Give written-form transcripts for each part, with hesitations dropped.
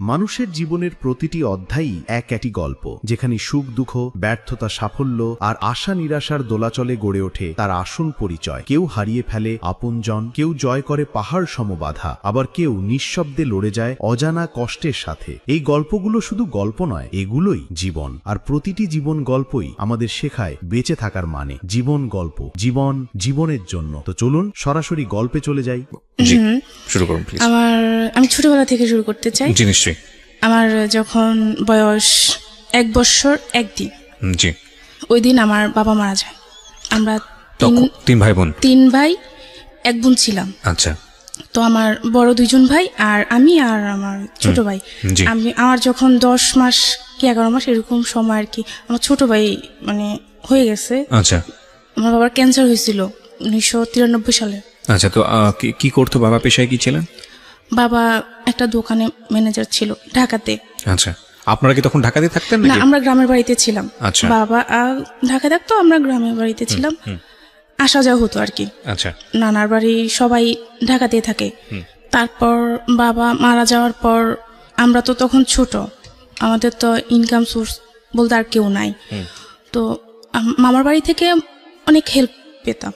মানুষের জীবনের প্রতিটি অধ্যায়ই এক একটি গল্প, যেখানে সুখ দুঃখ, ব্যর্থতা, সাফল্য আর আশা নিরাশার দোলাচলে গড়ে ওঠে তার আসল পরিচয়। কেউ হারিয়ে ফেলে আপনজন, কেউ জয় করে পাহাড় সমবাধা, আবার কেউ নিঃশব্দে লড়ে যায় অজানা কষ্টের সাথে। এই গল্পগুলো শুধু গল্প নয়, এগুলোই জীবন। আর প্রতিটি জীবন গল্পই আমাদের শেখায় বেঁচে থাকার মানে। জীবন গল্প, জীবন জীবনের জন্য। তো চলুন সরাসরি গল্পে চলে যাই। শুরু করুন প্লিজ। আমি ছোটবেলা থেকে শুরু করতে চাই। জি নিশ্চয়ই। আমার যখন বয়স 1 বছর 1 দিন, জি, ওই দিন আমার বাবা মারা যায়। আমরা তিন ভাই বোন, 3 ভাই 1 বোন ছিলাম। আচ্ছা। তো আমার বড় 2জন ভাই আর আমি আর আমার ছোট ভাই। আমার যখন 10 মাস কি 11 মাস এরকম সময় আর কি, আমার ছোট ভাই মানে হয়ে গেছে। আচ্ছা। আমার বাবার ক্যান্সার হয়েছিল 1993 সালে। আচ্ছা, তো কি করতো বাবা? পেশায় কি ছিলেন? বাবা একটা দোকানে ম্যানেজার ছিল ঢাকাতে। আচ্ছা, আপনারা কি তখন ঢাকাতে থাকতেন না, আমরা গ্রামের বাড়িতে ছিলাম। আচ্ছা। বাবা ঢাকা থাকতো, আমরা গ্রামের বাড়িতে ছিলাম। আসা যাওয়া হতো আর কি। আচ্ছা। নানার বাড়ি সবাই ঢাকাতে থাকে। তারপর বাবা মারা যাওয়ার পর আমরা তো তখন ছোট, আমাদের তো ইনকাম সোর্স বলতে আর কেউ নাই। তো মামার বাড়ি থেকে অনেক হেল্প পেতাম।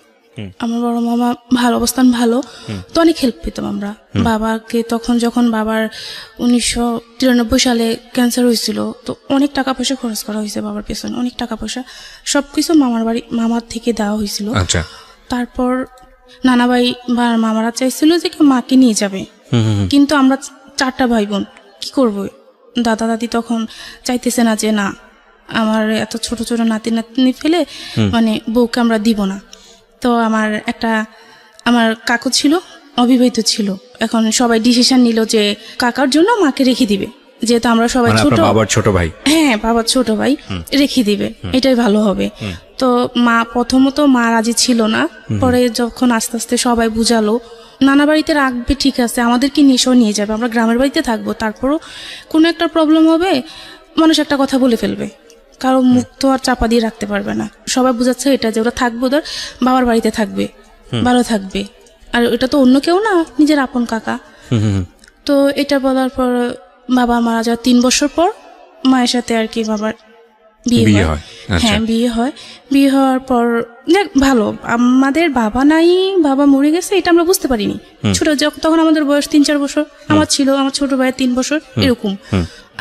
আমার বড় মামা ভালো অবস্থান ভালো, তো অনেক হেল্প পেতাম আমরা। বাবাকে তখন যখন বাবার 1993 সালে ক্যান্সার হয়েছিল, তো অনেক টাকা পয়সা খরচ করা হয়েছে বাবার পেছনে, অনেক টাকা পয়সা সবকিছু মামার থেকে দেওয়া হয়েছিল। আচ্ছা। তারপর নানা ভাই বা মামারা চাইছিল যে মাকে নিয়ে যাবে, কিন্তু আমরা 4টা ভাই বোন কি করবো? দাদা দাদি তখন চাইতেছে না যে না, আমার এত ছোট ছোট নাতি নাতনি ফেলে মানে বউকে আমরা দিব না। তো আমার কাকু ছিল, অবিবাহিত ছিল। এখন সবাই ডিসিশন নিল যে কাকার জন্য মাকে রেখে দিবে, যেহেতু আমরা সবাই ছোট। বাবার ছোট ভাই? হ্যাঁ, বাবার ছোট ভাই রেখে দিবে, এটাই ভালো হবে। তো প্রথমত মা রাজি ছিল না, পরে যখন আস্তে আস্তে সবাই বুঝালো নানা বাড়িতে রাখবে, ঠিক আছে, আমাদেরকে নিয়ে যাবে, আমরা গ্রামের বাড়িতে থাকবো, তারপরও কোনো একটা প্রবলেম হবে, মানুষ একটা কথা বলে ফেলবে, কারো মুখ তো আর চাপা দিয়ে রাখতে পারবে না। সবাই বুঝাচ্ছে এটা যে ওরা থাকবো, ওদের বাবার বাড়িতে থাকবে, ভালো থাকবে, আর এটা তো অন্য কেউ না, নিজের আপন কাকা। তো এটা বলার পর বাবা মারা যাওয়ার 3 বছর পর মায়ের সাথে আর কি বাবার বিয়ে হয়। হ্যাঁ, বিয়ে হওয়ার পর ভালো, আমাদের বাবা নাই, বাবা মরে গেছে এটা আমরা বুঝতে পারিনি। ছোট তখন আমাদের বয়স 3-4 বছর, আমার ছিল, আমার ছোট ভাইয়ের 3 বছর এরকম।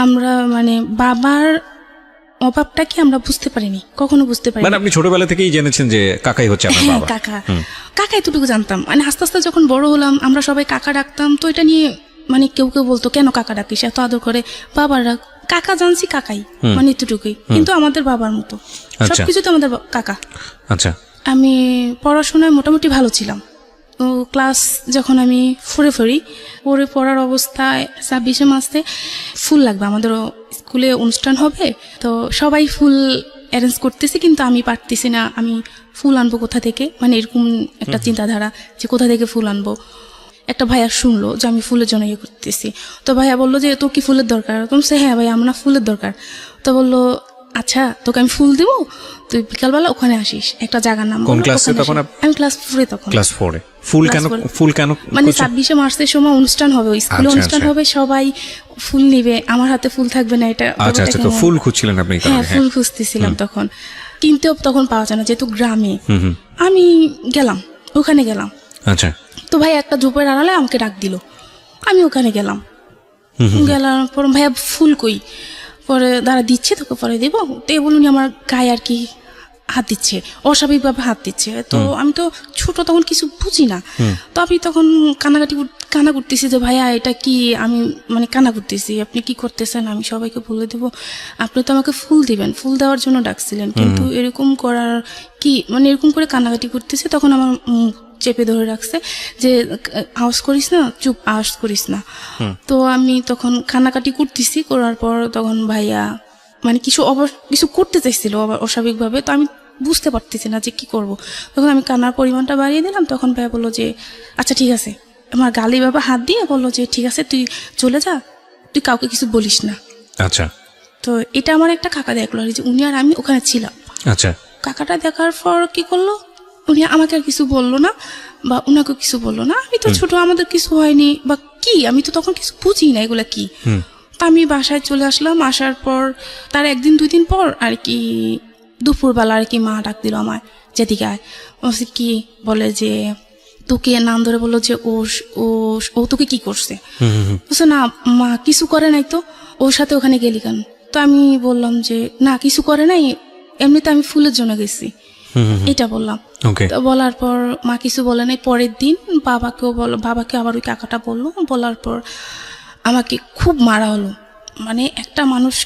আমরা মানে বাবার অভাবটা কি আমরা বুঝতে পারিনি, কখনো বুঝতে পারিনি। মানে আপনি ছোটবেলা থেকেই জেনেছেন যে কাকাই হচ্ছে আপনার বাবা? কাকা এতটুকু জানতাম। মানে আস্তে আস্তে যখন বড় হলাম, আমরা সবাই কাকা ডাকতাম, তো এটা নিয়ে মানে কেউ বলতো কেন কাকা ডাকিস, এত আদর করে বাবারা। কাকা জানছি কাকাই, মানে এতটুকুই, কিন্তু আমাদের বাবার মতো সবকিছু তো আমাদের কাকা। আচ্ছা। আমি পড়াশোনায় মোটামুটি ভালো ছিলাম। ও ক্লাস যখন আমি 4 পড়ার অবস্থায় 26 মাসে ফুল লাগবে, আমাদের স্কুলে অনুষ্ঠান হবে, তো সবাই ফুল অ্যারেঞ্জ করতেছি, কিন্তু আমি পারতেছি না, আমি ফুল আনবো কোথা থেকে, মানে এরকম একটা চিন্তাধারা যে কোথা থেকে ফুল আনবো। একটা ভাইয়া শুনলো যে আমি ফুলের জন্য ইয়ে করতেছি, তো ভাইয়া বললো যে তোর কি ফুলের দরকার? তো হ্যাঁ ভাই, আমার না ফুলের দরকার। তো বললো আচ্ছা, তোকে আমি ফুল দেবো, তুই বিকালবেলা ওখানে আসিস, একটা জায়গার নাম। কোন ক্লাসে তখন? আমি ক্লাস 4 তখন। ক্লাস 4 ফুল কেন? মানে 26 মার্চের সময় অনুষ্ঠান হবে, স্কুলে অনুষ্ঠান হবে, সবাই ফুল নিবে, আমার হাতে ফুল থাকবে না, এটা। আচ্ছা আচ্ছা, তো ফুল খুঁজছিলেন আপনি? হ্যাঁ, ফুল খুঁজতেছিলাম তখন, কিন্তু তখন পাওয়া যায় না, যেহেতু গ্রামে। আমি ওখানে গেলাম। আচ্ছা। তো ভাই একটা ঝোপের আড়ালে আমাকে ডাক দিল, আমি ওখানে গেলাম। গেলাম পর ভাইয়া ফুল কই, পরে দাঁড়া দিচ্ছে, তোকে পরে দেবো। তো এ বলুন আমার গায়ে আর কি হাত দিচ্ছে, অস্বাভাবিকভাবে হাত দিচ্ছে। তো আমি তো ছোট, তখন কিছু বুঝি না। তো আমি তখন কান্না করতেছি যে ভাইয়া এটা কি, আমি মানে কান্না করতেছি, আপনি কি করতেছেন, আমি সবাইকে বলে দেবো, আপনি তো আমাকে ফুল দিবেন, ফুল দেওয়ার জন্য ডাকছিলেন, কিন্তু এরকম করার কি, মানে এরকম করে কান্নাকাটি করতেছে। তখন আমার চেপে ধরে রাখছে যে আওয়াজ করিস না, চুপ, আওয়াজ করিস না। তো আমি তখন কান্নাকাটি করতেছি, করার পর তখন ভাইয়া মানে কিছু করতে চাইছিল অস্বাভাবিকভাবে, তো আমি বুঝতে পারতেছি না যে কি করব। তখন আমি কান্নার পরিমাণটা বাড়িয়ে দিলাম। তখন ভাইয়া বললো যে আচ্ছা ঠিক আছে, আমার গালে বাবা হাত দিয়ে বললো যে ঠিক আছে, তুই চলে যা, তুই কাউকে কিছু বলিস না। আচ্ছা। তো এটা আমার একটা কাকা দেখলো, যে উনি আর আমি ওখানে ছিলাম। আচ্ছা। কাকাটা দেখার পর কি করলো, উনি আমাকে আর কিছু বললো না, বা উনাকে কিছু বললো না। আমি তো ছোট, আমাদের কিছু হয়নি বা কি, আমি তো তখন কিছু বুঝি না এগুলা কি। আমি বাসায় চলে আসলাম। আসার পর তার 1-2 দিন পর আর কি দুপুরবেলা আর কি মা ডাক দিল আমায়, যেদিকে আয়। বলছে কি, বলে যে তোকে নাম ধরে বললো যে ও ও ও তোকে কি করছে। বলছে না মা কিছু করে নাই তো, ওর সাথে ওখানে গেলি কেন? তো আমি বললাম যে না কিছু করে নাই, এমনিতে আমি ফুলের জন্য গেছি, এটা বললাম। তো বলার পর মা কিছু বলে নাই। পরের দিন বাবাকে আবার ওই কাকাটা বললো। বলার পর আমাকে খুব মারা হলো। মানে একটা মানুষ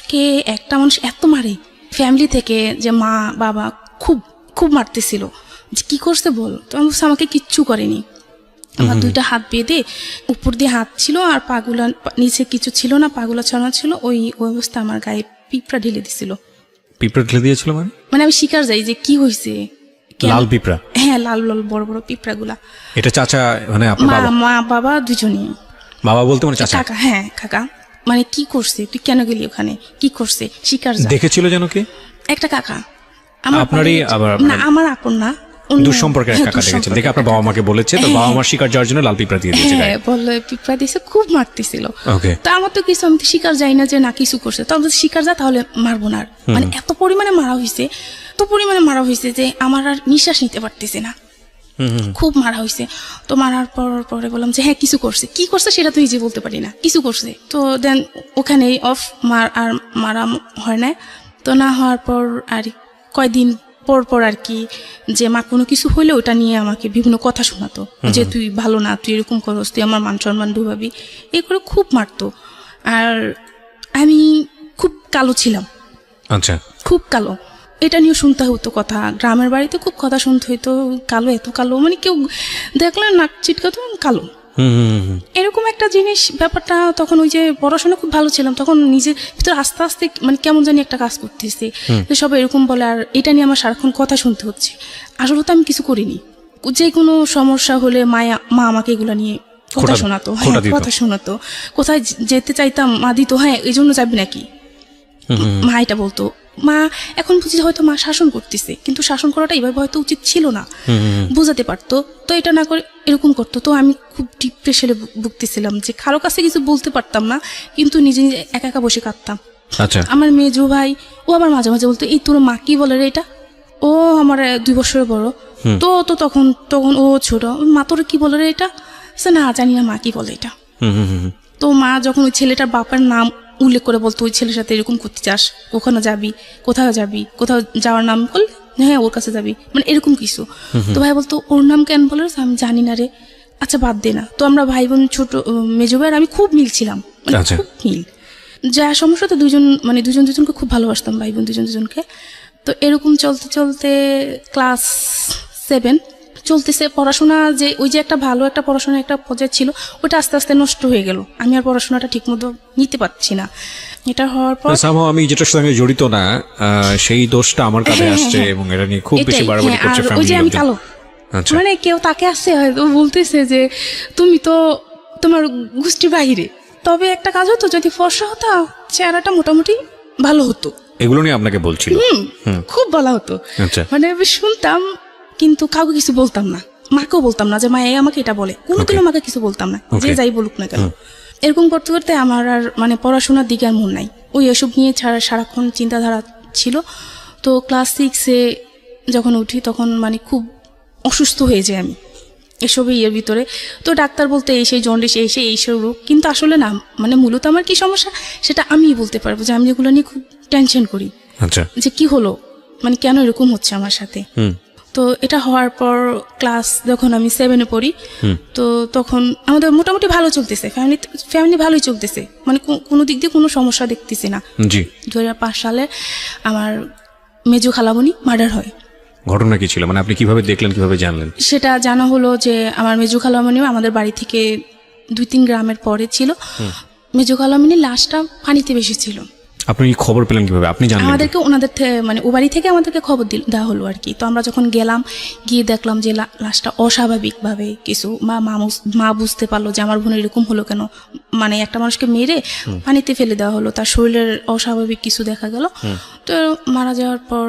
এত মারে ফ্যামিলি থেকে, যে মা বাবা খুব খুব মারতেছিল, যে কি করছে বল। তো আমি বলছি আমাকে কিচ্ছু করেনি। আমার 2টা হাত বেঁধে উপর দিয়ে হাত ছিল আর পাগুলা নিচে কিছু ছিল না, পাগুলা ছাড়ানো ছিল। ওই অবস্থা আমার গায়ে পিঁপড়া ঢেলে দিছিল। পিঁপড়া ঢেলে দিয়েছিল মানে আমি শিকার যাই যে কি হয়েছে। লাল পিঁপড়া? হ্যাঁ, লাল লাল বড় বড় পিঁপড়া গুলা। এটা চাচা মানে আপনার মা বাবা দুজনই? বাবা বলতে মানে চাচা? কাকা। হ্যাঁ কাকা। মানে কি করছে, তুই কেন গেলি ওখানে, কি করছে, শিকার যা। দেখেছিল যেন কি একটা কাকা, আপনারই আবার না আমার আপন না, দুঃসম্পর্কের এক কাকা দেখেছেন, দেখে আপনার বাবা মাকে বলেছে, তো বাবা মার শিকার যাওয়ার জন্য লাল পিঁপড়া দিয়ে দিয়েছে। হ্যাঁ বললো পিঁপড়া দিয়েছে, খুব মারতেছিল। ওকে। তো আমার তো কিছু, আমি তো শিকার যাই না যে না কিছু করছে। তো আমি যদি শিকার যা তাহলে মারবো না। মানে এত পরিমাণে মারা হয়েছে যে আমার আর নিঃশ্বাস নিতে পারতেছে না, খুব মারা হয়েছে। তো মারার পরে বললাম যে হ্যাঁ কিছু করছে, কি করছে সেটা তো নিজে বলতে পারি না, কিছু করছে। তো দেন ওখানে অফ মারা হয় না। তো না হওয়ার পর আর কয়দিন পর আর কি, যে মা কোনো কিছু হইলে ওটা নিয়ে আমাকে বিভিন্ন কথা শোনাতো, যে তুই ভালো না, তুই এরকম করস, তুই আমার মান সম্মান ডুবাবি, এই করে খুব মারতো। আর আমি খুব কালো ছিলাম। আচ্ছা। খুব কালো, এটা নিয়ে শুনতে হতো কথা। গ্রামের বাড়িতে খুব কথা শুনতে হইতো, কালো, এত কালো, মানে কেউ দেখলে নাক চিটকাতো, কালো, এরকম একটা জিনিস। ব্যাপারটা তখন ওই যে পড়াশোনা খুব ভালো ছিলাম, তখন নিজের ভিতরে আস্তে আস্তে মানে কেমন জানি একটা কাজ করতেছে, যে সবাই এরকম বলে, আর এটা নিয়ে আমার সারাক্ষণ কথা শুনতে হচ্ছে। আসলে তো আমি কিছু করিনি। যে কোনো সমস্যা হলে মা আমাকে এগুলা নিয়ে কথা শোনাতো। কথা শোনাতো, কোথায় যেতে চাইতাম মা দিত, হ্যাঁ এই জন্য যাবি নাকি, মা এটা বলতো। মা এখন বুঝি হয়তো মা শাসন করতেছে, কিন্তু শাসন করাটা এইভাবে হয়তো উচিত ছিল না, বোঝাতে পারতো। তো এটা না করে এরকম করতো। তো আমি খুব ডিপ্রেশনে ভুগতেছিলাম, যে কারো কাছে কিছু বলতে পারতাম না, কিন্তু নিজে নিজে একা একা বসে কাঁদতাম। আচ্ছা। আমার মেজো ভাই ও আবার মাঝে মাঝে বলতো, এই তোর মা কি বলে রে এটা, ও আমার 2 বছরের বড়, তো তখন ও ছোট, মা তোর কি বলে রে এটা, না জানি না মা কি বলে এটা। তো মা যখন ওই ছেলেটার বাবার নাম উল্লেখ করে বলতো, ওই ছেলের সাথে এরকম করতে চাস, ওখানে যাবি, কোথাও যাওয়ার নাম বললে হ্যাঁ ওর কাছে যাবি, মানে এরকম কিছু। তো ভাই বলতো ওর নাম কেন বলে, আমি জানি না রে, আচ্ছা বাদ দে না। তো আমরা ভাই বোন, ছোট মেজো ভাই আর আমি খুব মিলছিলাম, মানে খুব মিল। যা সমস্যা তো দুজনকে খুব ভালোবাসতাম, ভাই বোন দুজনকে। তো এরকম চলতে চলতে ক্লাস 7 চলতেছে। পড়াশোনা যে ওই যে একটা ভালো একটা পড়াশোনা একটা পর্যায়ে ছিল, ওটা আস্তে আস্তে নষ্ট হয়ে গেল। আমি আর পড়াশোনাটা ঠিক মতো নিতে পারছি না। এটা হওয়ার পর আমি যেটার সঙ্গে জড়িত না, সেই দোষটা আমার কাছে আসছে, এবং এটা নিয়ে খুব বেশি বাড়াবাড়ি করছে ফ্যামিলি। ওই যে আমি কালো, মানে কেউ তাকে আসছে হয়তো বলতেছে যে তুমি তো তোমার গোষ্ঠী বাহিরে, তবে একটা কাজ হতো, যদি ফর্সা হতো চেহারাটা মোটামুটি ভালো হতো। এগুলো নিয়ে আপনাকে বলছিল? খুব বলা হতো। মানে আমি শুনতাম, কিন্তু কাউকে কিছু বলতাম না, মাকেও বলতাম না যে মা এই আমাকে এটা বলে, কোনোদিনও মাকে কিছু বলতাম না, যে যাই বলুক না কেন। এরকম করতে করতে আমার আর মানে পড়াশোনার দিকে আর মন নাই, ওই এসব নিয়ে সারাক্ষণ চিন্তাধারা ছিল। তো ক্লাস 6-এ যখন উঠি তখন মানে খুব অসুস্থ হয়ে যাই আমি এসবই এর ভিতরে। তো ডাক্তার বলতে এই সেই জন্ডিস, এইসব রোগ, কিন্তু আসলে না, মানে মূলত আমার কি সমস্যা সেটা আমিই বলতে পারবো, যে আমি এগুলো নিয়ে খুব টেনশন করি, যে কি হলো, মানে কেন এরকম হচ্ছে আমার সাথে। তো এটা হওয়ার পর ক্লাস যখন আমি 7-এ পড়ি, তো তখন আমাদের মোটামুটি ভালো চলতেছে, ফ্যামিলি ভালোই চলতেছে, মানে কোনো দিক দিয়ে কোনো সমস্যা দেখতেছি না। 2005 সালে আমার মেজো খালামণি মার্ডার হয়। ঘটনা কি ছিল, মানে আপনি কিভাবে দেখলেন, কিভাবে জানলেন? সেটা জানা হলো যে আমার মেজো খালামণিও আমাদের বাড়ি থেকে 2-3 গ্রামের পরে ছিল। মেজো খালামণির লাশটা পানিতে ভেসে ছিল। আপনি খবর পেলেন কিভাবে, আপনি জানলেন? আমাদেরকে ওনাদের মানে ও বাড়ি থেকে আমাদেরকে খবর দেওয়া হলো আর কি। তো আমরা যখন গেলাম, গিয়ে দেখলাম যে লাশটা অস্বাভাবিকভাবে কিছু, মা বুঝতে পারলো যে আমার বোনের এরকম হলো কেন, মানে একটা মানুষকে মেরে পানিতে ফেলে দেওয়া হলো, তার শরীরের অস্বাভাবিক কিছু দেখা গেল। তো মারা যাওয়ার পর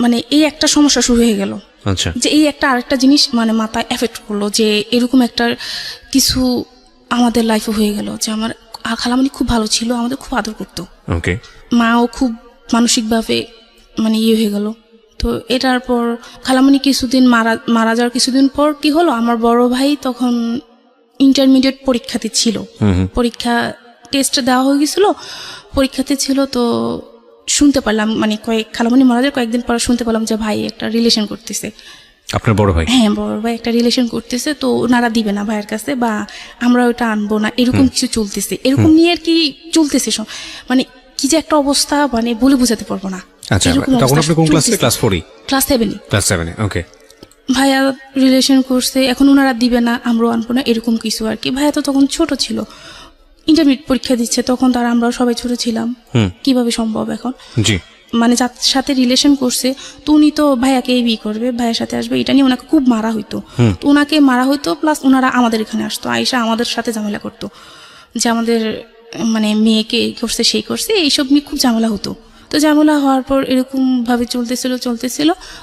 মানে এই একটা সমস্যা শুরু হয়ে গেল, যে এই একটা আরেকটা জিনিস মানে মাথায় এফেক্ট করলো, যে এরকম একটা কিছু আমাদের লাইফে হয়ে গেল, যে আমার আর খালামণি খুব ভালো ছিল, আমাদের খুব আদর করতো। ওকে। মাও খুব মানসিকভাবে মানে ইয়ে হয়ে গেল। তো এটার পর খালামণি কিছুদিন মারা যাওয়ার কিছুদিন পর কি হলো, আমার বড় ভাই তখন ইন্টারমিডিয়েট পরীক্ষাতে ছিল, পরীক্ষা টেস্ট দেওয়া হয়ে গেছিল, পরীক্ষাতে ছিল। তো শুনতে পারলাম মানে খালামণি মারা যাওয়ার কয়েকদিন পর শুনতে পেলাম যে ভাই একটা রিলেশন করতেছে। আপনার বড় ভাই? হ্যাঁ, বড় ভাই একটা রিলেশন করতেছে, তো ওনারা দিবে না ভাইয়ের কাছে, বা আমরা ওটা আনবো না, এরকম কিছু চলতেছে, এরকম নিয়ে আর কি চলতেছে। মানে কি যে একটা অবস্থা, মানে বলে বোঝাতে পারবো না। আচ্ছা, তখন আপনি কোন ক্লাসে? ক্লাস 4? ক্লাস 7। ক্লাস 7। ওকে। ভাইয়া রিলেশন করছে, এখন ওনারা দিবে না, আমরাও আনবো না, এরকম কিছু আর কি। ভাইয়া তো তখন ছোট ছিল, ইন্টারমিডিয়েট পরীক্ষা দিচ্ছে, তখন তারা আমরাও সবাই ছোট ছিলাম, কিভাবে সম্ভব এখন। জি। মানে যার সাথে রিলেশন করছে তো উনি তো ভাইয়াকে বিয়ে করবে, ভাইয়ের সাথে আসবে, এটা নিয়ে ওনাকে খুব মারা হইতো। তো ওনাকে মারা হইতো, প্লাস ওনারা আমাদের এখানে আসতো, আয়েশা আমাদের সাথে ঝামেলা করতো যে আমাদের মানে মেয়েকে এই করছে সেই করছে, এইসব নিয়ে খুব ঝামেলা হতো। তো ঝামেলা হওয়ার পর এরকম ভাবে চলতেছিল।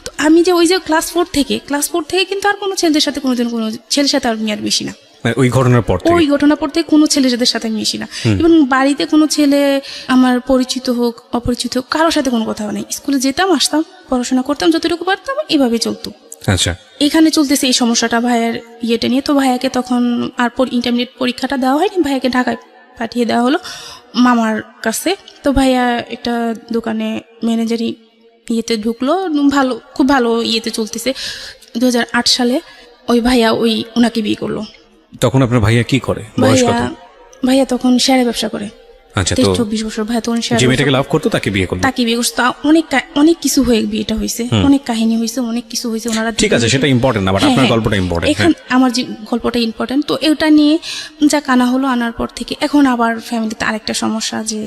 তো আমি যে ওই যে ক্লাস 4 থেকে কিন্তু আর কোনো ছেলেদের সাথে কোনোদিন কোনো ছেলের সাথে আর আর মিশি না। ওই ঘটনার পর থেকে কোনো ছেলেদের সাথে মিশি না। এবং বাড়িতে কোনো ছেলে আমার পরিচিত হোক অপরিচিত হোক কারোর সাথে কোনো কথা নেই। স্কুলে যেতাম, আসতাম, পড়াশোনা করতাম, যতটুকু পারতাম, এভাবে চলতো। আচ্ছা। এখানে চলতেছে এই সমস্যাটা ভাইয়ের ইয়েটা নিয়ে। তো ভাইয়াকে তখন আর ইন্টারমিডিয়েট পরীক্ষাটা দেওয়া হয়নি, ভাইয়াকে ঢাকায় পাঠিয়ে দেওয়া হলো মামার কাছে। তো ভাইয়া একটা দোকানে ম্যানেজারি ইয়েতে ঢুকলো, খুব ভালো ইয়েতে চলতেছে। 2008 সালে ওই ভাইয়া ওনাকে বিয়ে করলো। তখন আপনার ভাইয়া কি করে? বয়স কত? ভাইয়া তখন শেয়ারে ব্যবসা করে। আচ্ছা। তো 24 বছর ভাইয়া তখন শেয়ারে, যে মেয়েটাকে লাভ করতো তাকে বিয়ে করলো। তা অনেক কিছু হয়ে বিয়েটা হয়েছে, অনেক কাহিনী হয়েছে, অনেক কিছু হয়েছে। ওনারা ঠিক আছে, সেটা ইম্পর্টেন্ট না, বাট আপনার গল্পটা ইম্পর্টেন্ট। এখন আমার যে গল্পটা ইম্পর্টেন্ট। তো এটা নিয়ে যা কানা হলো, আনার পর থেকে এখন আবার ফ্যামিলিতে আরেকটা সমস্যা যে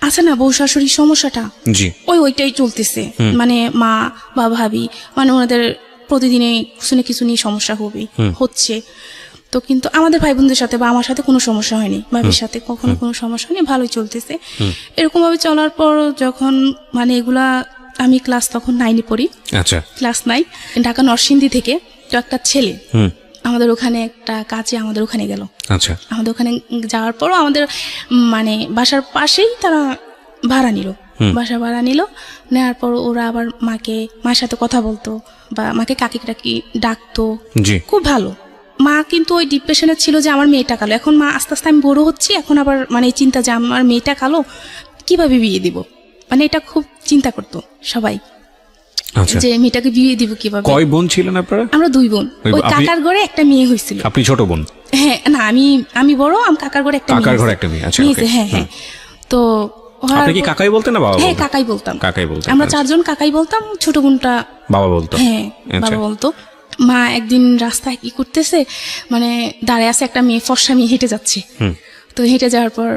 আছে না, বউ শাশুড়ির সমস্যাটা, জি, ওইটাই চলতেছে। মানে মা বা ভাবি, মানে ওনাদের প্রতিদিনে কিছু না কিছু নিয়ে সমস্যা হচ্ছে। তো কিন্তু আমাদের ভাই বোনদের সাথে বা আমার সাথে কোনো সমস্যা হয়নি, ভাবির সাথে কখনো কোনো সমস্যা হয়নি, ভালোই চলতেছে। এরকম ভাবে চলার পর যখন মানে এগুলা আমি ক্লাস তখন 9-এ পড়ি। আচ্ছা। ক্লাস 9, ঢাকা নরসিংদী থেকে তো একটা ছেলে আমাদের ওখানে একটা কাজে আমাদের ওখানে গেল। আচ্ছা। আমাদের ওখানে যাওয়ার পরও আমাদের মানে বাসার পাশেই তারা বাসা ভাড়া নিল। নেওয়ার পর ওরা আবার মার সাথে কথা বলতো বা মাকে কাকি ডাকতো, খুব ভালো। মা কিন্তু ওই ডিপ্রেশনে ছিল যে আমার মেয়েটা কালো। এখন মা আস্তে আস্তে আমি বড় হচ্ছি, এখন আবার মানে চিন্তা যে আমার মেয়েটা কালো, কিভাবে বিয়ে দিব, মানে এটা খুব চিন্তা করতো সবাই যে মেয়েটাকে বিয়ে দিব কিভাবে। কয় বোন ছিলেন আপনারা? আমরা 2 বোন। ওই কাকার ঘরে একটা মেয়ে হয়েছিল। আপনি ছোট বোন? হ্যাঁ, না আমি বড়, আমি কাকার ঘরে একটা মেয়ে। আচ্ছা। হ্যাঁ। তো আপনি কি কাকাই বলতেন না বাবা? হ্যাঁ, কাকাই বলতাম। আমরা 4 জন কাকাই বলতাম, ছোট বোনটা বাবা বলতো। হ্যাঁ, বাবা বলতো। মা একদিন রাস্তায় কি করতেছে, মানে দাঁড়ায় আছে একটা মেয়ে, ফর্সা মেয়ে হেঁটে যাচ্ছে। তো হেঁটে যাওয়ার পর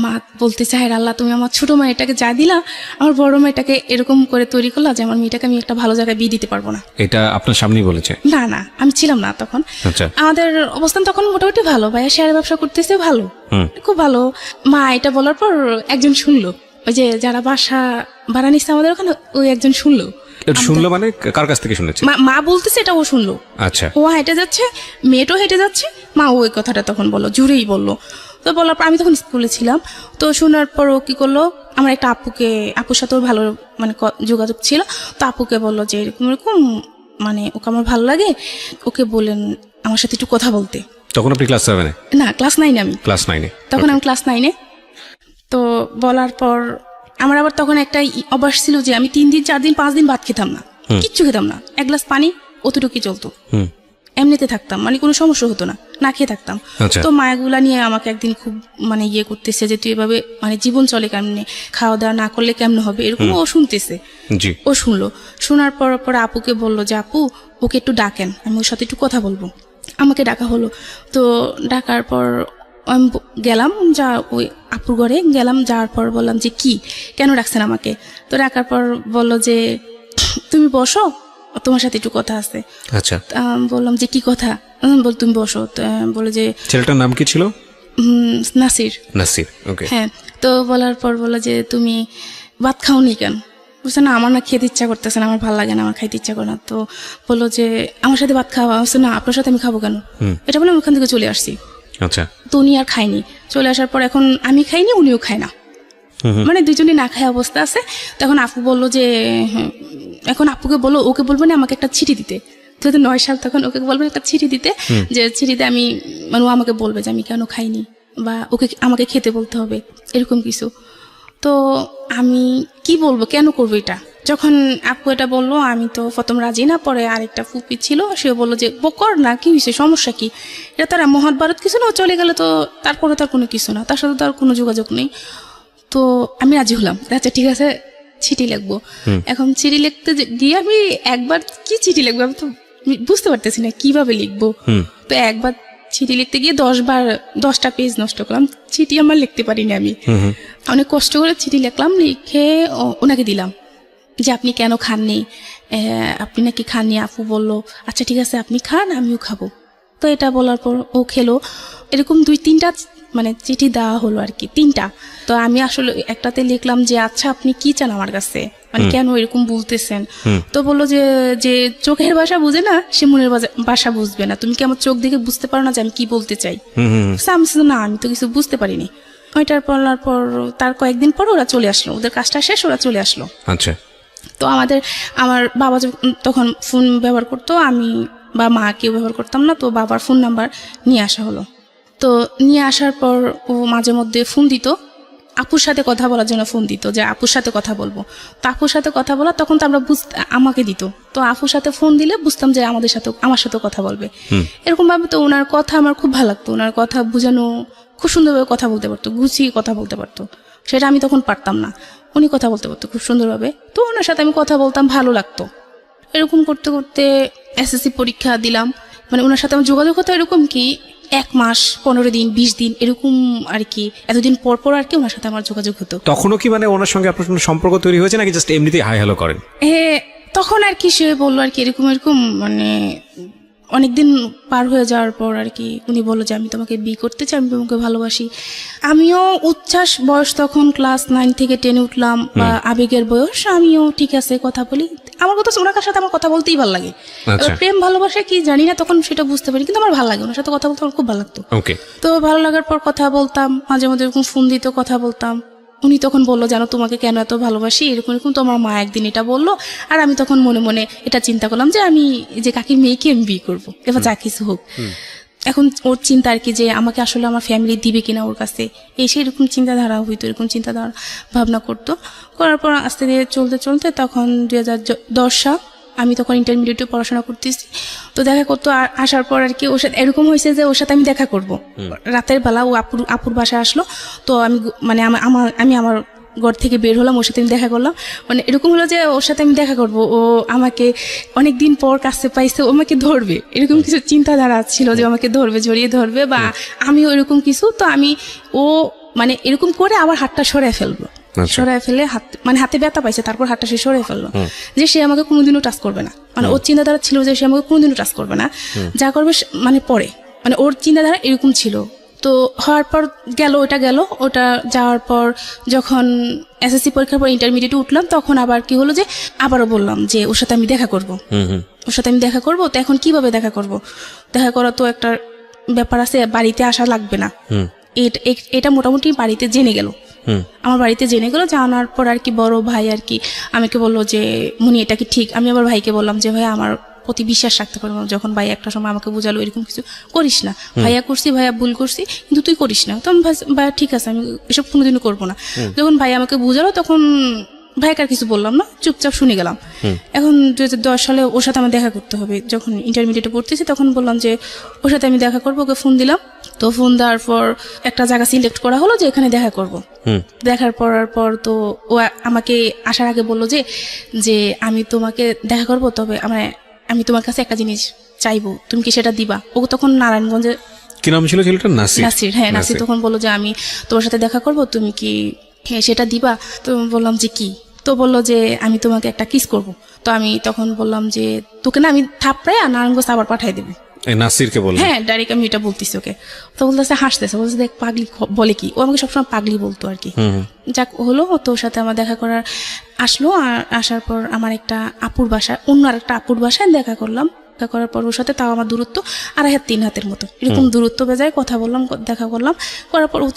মা বলতে চায়, আল্লাহ তুমি আমার ছোট মেয়েটাকে যা দিলা, আমার বড় মেয়েটাকে এরকম করে তৈরি করলা যে আমার মেয়েটাকে আমি একটা ভালো জায়গায় বিয়ে দিতে পারবো না। এটা আপনার সামনেই বলেছে? না, আমি ছিলাম না তখন। আচ্ছা। আমাদের অবস্থান তখন মোটামুটি ভালো, ভাইয়া শেয়ার ব্যবসা করতেছে, ভালো, খুব ভালো। মা এটা বলার পর একজন শুনলো, ওই যে যারা বাসা ভাড়া নিচ্ছে আমাদের ওখানে, ওই একজন শুনলো। মানে কার কাছ থেকে শুনেছে? মা বলতেছে, এটা ও শুনলো। আচ্ছা। ও হেঁটে যাচ্ছে, মেয়েটাও হেঁটে যাচ্ছে, মা ওই কথাটা তখন বললো, জুড়েই বললো। তো বলার পর আমি তখন স্কুলে ছিলাম। তো শোনার পর ও কি করলো, আমার একটা আপুর সাথেও ভালো মানে যোগাযোগ ছিল। তো আপুকে বললো যে এরকম মানে ওকে আমার ভালো লাগে, ওকে বলেন আমার সাথে একটু কথা বলতে। তখন আপনি ক্লাস 7-এ? না, ক্লাস 9-এ। আমি ক্লাস 9-এ তখন আমি ক্লাস 9-এ। তো বলার পর আমার আবার তখন একটা অভ্যাস ছিল যে আমি 3 দিন 4 দিন 5 দিন ভাত খেতাম না, কিচ্ছু খেতাম না, 1 গ্লাস পানি অতটুকুই চলতো, এমনিতে থাকতাম, মানে কোনো সমস্যা হতো না খেয়ে থাকতাম। তো মায়াগুলা নিয়ে আমাকে একদিন খুব মানে ইয়ে করতেছে যে তুই এভাবে মানে জীবন চলে কেমনে, খাওয়া দাওয়া না করলে কেমন হবে, এরকম ও শুনতেছে। ও শুনলো, শোনার পর আপুকে বললো যে আপু ওকে একটু ডাকেন, আমি ওর সাথে একটু কথা বলবো। আমাকে ডাকা হলো। তো ডাকার পর আমি গেলাম, ওই আপুর ঘরে গেলাম, যাওয়ার পর বললাম যে কেন রাখছেন আমাকে। তো রাখার পর বললো যে তুমি বসো, তোমার সাথে একটু কথা আছে। আচ্ছা। বললাম যে কি কথা, বল তুমি বসো। বলে যে ছেলেটার নাম কি ছিল? নাসির। ওকে। হ্যাঁ। তো বলার পর বললো যে তুমি ভাত খাওনি কেন? বলছে না, আমার না খেতে ইচ্ছা করতেছে না, আমার ভালো লাগে না, আমার খাইতে ইচ্ছা করে না। তো বললো যে আমার সাথে ভাত খাওয়া, বলছে না আপনার সাথে আমি খাবো কেন, এটা বলে ওখান থেকে চলে আসছি। আচ্ছা। তো উনি আর খায়নি, চলে আসার পর এখন আমি খাইনি, উনিও খায় না, মানে দুজনে না খায় অবস্থা আছে। তখন আপু বললো যে এখন আপুকে বলো, ওকে বলবো না আমাকে একটা চিঠি দিতে, 2009 সাল, তখন ওকে বলবেন একটা চিঠি দিতে, যে চিঠিতে আমি মানে ও আমাকে বলবে যে আমি কেন খাইনি বা ওকে আমাকে খেতে বলতে হবে এরকম কিছু। তো আমি কি বলবো, কেন করবো এটা? যখন আপু এটা বললো আমি তো প্রথম রাজি না, পরে আরেকটা ফুপি ছিল, সে বললো যে কর না, কি হয়েছে, সমস্যা কি, এটা তার মহাভারত কিছু না, ও চলে গেলে তো তারপরে তার কোনো কিছু না, তার সাথে তার কোনো যোগাযোগ নেই। তো আমি রাজি হলাম, আচ্ছা ঠিক আছে চিঠি লিখবো। এখন চিঠি লিখতে গিয়ে আমি একবার কি চিঠি লিখবো আমি তো বুঝতে পারতেছি না কিভাবে লিখবো। তো একবার চিঠি লিখতে গিয়ে 10টা পেজ নষ্ট করলাম, চিঠি আমার লিখতে পারিনি আমি। অনেক কষ্ট করে চিঠি লিখলাম, লিখে ওনাকে দিলাম যে আপনি কেন খাননি, আপনি নাকি খাননি। আপু বললো আচ্ছা ঠিক আছে আপনি খান, আমিও খাবো। তো এটা বলার পর ও খেলো। এরকম 2-3টা মানে চিঠি দেওয়া হলো আর কি, 3টা। তো আমি আসলে একটাতে লিখলাম যে আচ্ছা আপনি কি চান আমার কাছে, মানে কেন এরকম বলতেছেন। তো বললো যে চোখের ভাষা বুঝে না সে মনের ভাষা বুঝবে না, তুমি কি আমার চোখ দেখে বুঝতে পারো না যে আমি কি বলতে চাই? না আমি তো কিছু বুঝতে পারিনি। ওইটার বলার পর তার কয়েকদিন পর ওরা চলে আসলো, ওদের কাজটা শেষ, ওরা চলে আসলো। আচ্ছা। তো আমার বাবা তখন ফোন ব্যবহার করতো, আমি বা মা কেউ ব্যবহার করতাম না। তো বাবার ফোন নাম্বার নিয়ে আসা হলো। তো নিয়ে আসার পর ও মাঝে মধ্যে ফোন দিত, আপুর সাথে কথা বলার জন্য ফোন দিত, যে আপুর সাথে কথা বলবো। তো আপুর সাথে কথা বলা তখন তো আমরা আমাকে দিত, তো আপুর সাথে ফোন দিলে বুঝতাম যে আমার সাথে কথা বলবে। এরকম ভাবে তো ওনার কথা আমার খুব ভালো লাগতো, ওনার কথা বোঝানো, খুব সুন্দরভাবে কথা বলতে পারতো, গুছিয়ে কথা বলতে পারতো, সেটা আমি তখন পারতাম না। উনি কথা বলতে পারতো খুব সুন্দরভাবে, তো ওনার সাথে আমি কথা বলতাম, ভালো লাগতো। এরকম করতে করতে এসএসসি পরীক্ষা দিলাম, মানে ওনার সাথে আমার যোগাযোগ হতো এরকম কি 1 মাস 15 দিন 20 দিন এরকম আর কি, এতদিন পর পর আর কি ওনার সাথে আমার যোগাযোগ হতো। তখনও কি মানে ওনার সঙ্গে আপনার কোনো সম্পর্ক তৈরি হয়েছে নাকি জাস্ট এমনিতেই হাই হ্যালো করেন? তখন আর কি সে বললো আর কি এরকম মানে অনেকদিন পার হয়ে যাওয়ার পর আর কি উনি বললো যে আমি তোমাকে বিয়ে করতে চাই, আমি তোমাকে ভালোবাসি। আমিও উচ্ছ্বাস বয়স, তখন ক্লাস 9 থেকে 10 উঠলাম, বা আবেগের বয়স, আমিও ঠিক আছে কথা বলি। আমার কথা ওনার সাথে আমার কথা বলতেই ভালো লাগে। প্রেম ভালোবাসা কি জানি না তখন সেটা বুঝতে পারি, কিন্তু আমার ভালো লাগে, ওনার সাথে কথা বলতে আমার খুব ভালো লাগতো। তো ভালো লাগার পর কথা বলতাম, মাঝে মধ্যে এরকম ফোন দিত, কথা বলতাম। উনি তখন বললো জানো তোমাকে কেন এত ভালোবাসি, এরকম তো আমার মা একদিন এটা বললো। আর আমি তখন মনে মনে এটা চিন্তা করলাম যে আমি যে কাকির মেয়েকে আমি বিয়ে করবো, এবার যা কিছু হোক। এখন ওর চিন্তা আর কি যে আমাকে আসলে আমার ফ্যামিলি দিবে কিনা ওর কাছে, সেই এরকম চিন্তাধারা হইতো, এরকম চিন্তাধারা ভাবনা করতো। করার পর আস্তে ধীরে চলতে চলতে তখন 2010 সাল, আমি তখন ইন্টারমিডিয়েটে পড়াশোনা করতেছি। তো দেখা করতো, আসার পর আর কি ওর সাথে এরকম হয়েছে যে ওর সাথে আমি দেখা করব রাতের বেলা, ও আপুর বাসায় আসলো। তো আমি মানে আমার ঘর থেকে বের হলাম, ওর সাথে আমি দেখা করলাম। মানে এরকম হলো যে ওর সাথে আমি দেখা করব, ও আমাকে অনেকদিন পর কাছে পাইছে, ও আমাকে ধরবে, এরকম কিছু চিন্তাধারা ছিল যে আমাকে ধরবে, জড়িয়ে ধরবে, বা আমিও এরকম কিছু। তো ও মানে এরকম করে আবার হাতটা সরাই ফেলবো, সরাই ফেলে মানে হাতে ব্যথা পাইছে, তারপর হাতটা সে সরাই ফেললো, যে সে আমাকে কোনোদিনও টাচ করবে না। মানে ওর চিন্তাধারা ছিল যে সে আমাকে কোনোদিনও টাচ করবে না, যা করবে মানে পরে, মানে ওর চিন্তাধারা এরকম ছিল। তো হওয়ার পর ওটা যাওয়ার পর যখন এসএসসি পরীক্ষার পর ইন্টারমিডিয়েটে উঠলাম, তখন আবার কি হলো যে আবারও বললাম যে ওর সাথে আমি দেখা করব, তো এখন কিভাবে দেখা করব? দেখা করা তো একটা ব্যাপার আছে, বাড়িতে আসা লাগবে না, এটা মোটামুটি বাড়িতে জেনে গেল, আমার বাড়িতে জেনে গেল। জানার পর আর কি বড় ভাই আর কি আমাকে বললো যে মুনি এটা কি ঠিক? আমি আবার ভাইকে বললাম যে ভাই আমার প্রতি বিশ্বাস রাখতে পারবো। যখন ভাই একটা সময় আমাকে বুঝালো এরকম কিছু করিস না, ভাইয়া ভুল করছি, কিন্তু তুই করিস না। তো আমি ভাইয়া ঠিক আছে, আমি এসব কোনোদিনও করবো না। যখন ভাই আমাকে বুঝালো তখন ভাইকে আর কিছু বললাম না, চুপচাপ শুনে গেলাম। এখন 2010 সালে ওর সাথে আমার দেখা করতে হবে, যখন ইন্টারমিডিয়েটে পড়তেছি তখন বললাম যে ওর সাথে আমি দেখা করবো, ওকে ফোন দিলাম। তো ফোন দেওয়ার পর একটা জায়গা সিলেক্ট করা হলো যে এখানে দেখা করব। দেখার পর তো ও আমাকে আসার আগে বললো যে আমি তোমাকে দেখা করব, তবে আমি তোমার কাছে একটা জিনিস চাইবো, তুমি কি সেটা দিবা? ও তখন নারায়ণগঞ্জে, কি নাম ছিল ছেলেটার? নাসির। হ্যাঁ, নাসির তখন বললো যে আমি তোমার সাথে দেখা করব, তুমি কি সেটা দিবা? তো বললাম যে কি? তো বললো যে আমি তোমাকে একটা কিস করব। তো আমি তখন বললাম যে তোকে না আমি থাপড়ায় আর নারায়ণগঞ্জ আবার পাঠাই দেবো। নাসিরকে বললাম, হ্যাঁ ডাইরেক্ট আমি এটা বলতেছি ওকে। তো বলতেছে, হাসতেছে, বলতেছে দেখ পাগলি বলে কি, ও আমাকে সবসময় পাগলি বলতো আর কি। যাক হলো, তো ওর সাথে আমার দেখা করার আসলো। আর আসার পর আমার একটা আপুর বাসায়, অন্য আর একটা আপুর বাসায় দেখা করলাম। দেখা করার পর ওর সাথে তাও আমার দূরত্ব 2.5 হাত 3 হাতের মতো এরকম দূরত্ব বেজায় কথা বললাম, দেখা করলাম, করার পর ও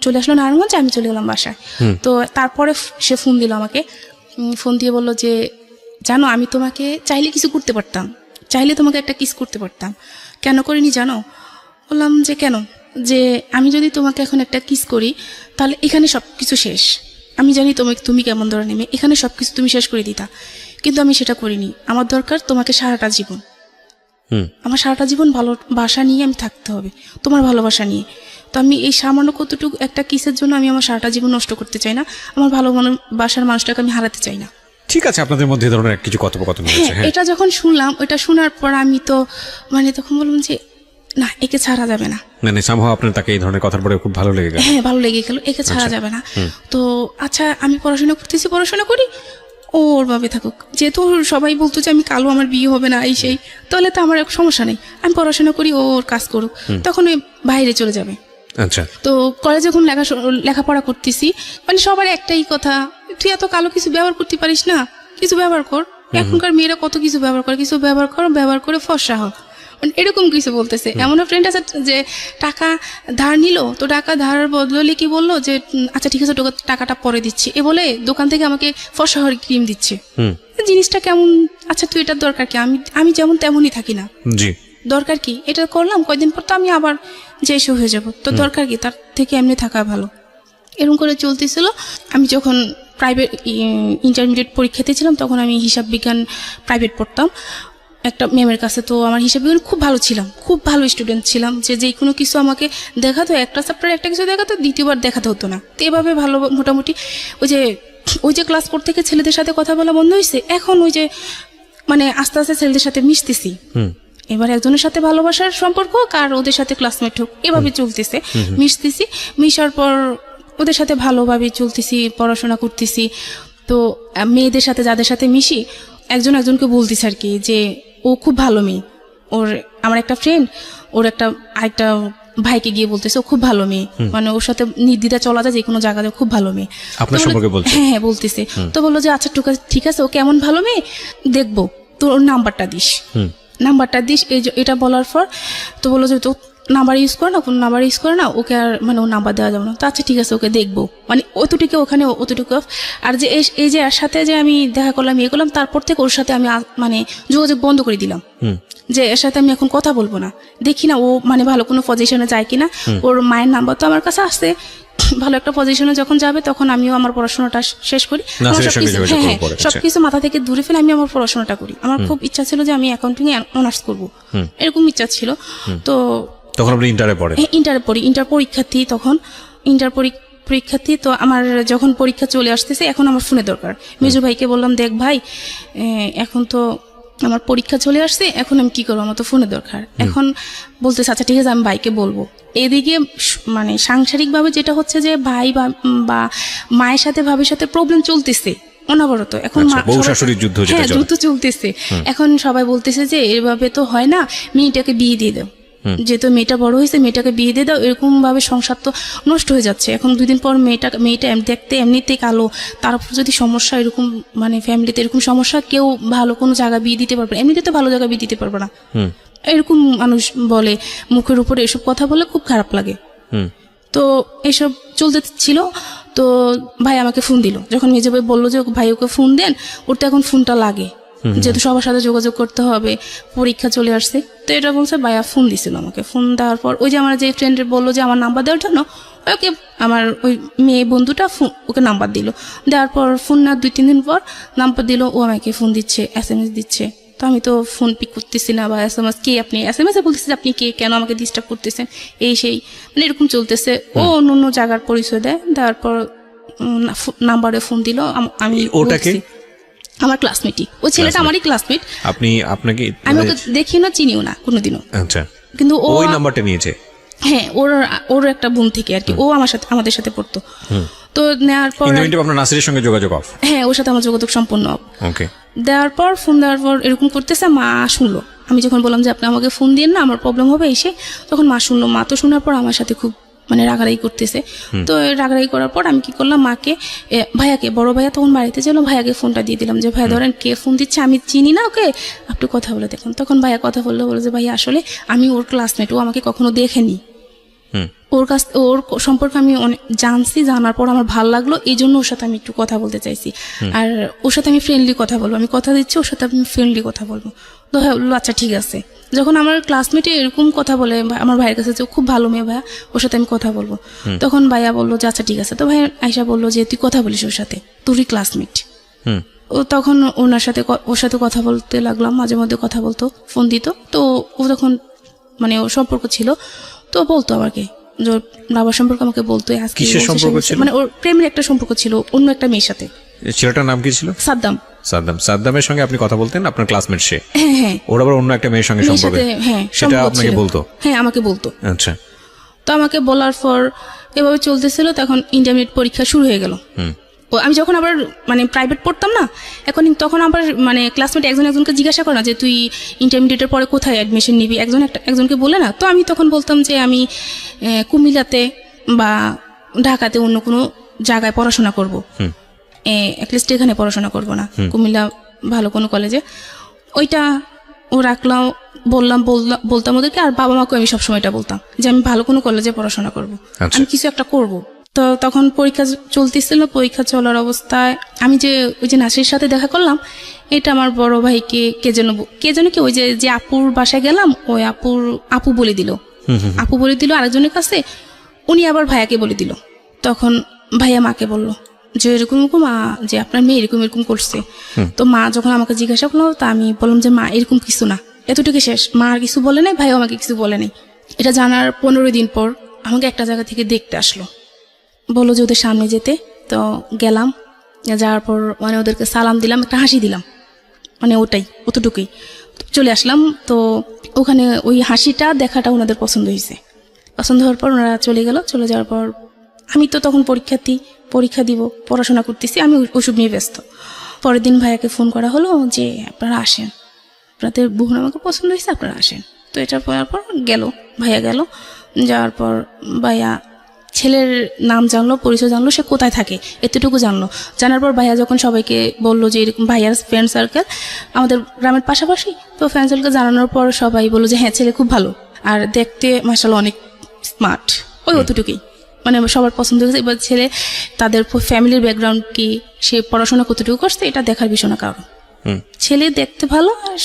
চলে আসলো নারায়ণগঞ্জে, আমি চলে গেলাম বাসায়। তো তারপরে সে ফোন দিল আমাকে, ফোন দিয়ে বললো যে জানো আমি তোমাকে চাইলে কিছু করতে পারতাম, চাইলে তোমাকে একটা কিস করতে পারতাম, কেন করিনি জানো? বললাম যে কেন? যে আমি যদি তোমাকে এখন একটা কিস করি তাহলে এখানে সব কিছু শেষ, আমি জানি তুমি কেমন ধরে নেবে, এখানে সব কিছু তুমি শেষ করে দিতা, কিন্তু আমি সেটা করিনি। আমার দরকার তোমাকে সারাটা জীবন, আমার সারাটা জীবন ভালোবাসা নিয়ে আমি থাকতে হবে, তোমার ভালোবাসা নিয়ে। তো আমি এই সামান্য কতটুকু একটা কিসের জন্য আমি আমার সারাটা জীবন নষ্ট করতে চাই না, আমার ভালোবাসার মানুষটাকে আমি হারাতে চাই না। ঠিক আছে, আপনাদের মধ্যে ধরনের কিছু কথোপকথন হয়েছে। হ্যাঁ, এটা যখন শুনলাম, ওটা শোনার পর আমি তো তখন বললাম যে না, একে ছাড়া যাবে না। মানে সামহাও আপনার তাকে এই ধরনের কথার পরে খুব ভালো লেগে গেল। হ্যাঁ, ভালো লেগে গেল, একে ছাড়া যাবে না। তো আচ্ছা, আমি পড়াশোনা করতেছি, পড়াশোনা করি, ওর ভাবে থাকুক, যেহেতু সবাই বলতো যে আমি কালো, আমার বিয়ে হবে না এই সেই, তাহলে তো আমার সমস্যা নেই, আমি পড়াশোনা করি, ওর কাজ করুক, তখন ওই বাইরে চলে যাবে। আচ্ছা, তো কলেজে যখন লেখাপড়া করতেছি, সবার একটাই কথা, তুই এত কালো কিছু ব্যবহার করতে পারিস না, কিছু ব্যবহার কর, এখনকার মেয়েরা কত কিছু ব্যবহার করে, কিছু ব্যবহার করে ফর্সা হোক, এরকম কিছু বলতেছে। এমন ফ্রেন্ড আছে যে টাকা ধার নিল, তো টাকা ধারের বদলে কি বললো যে আচ্ছা ঠিক আছে টাকাটা পরে দিচ্ছি, এ বলে দোকান থেকে আমাকে ফর্সা হওয়ার ক্রিম দিচ্ছে। জিনিসটা কেমন? আচ্ছা তুই এটার দরকার কি? আমি যেমন তেমনই থাকি না, জি, দরকার কি? এটা করলাম, কয়দিন পর তো আমি আবার যে এসে হয়ে যাবো, তো দরকার কি? তার থেকে এমনি থাকা ভালো। এরকম করে চলতেছিল। আমি যখন প্রাইভেট ইন্টারমিডিয়েট পরীক্ষাতে ছিলাম, তখন আমি হিসাব বিজ্ঞান প্রাইভেট পড়তাম একটা ম্যামের কাছে। তো আমার হিসাব বিজ্ঞান খুব ভালো ছিলাম, খুব ভালো স্টুডেন্ট ছিলাম, যে কোনো কিছু আমাকে দেখাতো, একটা চ্যাপ্টার একটা কিছু দেখাতো, দ্বিতীয়বার দেখাতে হতো না। তো এভাবে ভালো মোটামুটি ওই যে ক্লাস 4 থেকে ছেলেদের সাথে কথা বলা বন্ধ হয়েছে, এখন আস্তে আস্তে ছেলেদের সাথে মিশতেছি। এবার একজনের সাথে ভালোবাসার সম্পর্ক হোক আর ওদের সাথে ক্লাসমেট হোক, এভাবে চলতেছে, মিশতেছি। মিশার পর ওদের সাথে ভালোভাবে চলতেছি, পড়াশোনা করতেছি। তো মেয়েদের সাথে যাদের সাথে মিশি, একজনকে বলতেছে আর কি যে ও খুব ভালো মেয়ে। আমার একটা ফ্রেন্ড ওর আরেকটা ভাইকে গিয়ে বলতেছে ও খুব ভালো মেয়ে, ওর সাথে নির্দ্বিধা চলা যায়, যে কোনো জায়গাতে খুব ভালো মেয়ে। আপনার সম্পর্কে বলছে? হ্যাঁ, বলতেছে। তো বললো যে আচ্ছা ঠিক আছে, ও কেমন ভালো মেয়ে দেখবো, তোর নাম্বারটা দিস। এটা বলার পর তো বললো যে তো নাম্বার ইউজ করে না, কোনো নাম্বার ইউজ করে না, ওকে আর ও নাম্বার দেওয়া যাবে না। তো আচ্ছা ঠিক আছে, ওকে দেখবো, অতটুকু ওখানে অতটুকু। আর যে এই যে এর সাথে যে আমি দেখা করলাম, ইয়ে করলাম, তারপর থেকে ওর সাথে আমি যোগাযোগ বন্ধ করে দিলাম, যে এর সাথে আমি এখন কথা বলবো না, দেখি না ও ভালো কোনো পজিশনে যায় কিনা। ওর মায়ের নাম্বার তো আমার কাছে আসছে, ভালো একটা পজিশনে যখন যাবে তখন আমিও আমার পড়াশোনাটা শেষ করি, সবকিছু মাথা থেকে দূরে ফেলে আমি আমার পড়াশোনাটা করি। আমার খুব ইচ্ছা ছিল যে আমি অ্যাকাউন্টিং এ অনার্স করবো, এরকম ইচ্ছা ছিল। তো তখন আপনি ইন্টারে পড়েন? ইন্টারে পড়ি, ইন্টার পরীক্ষার্থী তখন, পরীক্ষার্থী। তো আমার যখন পরীক্ষা চলে আসতেছে, এখন আমার ফোনে দরকার। মেজু ভাইকে বললাম, দেখ ভাই, এখন তো আমার পরীক্ষা চলে আসছে, এখন আমি কি করবো, আমার তো ফোনে দরকার। এখন বলতেছে আচ্ছা ঠিক আছে, আমি ভাইকে বলবো। এদিকে সাংসারিকভাবে যেটা হচ্ছে যে ভাই বা মায়ের সাথে ভাবির সাথে প্রবলেম চলতেছে অনবরত। এখন যুদ্ধ চলতেছে। এখন সবাই বলতেছে যে এভাবে তো হয় না, মেয়েটাকে বিয়ে দিয়ে দাও, যেহেতু মেয়েটা বড় হয়েছে, মেয়েটাকে বিয়ে দিয়ে দাও। এরকম ভাবে সংসার তো নষ্ট হয়ে যাচ্ছে। এখন 2 দিন পর মেয়েটা দেখতে এমনিতে কালো, তার উপর যদি সমস্যা এরকম, ফ্যামিলিতে এরকম সমস্যা, কেউ ভালো কোনো জায়গা বিয়ে দিতে পারবে না, এমনিতে তো ভালো জায়গা বিয়ে দিতে পারবে না, এরকম মানুষ বলে, মুখের উপরে এসব কথা বলে, খুব খারাপ লাগে। তো এসব চলতে ছিল। তো ভাই আমাকে ফোন দিল, যখন মেজো ভাই বললো যে ভাই ওকে ফোন দেন, ওর তো এখন ফোনটা লাগে, যেহেতু সবার সাথে যোগাযোগ করতে হবে, পরীক্ষা চলে আসছে। তো এটা বলছে, ভাইয়া ফোন দিছিল আমাকে। ফোন দেওয়ার পর ওই যে আমার যে ফ্রেন্ড বললো যে আমার নাম্বার দেওয়ার জন্য, ওকে আমার ওই মেয়ে বন্ধুটা ওকে নাম্বার দিল। দেওয়ার পর ফোন না 2-3 দিন পর নাম্বার দিল, ও আমাকে ফোন দিচ্ছে, SMS দিচ্ছে। তো আমি তো ফোন পিক করতেছি না, বা SMS কে আপনি, SMS এ বলতেছে আপনি কে, কেন আমাকে ডিস্টার্ব করতেছেন, এই সেই, এরকম চলতেছে। ও অন্য জায়গার পরিচয় দেয়, দেওয়ার পর নাম্বারে ফোন দিল। আমি আমার ক্লাসমেটই, ওই ছেলেটা আমারই ক্লাসমেট। আমি ওকে দেখিও না, চিনিও না কোনোদিনও। আচ্ছা, কিন্তু ও ওই নাম্বারটা নিয়েছে? হ্যাঁ, ওর একটা বোন থেকে আর কি, ও আমাদের সাথে পড়তো। তো নেওয়ার পর আপনার নাসিরের সঙ্গে যোগাযোগ অফ? হ্যাঁ, ওর সাথে আমার যোগাযোগ সম্পূর্ণ অফ। ওকে। ফোন দেওয়ার পর এরকম করতেছে, মা শুনলো। আমি যখন বললাম যে আপনি আমাকে ফোন দিন না, আমার প্রবলেম হবে এসে, তখন মা শুনলো। মা তো শোনার পর আমার সাথে খুব মানে রাগারাগি করতেছে। তো রাগারাগি করার পর আমি কি করলাম, মাকে ভাইয়াকে, বড় ভাইয়া তখন বাড়িতে ছিল, ভাইয়াকে ফোনটা দিয়ে দিলাম যে ভাইয়া ধরেন কে ফোন দিচ্ছে, আমি চিনি না ওকে, আপনি কথা বলে দেখুন। তখন ভাইয়া কথা বললো, বলে যে ভাইয়া আসলে আমি ওর ক্লাসমেট, ও আমাকে কখনো দেখেনি, ওর সম্পর্কে আমি অনেক জানছি, জানার পর আমার ভালো লাগলো, এই জন্য ওর সাথে আমি একটু কথা বলতে চাইছি, আর ওর সাথে আমি ফ্রেন্ডলি কথা বলবো, আমি কথা দিচ্ছি ওর সাথে আমি ফ্রেন্ডলি কথা বলবো। তো ভাই বললো আচ্ছা ঠিক আছে। যখন আমার ক্লাসমেটে এরকম কথা বলে আমার ভাইয়ের কাছে, যে খুব ভালো মেয়ে ভাইয়া, ওর সাথে আমি কথা বলবো, তখন ভাইয়া বললো যে আচ্ছা ঠিক আছে। তো ভাই আয়শা বললো যে তুই কথা বলিস ওর সাথে, তোরই ক্লাসমেট। ও তখন ওর সাথে কথা বলতে লাগলাম, মাঝে মধ্যে কথা বলতো, ফোন দিত। তো ও তখন মানে ওর সম্পর্ক ছিল, তো বলতো আমাকে যে ওর বাবার সম্পর্কে আমাকে বলতো, আজকে মানে ওর প্রেমের একটা সম্পর্ক ছিল অন্য একটা মেয়ের সাথে। ছেলেটার নাম কি ছিল? সাদ্দাম। সাদ্দামের সঙ্গে আপনি কথা বলতেন, আপনার ক্লাসমেট সে? হ্যাঁ হ্যাঁ। ওর আবার অন্য একটা মেয়ের সঙ্গে সম্পর্ক? হ্যাঁ, সেটা আপনাকে বলতো? হ্যাঁ আমাকে বলতো। আচ্ছা। তো আমাকে বলার পর এভাবে চলতেছিল, তখন ইন্টারমিডিয়েট পরীক্ষা শুরু হয়ে গেল। আমি যখন আবার মানে প্রাইভেট পড়তাম না, তখন আবার মানে ক্লাসমেট একজনকে জিজ্ঞাসা করে না যে তুই ইন্টারমিডিয়েটের পরে কোথায় অ্যাডমিশন নিবি, একজনকে বলে না। তো আমি তখন বলতাম যে আমি কুমিল্লাতে বা ঢাকাতে অন্য কোনো জায়গায় পড়াশোনা করবো, অ্যাটলিস্ট এখানে পড়াশোনা করব না, কুমিল্লা ভালো কোনো কলেজে। ওইটা ও রাখলাম, বলতাম ওদেরকে, আর বাবা মাকে আমি সবসময় এটা বলতাম যে আমি ভালো কোনো কলেজে পড়াশোনা করব, আমি কিছু একটা করব। তো তখন পরীক্ষা চলতেছিল, পরীক্ষা চলার অবস্থায় আমি যে ওই যে নাসির সাথে দেখা করলাম, এটা আমার বড় ভাইকে কে যেন কি ওই যে আপুর বাসায় গেলাম, ওই আপু বলে দিল, আরেকজনের কাছে, উনি আবার ভাইয়াকে বলে দিল। তখন ভাইয়া মাকে বলল যে এরকম যে আপনার মেয়ে এরকম করছে। তো মা যখন আমাকে জিজ্ঞাসা করলো, তা আমি বললাম যে মা এরকম কিছু না, এতটুকু শেষ। মা আর কিছু বলে নাই, ভাইও আমাকে কিছু বলে নাই। এটা জানার 15 দিন পর আমাকে একটা জায়গা থেকে দেখতে আসলো, বললো যে ওদের সামনে যেতে। তো গেলাম, যাওয়ার পর মানে ওদেরকে সালাম দিলাম, একটা হাসি দিলাম, মানে অতটুকুই চলে আসলাম। তো ওখানে ওই হাসিটা দেখাটা ওনাদের পছন্দ হয়েছে। পছন্দ হওয়ার পর ওনারা চলে গেল। চলে যাওয়ার পর আমি তো তখন পরীক্ষা দিব, পড়াশোনা করতেছি, আমি ওসব নিয়ে ব্যস্ত। পরের দিন ভাইয়াকে ফোন করা হলো যে আপনারা আসেন, আপনাদের বোন আমাকে পছন্দ হয়েছে, আপনারা আসেন। তো এটা পড়ার পর ভাইয়া গেল। যাওয়ার পর ভাইয়া ছেলের নাম জানলো, পরিচয় জানলো, সে কোথায় থাকে এতটুকু জানলো। জানার পর ভাইয়া যখন সবাইকে বললো যে এরকম ভাইয়ার ফ্রেন্ড সার্কেল আমাদের গ্রামের পাশাপাশি, তো ফ্রেন্ড সার্কেল জানানোর পর সবাই বললো যে হ্যাঁ ছেলে খুব ভালো, আর দেখতে মাশাআল্লাহ অনেক স্মার্ট, অতটুকুই মানে সবার পছন্দ হয়েছে। এবার ছেলে তাদের ফ্যামিলির ব্যাকগ্রাউন্ড কি, সে পড়াশোনা কতটুকু করছে, এটা দেখার বিষয় না কারণ। ছেলে দেখতে ভালো। আর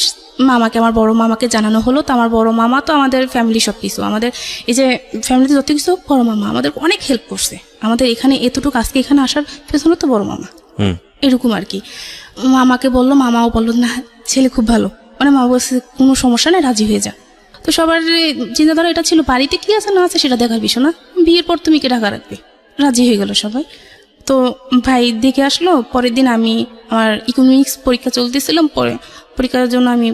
আমার বড় মামাকে জানানো হলো। তো আমার বড় মামা তো আমাদের ফ্যামিলি সবকিছু, আমাদের এই যে ফ্যামিলিতে যত কিছু, বড় মামা আমাদের অনেক হেল্প করছে। আমাদের এখানে এতটুকু আজকে এখানে আসার পেছনে তো বড় মামা, এরকম আর কি। মামাকে বললো, মামাও বললো না ছেলে খুব ভালো, মানে মা বলছে কোনো সমস্যা নেই, রাজি হয়ে যা। তো সবার চিন্তাধারা এটা ছিল, বাড়িতে কি আছে না আছে সেটা দেখার বিষয় না, বিয়ের পর তুমি কে ঢাকা রাখবে। রাজি হয়ে গেল সবাই। তো ভাই দেখে আসলো। পরের দিন আমি আমার ইকোনমিক্স পরীক্ষা চলতেছিলাম, পরীক্ষার জন্য আমি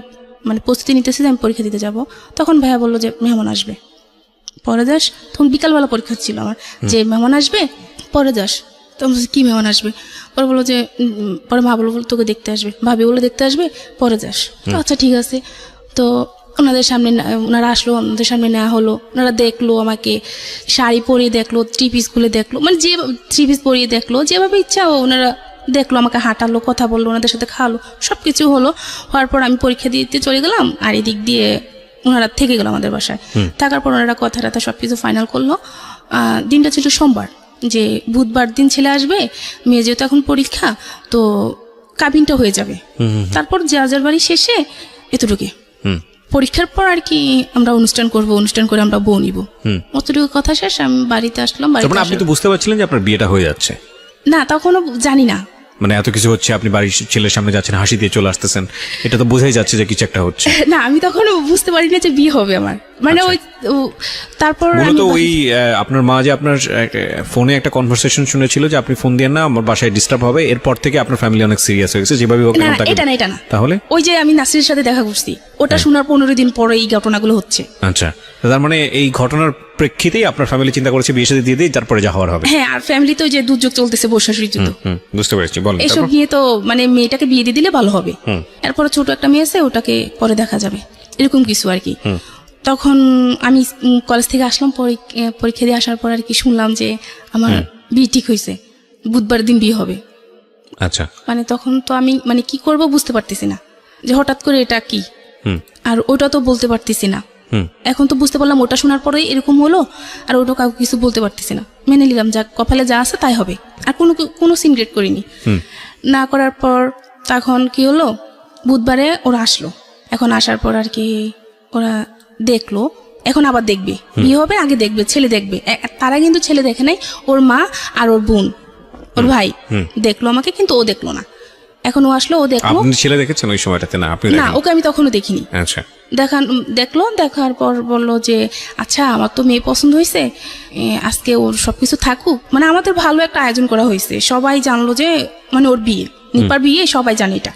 মানে প্রস্তুতি নিতেছি যে আমি পরীক্ষা দিতে যাব। তখন ভাইয়া বললো যে মেহমান আসবে, পরে যাস। তখন বিকালবেলা পরীক্ষা ছিল আমার, যে মেহমান আসবে পরে যাস। তো কি মেহমান আসবে? পরে বললো যে পরে মা বললো তোকে দেখতে আসবে, ভাবি বলে দেখতে আসবে, পরে যাস। তো আচ্ছা ঠিক আছে। তো ওনারা আসলো, ওনাদের সামনে নেওয়া হলো। ওনারা দেখলো আমাকে, শাড়ি পরিয়ে দেখলো, 3 পিস খুলে দেখলো, মানে যে 3 পিস পরিয়ে দেখলো, যেভাবে ইচ্ছা ওনারা দেখলো, আমাকে হাঁটালো, কথা বললো, ওনাদের সাথে খাওয়ালো, সব কিছু হলো। হওয়ার পর আমি পরীক্ষা দিতে চলে গেলাম, আর এদিক দিয়ে ওনারা থেকে গেল আমাদের বাসায়। থাকার পর ওনারা কথা সব কিছু ফাইনাল করলো। দিনটা ছিল সোমবার, যে বুধবার দিন ছেলে আসবে, মেয়ে যেহেতু এখন পরীক্ষা, তো কাবিনটা হয়ে যাবে। তারপর যার বাড়ি শেষে এতটুকু পরীক্ষার পর আর কি আমরা অনুষ্ঠান করে আমরা বউ নিব, অতটুকু কথা শেষ। আমি বাড়িতে আসলাম। আপনি তো বুঝতে পারছিলেন যে আপনার বিয়েটা হয়ে যাচ্ছে? না, তখনও জানি না, মানে এত কিছু হচ্ছে, আপনি বাড়ির ছেলের সামনে যাচ্ছেন, হাসি দিয়ে চলে আসতেছেন, এটা তো বোঝাই যাচ্ছে যে কিছু একটা হচ্ছে। না, আমি তখন বুঝতে পারি না যে বিয়ে হবে আমার, মানে ওই তারপর মূলত ওই আপনার মা যে আপনার ফোনে একটা কনভারসেশন শুনেছিল যে আপনি ফোন দিয়ে না, আমার বাসায় ডিস্টার্ব হবে, এরপর থেকে আপনার ফ্যামিলি অনেক সিরিয়াস হয়ে গেছে, যেভাবে হোক। এটা না। তাহলে ওই যে আমি নাসিরের সাথে দেখা করছি, ওটা শোনার 15 দিন পরে এই ঘটনাগুলো হচ্ছে। আচ্ছা, তার মানে এই ঘটনার প্রেক্ষিতেই আপনার ফ্যামিলি চিন্তা করেছে বিয়ে সাথে দিয়ে দিই, তারপরে যা হওয়ার হবে। হ্যাঁ, আর ফ্যামিলিতে ওই যে দুর্যোগ চলতেছে, বর্ষাশুরি যুদ্ধ, বুঝতে পেরেছি। বলেন এসব নিয়ে তো মানে মেয়েটাকে বিয়ে দিয়ে দিলে ভালো হবে, এরপরে ছোট একটা মেয়ে আছে, ওটাকে পরে দেখা যাবে, এরকম কিছু আর কি। তখন আমি কলেজ থেকে আসলাম, পরীক্ষা দিয়ে আসার পর আর কি শুনলাম যে আমার বিয়ে ঠিক হয়েছে, বুধবার দিন বিয়ে হবে। আচ্ছা। মানে তখন তো আমি মানে কি করব বুঝতে পারতেছি না, যে হঠাৎ করে এটা কি, আর ওটা তো বলতে পারতেছি না। এখন তো বুঝতে পারলাম ওটা শোনার পরে এরকম হলো, আর ওটা কাউকে কিছু বলতে পারতেছি না, মেনে নিলাম যা কপালে যা আছে তাই হবে, আর কোনো সিনক্রেট করিনি। না করার পর তখন কি হলো, বুধবারে ওরা আসলো। এখন আসার পর আর কি ওরা দেখলো, এখন আবার দেখবে, বিয়ে হবে আগে দেখবে, ছেলে দেখবে। তারা কিন্তু ছেলে দেখে নাই, ওর মা আর ওর বোন, ওর ভাই দেখলো আমাকে, কিন্তু ও দেখলো না। এখন ও আসলো, ও দেখলো। আপনি ছেলে দেখেছেন ওই সময়টাতে? না, আপনি না, ওকে আমি তখনও দেখিনি। আচ্ছা। দেখলো, দেখার পর বললো যে আচ্ছা আমার তো মেয়ে পছন্দ হয়েছে, আজকে ওর সবকিছু থাকুক। মানে আমাদের ভালো একটা আয়োজন করা হয়েছে, সবাই জানলো যে মানে ওর বিয়ে, নিপার বিয়ে, সবাই জানে এটা।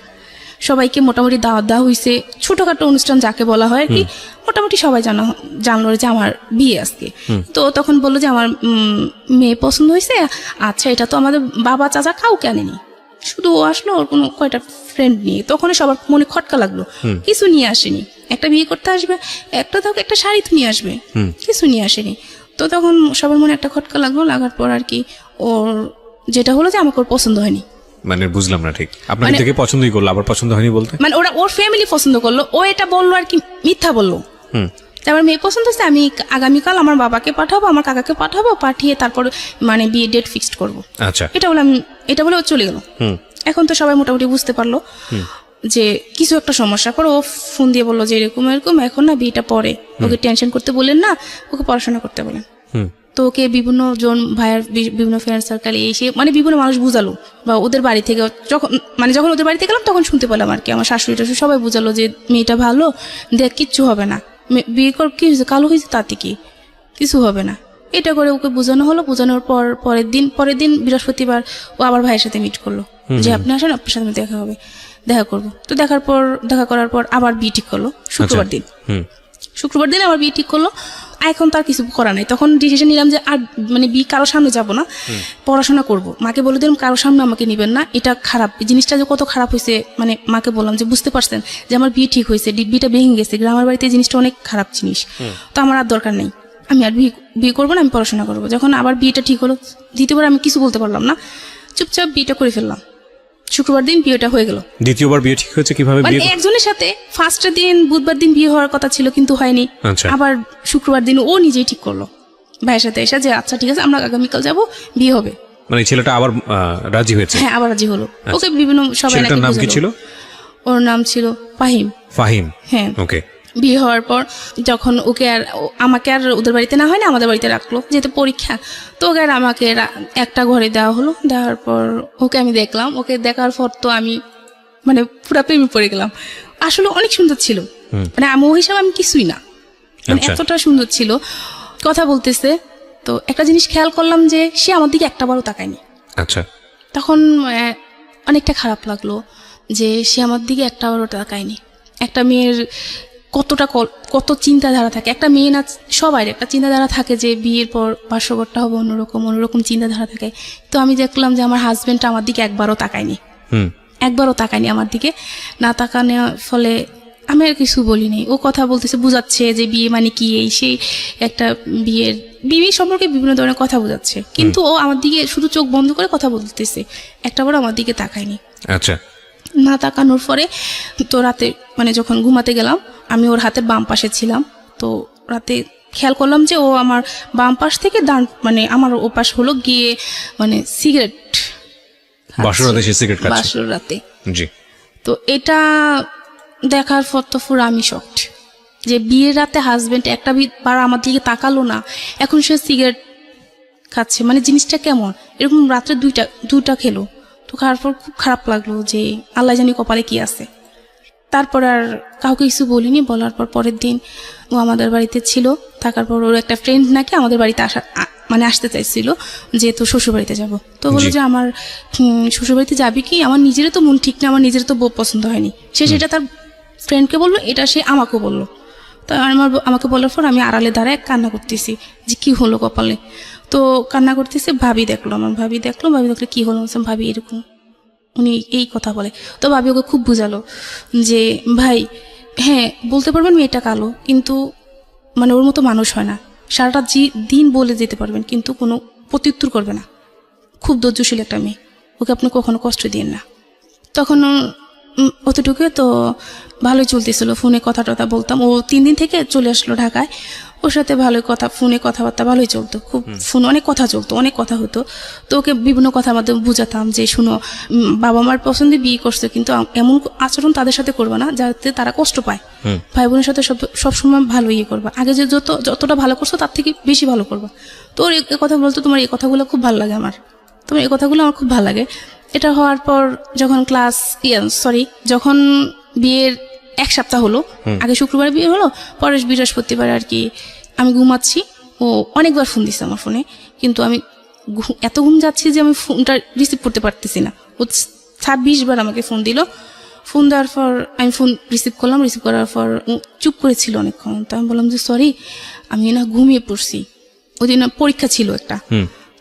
সবাইকে মোটামুটি দাওয়াত দেওয়া হয়েছে, ছোটখাটো অনুষ্ঠান যাকে বলা হয় আর কি, মোটামুটি সবাই জানলো যে আমার বিয়ে আজকে। তো তখন বললো যে আমার মেয়ে পছন্দ হয়েছে। আচ্ছা, এটা তো আমাদের বাবা চাচা কাউকে আনেনি, শুধু ও আসলো ওর কোনো কয়টা ফ্রেন্ড নিয়ে। তখন সবার মনে খটকা লাগলো, কিছু নিয়ে আসেনি। একটা বিয়ে করতে আসবে, একটা শাড়ি তো নিয়ে আসবে, কিছু নিয়ে আসেনি। তো তখন সবার মনে একটা খটকা লাগলো, লাগার পর আর কি ওর যেটা হলো যে আমাকে ওর পছন্দ হয়নি। মানে বুঝলাম না ঠিক, আপনাকে থেকে পছন্দই করলো, আবার পছন্দ হয়নি বলতে? মানে ওর ফ্যামিলি পছন্দ করলো, ও এটা বললো আর কি, মিথ্যা বললো। আমার মেয়ে পছন্দ হচ্ছে, আমি আগামীকাল আমার বাবাকে পাঠাবো, আমার কাকাকে পাঠাবো, পাঠিয়ে তারপর মানে বিয়ে ডেট ফিক্সড করবো। আচ্ছা। এটা বলে ও চলে গেল। এখন তো সবাই মোটামুটি বুঝতে পারলো যে কিছু একটা সমস্যা। পরে ও ফোন দিয়ে বললো যে এরকম এরকম, এখন না বিয়েটা পরে, ওকে টেনশন করতে বললেন না, ওকে পড়াশোনা করতে বলেন। তো ওকে বিভিন্ন জন ভাইয়ের বিভিন্ন ফ্রেন্ড সার্কেলে এসে মানে বিভিন্ন মানুষ বুঝালো, বা ওদের বাড়ি থেকে যখন ওদের বাড়িতে গেলাম তখন শুনতে পেলাম আর কি, আমার শাশুড়ি টাশুড়ি সবাই বুঝালো যে মেয়েটা ভালো, দেখ কিচ্ছু হবে না, বিয়ে কর, কি হয়েছে, কালো হয়েছে, তাতে কি, কিছু হবে না। এটা করে ওকে বোঝানো হলো। বোঝানোর পর পরের দিন বৃহস্পতিবার ও আবার ভাইয়ের সাথে মিট করলো যে আপনি আসেন, আপনার সাথে দেখা করবো। তো দেখা করার পর আবার বিয়ে ঠিক করলো শুক্রবার দিন আবার বিয়ে ঠিক করলো। এখন তার কিছু করা নাই, তখন ডিসিশন নিলাম যে আর মানে বিয়ে কারোর সামনে যাব না, পড়াশোনা করব। মাকে বলে দিলাম কারোর সামনে আমাকে নিবেন না, এটা খারাপ জিনিসটা যে কত খারাপ হয়েছে, মানে মাকে বললাম যে বুঝতে পারছেন যে আমার বিয়ে ঠিক হয়েছে, বিয়েটা ভেঙে গেছে, গ্রামের বাড়িতে জিনিসটা অনেক খারাপ জিনিস, তো আমার আর দরকার নেই, আমি আর বিয়ে করবো না, আমি পড়াশোনা করবো। যখন আবার বিয়েটা ঠিক হলো, দ্বিতীয়বার আমি কিছু বলতে পারলাম না, চুপচাপ বিয়েটা করে ফেললাম। শুক্রবার দিন বিয়েটা হয়ে গেল। দ্বিতীয়বার বিয়ে ঠিক হয়েছে কিভাবে? মানে একজনের সাথে ফার্স্টের দিন বুধবার দিন বিয়ে হওয়ার কথা ছিল, কিন্তু হয়নি। আবার শুক্রবার দিন ও নিজেই ঠিক করলো ভাইয়ের সাথে এসে যে আচ্ছা ঠিক আছে, আমরা আগামীকাল যাব, বিয়ে হবে। মানে ছেলেটা আবার রাজি হয়েছে? হ্যাঁ, আবার রাজি হলো। ওকে বিভিন্ন সবাই নাকি নাম কি ছিল? ওর নাম ছিল ফাহিম। হ্যাঁ, ওকে। বিয়ে হওয়ার পর যখন আমাকে আর ওদের বাড়িতে না হয় না, আমাদের বাড়িতে রাখলো, যেহেতু পরীক্ষা। তো ওকে আর আমাকে একটা ঘরে দেওয়া হলো। দেওয়ার পর ওকে আমি দেখলাম, ওকে দেখার পর তো আমি মানে পুরো প্রেমে পড়ে গেলাম। আসলে অনেক সুন্দর ছিল, মানে ও হিসাবে আমি কিছুই না, মানে এতটা সুন্দর ছিল। কথা বলতেছে তো একটা জিনিস খেয়াল করলাম যে সে আমার দিকে একটাবারও তাকায়নি। আচ্ছা। তখন অনেকটা খারাপ লাগলো যে সে আমার দিকে একটাবারও তাকায়নি। একটা মেয়ের কত চিন্তাধারা থাকে, একটা মেয়ে না সবাই একটা চিন্তাধারা থাকে যে বিয়ের পর বাসরঘরটা হবে অন্যরকম চিন্তাধারা থাকে। তো আমি দেখলাম যে আমার হাজবেন্ডটা আমার দিকে একবারও তাকায়নি আমার দিকে। না তাকানোর ফলে আমি আর কিছু বলিনি। ও কথা বলতেছে, বুঝাচ্ছে যে বিয়ে মানে কি, এই সেই একটা বিয়ে সম্পর্কে বিভিন্ন ধরনের কথা বোঝাচ্ছে, কিন্তু ও আমার দিকে শুধু চোখ বন্ধ করে কথা বলতেছে, একটাবারও আমার দিকে তাকায়নি। আচ্ছা। না তাকানোর পরে তো রাতে মানে যখন ঘুমাতে গেলাম, আমি ওর হাতের বাম পাশে ছিলাম। তো রাতে খেয়াল করলাম যে ও আমার বাম পাশ থেকে ডান মানে আমার ও পাশ হলো গিয়ে মানে সিগারেট বাসরাতে। জি। তো এটা দেখার পর তো পুরো আমি শকড যে বিয়ের রাতে হাজবেন্ড একটা বার আমার দিকে তাকালো না, এখন সে সিগারেট খাচ্ছে, মানে জিনিসটা কেমন? এরকম রাত্রে দুটা খেলো। তো খাওয়ার পর খুব খারাপ লাগলো যে আল্লাহ জানি কপালে কি আছে। তারপর আর কাউকে কিছু বলিনি। বলার পর পরের দিন ও আমাদের বাড়িতে ছিল, থাকার পর ওর একটা ফ্রেন্ড নাকি আমাদের বাড়িতে আসতে চাইছিল যে তো শ্বশুরবাড়িতে যাব। তো বললো যে আমার শ্বশুরবাড়িতে যাবি কি, আমার নিজেরও তো মন ঠিক না, আমার নিজেরও তো বউ পছন্দ হয়নি। সে সেটা তার ফ্রেন্ডকে বললো, এটা সে আমাকেও বললো। তো আমাকে বলার পর আমি আড়ালে দাঁড়ায় কান্না করতেছি যে কি হলো কপালে। তো কান্না করতেছে, ভাবি দেখলো কি হলো, ভাবি এরকম উনি এই কথা বলে। তো ভাবি ওকে খুব বুঝালো যে ভাই হ্যাঁ বলতে পারবেন মেয়েটা কালো, কিন্তু মানে ওর মতো মানুষ হয় না, সারাটা দিন বলে যেতে পারবেন কিন্তু কোনো প্রত্যুত্তর করবে না। খুব ধৈর্যশীল একটা মেয়ে, ওকে আপনি কখনো কষ্ট দিন না। তখন অতটুকু তো ভালোই চলতেছিল, ফোনে কথা টথা বলতাম। ও 3 দিন থেকে চলে আসলো ঢাকায়, ওর সাথে ভালোই কথা, ফোনে কথাবার্তা ভালোই চলতো, খুব ফোনে অনেক কথা চলতো, অনেক কথা হতো। তো ওকে বিভিন্ন কথার মাধ্যমে বুঝাতাম যে শুনো, বাবা মার পছন্দে বিয়ে করছে কিন্তু এমন আচরণ তাদের সাথে করবে না যাতে তারা কষ্ট পায়। ভাই বোনের সাথে সবসময় ভালো ইয়ে করবা, আগে যে যতটা ভালো করছো তার থেকে বেশি ভালো করবা। তো ওর কথা বলতো, তোমার এই কথাগুলো খুব ভালো লাগে আমার, তোমার এই কথাগুলো আমার খুব ভালো লাগে। এটা হওয়ার পর যখন যখন বিয়ের 1 সপ্তাহ হলো, আগে শুক্রবার বিয়ে হলো, পরে বৃহস্পতিবার আর কি আমি ঘুমাচ্ছি, ও অনেকবার ফোন দিচ্ছে আমার ফোনে, কিন্তু আমি এত ঘুম যাচ্ছি যে আমি ফোনটা রিসিভ করতে পারতেছি না। ও 26 বার আমাকে ফোন দিল। ফোন দেওয়ার পর আমি ফোন রিসিভ করলাম, রিসিভ করার পর চুপ করেছিল অনেকক্ষণ। তো আমি বললাম যে সরি, আমি না ঘুমিয়ে পড়ছি, ওই দিন পরীক্ষা ছিল একটা,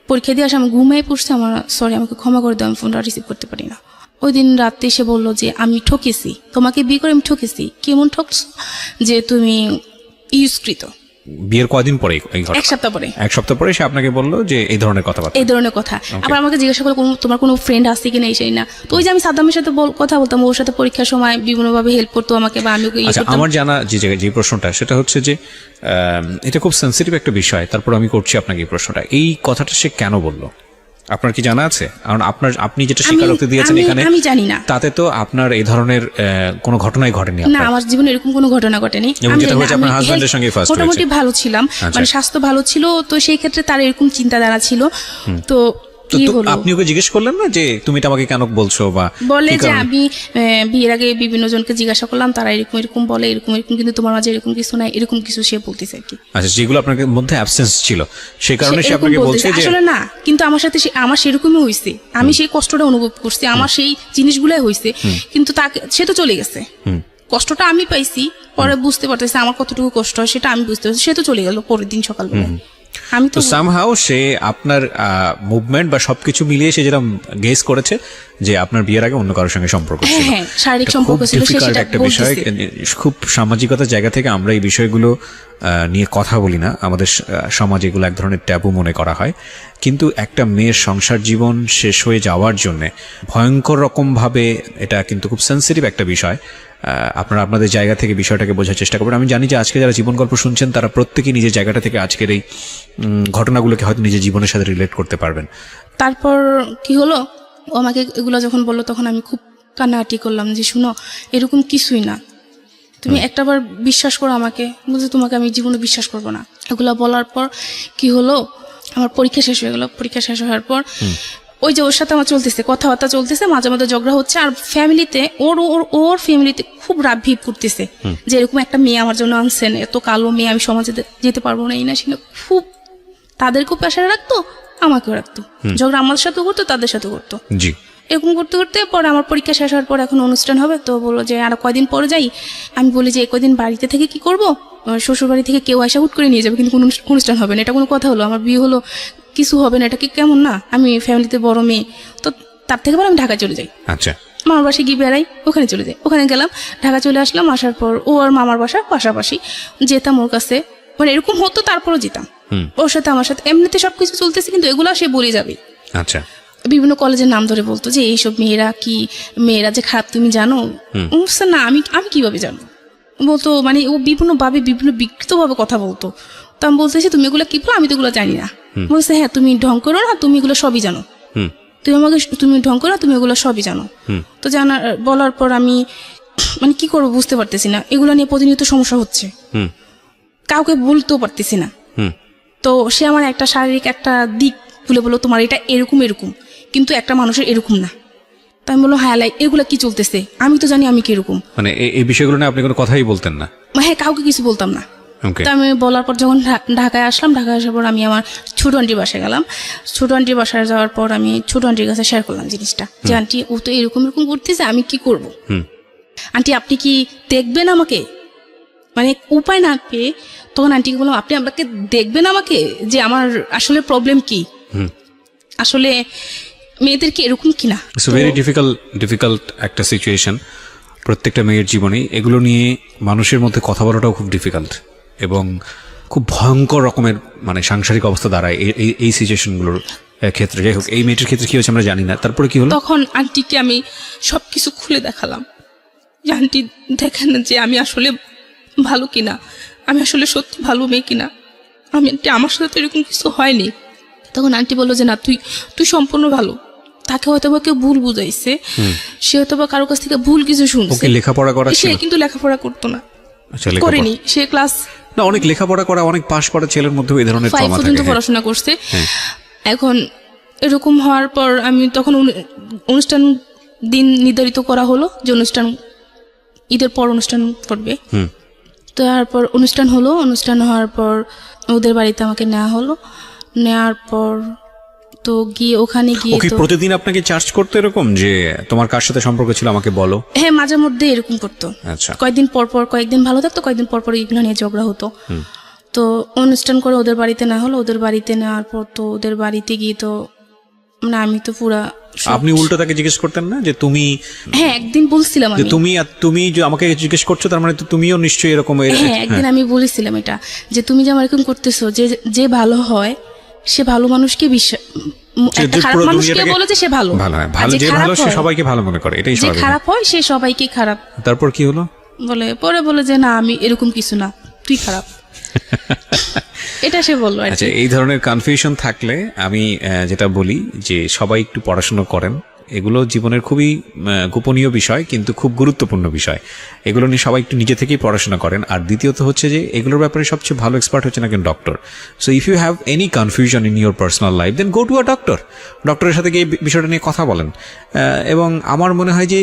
পরীক্ষা দিয়ে আসে আমি ঘুমিয়ে পড়ছি, আমার সরি, আমাকে ক্ষমা করে দাও, আমি ফোনটা রিসিভ করতে পারি না। ওই দিন রাতে এসে বললো যে আমি ঠকেছি, তোমাকে বিয়ে করে আমি ঠকেছি। কেমন ঠকছো? যে তুমি ইউজকৃত। বিয়ের কয়দিন পরে এই ঘটনা? 1 সপ্তাহ পরে। 1 সপ্তাহ পরে সে আপনাকে বললো যে এই ধরনের কথাবার্তা, এই ধরনের কথা। আবার আমাকে জিজ্ঞাসা করলো তোমার কোনো ফ্রেন্ড আছে কিনা, এই সেই না। তো ওই যে আমি সাদ্দামের সাথে কথা বলতাম, ওর সাথে পরীক্ষার সময় বিভিন্নভাবে হেল্প করতো আমাকে, বা আমি ওকে ইয়ে করতাম। আমার জানা যে প্রশ্নটা সেটা হচ্ছে যে এটা খুব সেন্সিটিভ একটা বিষয়, তারপর আমি করছি আপনাকে এই প্রশ্নটা, এই কথাটা সে কেন বললো আপনার কি জানা আছে? কারণ আপনি যেটা স্বীকারোক্তি দিয়েছেন এখানে, আমি জানি না, তাতে তো আপনার এই ধরনের কোনো ঘটনাই ঘটেনি না, আমার জীবনে এরকম কোনো ঘটনা ঘটেনি। মোটামুটি ভালো ছিলাম, মানে স্বাস্থ্য ভালো ছিল, তো সেই ক্ষেত্রে তার এরকম চিন্তাধারা ছিল। তো আপনি ওকে জিজ্ঞেস করলেন না যে তুমি আমাকে কেন বলছো? বা বলে যে আমি বিয়ের আগে বিভিন্ন জনকে জিজ্ঞাসা করলাম, তারা এরকম এরকম বলে, এরকম এরকম, কিন্তু তোমার মাঝে এরকম কিছু নাই, এরকম কিছু সে বলতেছে আর কি। আচ্ছা, যেগুলো আপনার মধ্যে অ্যাবসেন্স ছিল সেই কারণে সে আপনাকে বলছে যে আসলে না, কিন্তু আমার সাথে আমার সেরকমই হয়েছে, আমি সেই কষ্টটা অনুভব করছি, আমার সেই জিনিসগুলাই হয়েছে, কিন্তু তাকে সে তো চলে গেছে, কষ্টটা আমি পাইছি, পরে বুঝতে পারতেছি আমার কতটুকু কষ্ট হয় সেটা আমি বুঝতে পারছি, সে তো চলে গেল পরের দিন সকালবেলা। আমি তো সামহাউ সে আপনার মুভমেন্ট বা সবকিছু মিলিয়ে সে যেটা গেস করেছে যে আপনার বিয়ের আগে অন্য কারোর সঙ্গে সম্পর্ক ছিল, হ্যাঁ, শারীরিক সম্পর্ক ছিল, সেটা একটা বিষয়। খুব সামাজিকতার জায়গা থেকে আমরা এই বিষয়গুলো নিয়ে কথা বলি না, আমাদের সমাজে এগুলো এক ধরনের ট্যাবু মনে করা হয়। কিন্তু একটা মেয়ের সংসার জীবন শেষ হয়ে যাওয়ার জন্য ভয়ঙ্কর রকম ভাবে এটা কিন্তু খুব সেন্সিটিভ একটা বিষয়। আপনারা আপনাদের জায়গা থেকে বিষয়টাকে বোঝার চেষ্টা করবেন। আমি জানি যে আজকে যারা জীবন গল্প শুনছেন তারা প্রত্যেকেই নিজের জায়গাটা থেকে আজকের এই ঘটনাগুলোকে হয়তো নিজের জীবনের সাথে রিলেট করতে পারবেন। তারপর কি হলো, ও আমাকে এগুলো যখন বললো তখন আমি খুব কান্নাকাটি করলাম যে শুনো, এরকম কিছুই না, তুমি একটাবার বিশ্বাস করো আমাকে, বলছে তোমাকে আমি জীবনে বিশ্বাস করবো না। এগুলো বলার পর কি হলো, আমার পরীক্ষা শেষ হয়ে গেল। পরীক্ষা শেষ হওয়ার পর ওই যে ওর সাথে আমার চলতেছে, কথাবার্তা চলতেছে, মাঝে মাঝে ঝগড়া হচ্ছে, আর ফ্যামিলিতে ওর ফ্যামিলিতে খুব রাগ ভিড় করতেছে যে এরকম একটা মেয়ে আমার জন্য আনছেন, এত কালো মেয়ে, আমি সমাজে যেতে পারবো না, এই না সেটা খুব তাদেরকেও প্রেশারে রাখতো, আমাকেও রাখতো, ঝগড়া আমার সাথেও করতো, তাদের সাথেও করতো। জি, এরকম করতে করতে পরে আমার পরীক্ষা শেষ হওয়ার পর এখন অনুষ্ঠান হবে, তো বললো যে আর কয়দিন পরে যাই। আমি বলি যে কয়দিন বাড়িতে থেকে কি করব, শ্বশুর বাড়ি থেকে কেউ আসা হুট করে নিয়ে যাবে, কিন্তু কোনো অনুষ্ঠান হবে না, এটা কোনো কথা হলো? আমার বিয়ে হলো, কিছু হবে না, এটা কি কেমন না? আমি ফ্যামিলিতে বড় মেয়ে, তো তার থেকে বলে আমি ঢাকা চলে যাই। আচ্ছা, মামার বাসায় গিয়ে বেড়াই, ওখানে চলে যাই। ওখানে গেলাম, ঢাকা চলে আসলাম। আসার পর ও আর মামার বাসা পাশাপাশি, যেতাম ওর কাছে, মানে এরকম হতো, তারপরও যেতাম ওর সাথে, আমার সাথে এমনিতে সবকিছু চলতেছে, কিন্তু এগুলো সে বলে যাবে। আচ্ছা, বিভিন্ন কলেজের নাম ধরে বলতো যে এইসব মেয়েরা যে খারাপ তুমি জানো? না, আমি কিভাবে জানো? বলতো, মানে ও বিভিন্ন বিকৃত ভাবে কথা বলতো। তো আমি বলতেছি তুমি এগুলো কি বলো, আমি তো এগুলো জানি না। বলছে হ্যাঁ, তুমি ঢং করো না, তুমি এগুলো সবই জানো, তুমি ঢং করো না, তুমি এগুলো সবই জানো। তো বলার পর আমি মানে কি করবো বুঝতে পারতেছি না, এগুলো নিয়ে প্রতিনিয়ত সমস্যা হচ্ছে, কাউকে বলতেও পারতেছি না। তো সে আমার একটা শারীরিক একটা দিক বলে বললো তোমার এটা এরকম এরকম, কিন্তু একটা মানুষের এরকম না। তাই আমি বললো হ্যাঁ, এগুলা কি চলতেছে, আমি তো জানি আমি কিরকম। মানে এই বিষয়গুলো নিয়ে আপনি কোনো কথাই বলতেন না? হ্যাঁ, কাউকে কিছু বলতাম না। তো আমি বলার পর যখন ঢাকায় আসলাম, ঢাকায় আসার পর আমি আমার ছোট আন্টির বাসায় গেলাম। ছোট আন্টির বাসায় যাওয়ার পর আমি ছোট আন্টির কাছে শেয়ার করলাম জিনিসটা, যে আন্টি ও তো এরকম এরকম করতেছে, আমি কি করব? আন্টি আপনি কি দেখবেন আমাকে? মানে উপায় না পেয়ে তখন আন্টিকে বললাম আপনি আমাকে দেখবেন আমাকে, যে আমার আসলে প্রবলেম কি, আসলে মেয়েদের কি এরকম কিনা। ইটস ভেরি ডিফিকাল্ট একটা সিচুয়েশন প্রত্যেকটা মেয়ের জীবনে। এগুলো নিয়ে মানুষের মধ্যে কথা বলাটাও খুব ডিফিকাল্ট। এবং খুব ভয়ঙ্কর রকমের মানে সাংসারিক অবস্থা দাঁড়ায় এই সিচুয়েশনগুলোর ক্ষেত্রে। যাই হোক, এই মেয়েটির ক্ষেত্রে কি হয়েছে আমরা জানি না, তারপরে কি হলো? তখন আন্টিকে আমি সবকিছু খুলে দেখালাম, যে আন্টি দেখেন যে আমি আসলে ভালো কিনা, আমি আসলে সত্যি ভালো মেয়ে কিনা, আন্টি আমার সাথে তো এরকম কিছু হয়নি। তখন আন্টি বললো যে না, তুই সম্পূর্ণ ভালো। তাকে হয়তো বা কেউ ভুল বুঝাইছে, সে হয়তো বা কারো কাছ থেকে ভুল কিছু শুনছে। লেখাপড়া করা সে কিন্তু লেখাপড়া করতো না, আচ্ছা, করেনি। সে ক্লাস না, অনেক লেখাপড়া করা, অনেক পাশ করা ছেলের মধ্যে এই ধরনের 5 পর্যন্ত পড়াশোনা করছে। এখন এরকম হওয়ার পর আমি তখন অনুষ্ঠান দিন নির্ধারিত করা হলো যে অনুষ্ঠান ঈদের পর অনুষ্ঠান করবে। তারপর অনুষ্ঠান হলো, অনুষ্ঠান হওয়ার পর ওদের বাড়িতে আমাকে নেওয়া হলো। নেওয়ার পর তো গিয়ে ওখানে গিয়ে তো প্রতিদিন আপনাকে চার্জ করতে এরকম যে তোমার কার সাথে সম্পর্ক ছিল আমাকে বলো? হ্যাঁ, মাঝে মধ্যে এরকম করতো। আচ্ছা, কয়েকদিন পর পর, কয়েকদিন ভালো থাকতো, কয়েকদিন পর পর এগুলো নিয়ে ঝগড়া হতো। তো অনুষ্ঠান করে ওদের বাড়িতে নেওয়া হলো। ওদের বাড়িতে নেওয়ার পর তো ওদের বাড়িতে গিয়ে তো মানে আমি তো পুরা, আপনি উল্টো তাকে জিজ্ঞেস করতেন না যে তুমি? হ্যাঁ, একদিন বলছিলাম যে তুমি যে আমাকে জিজ্ঞেস করছো, তার মানে তো তুমিও নিশ্চয়ই এরকম। হ্যাঁ, একদিন আমি বলেছিলাম এটা, যে তুমি যে আমার এরকম করতেছো, যে ভালো হয় সে ভালো মানুষকে বিশ্বাস, খারাপ মানুষকে বলে যে সে ভালো, যে ভালো সে সবাইকে ভালো মনে করে, এটাই স্বাভাবিক। খারাপ হয় সে সবাইকে খারাপ। তারপর কি হলো? বলে যে না, আমি এরকম কিছু না, তুই খারাপ। এটা সে বললো। আচ্ছা, এই ধরনের কনফিউশন থাকলে আমি যেটা বলি যে সবাই একটু পড়াশোনা করেন। এগুলো জীবনের খুবই গোপনীয় বিষয়, কিন্তু খুব গুরুত্বপূর্ণ বিষয়। এগুলো নিয়ে সবাই একটু নিজে থেকেই পড়াশোনা করেন। আর দ্বিতীয়ত হচ্ছে যে এগুলোর ব্যাপারে সবচেয়ে ভালো এক্সপার্ট হচ্ছেন একজন doctor. So if you have any confusion in your personal life, then go to a doctor. ডক্টরের সাথে গিয়ে বিষয়টা নিয়ে কথা বলেন। এবং আমার মনে হয় যে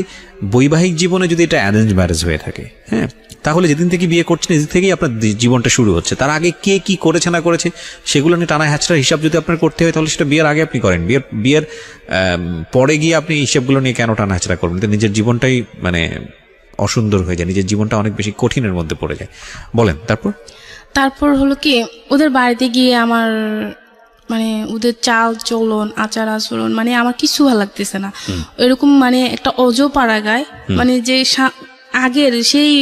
বৈবাহিক জীবনে যদি এটা অ্যারেঞ্জ ম্যারেজ হয়ে থাকে, হ্যাঁ, তাহলে যেদিন থেকে বিয়ে করছেন সেদিন থেকেই আপনার জীবনটা শুরু হচ্ছে। তার আগে কে কি করেছে না করেছে সেগুলো নিয়ে টানা হ্যাচড়ার হিসাব যদি আপনার করতে হয়, তাহলে সেটা বিয়ের আগে আপনি করেন। বিয়ের পরে গিয়ে আপনি হিসাবগুলো নিয়ে কেন টানা হ্যাচড়া করবেন? নিজের জীবনটাই মানে অসুন্দর হয়ে যায়, নিজের জীবনটা অনেক বেশি কঠিনের মধ্যে পড়ে যায়। বলেন তারপর হলো কি, ওদের বাড়িতে গিয়ে আমার মানে ওদের চাল চলন, আচার আচরণ, মানে আমার কিছু ভালো লাগতেছে না। এরকম মানে একটা অজপাড়া গায়, মানে যে আগের সেই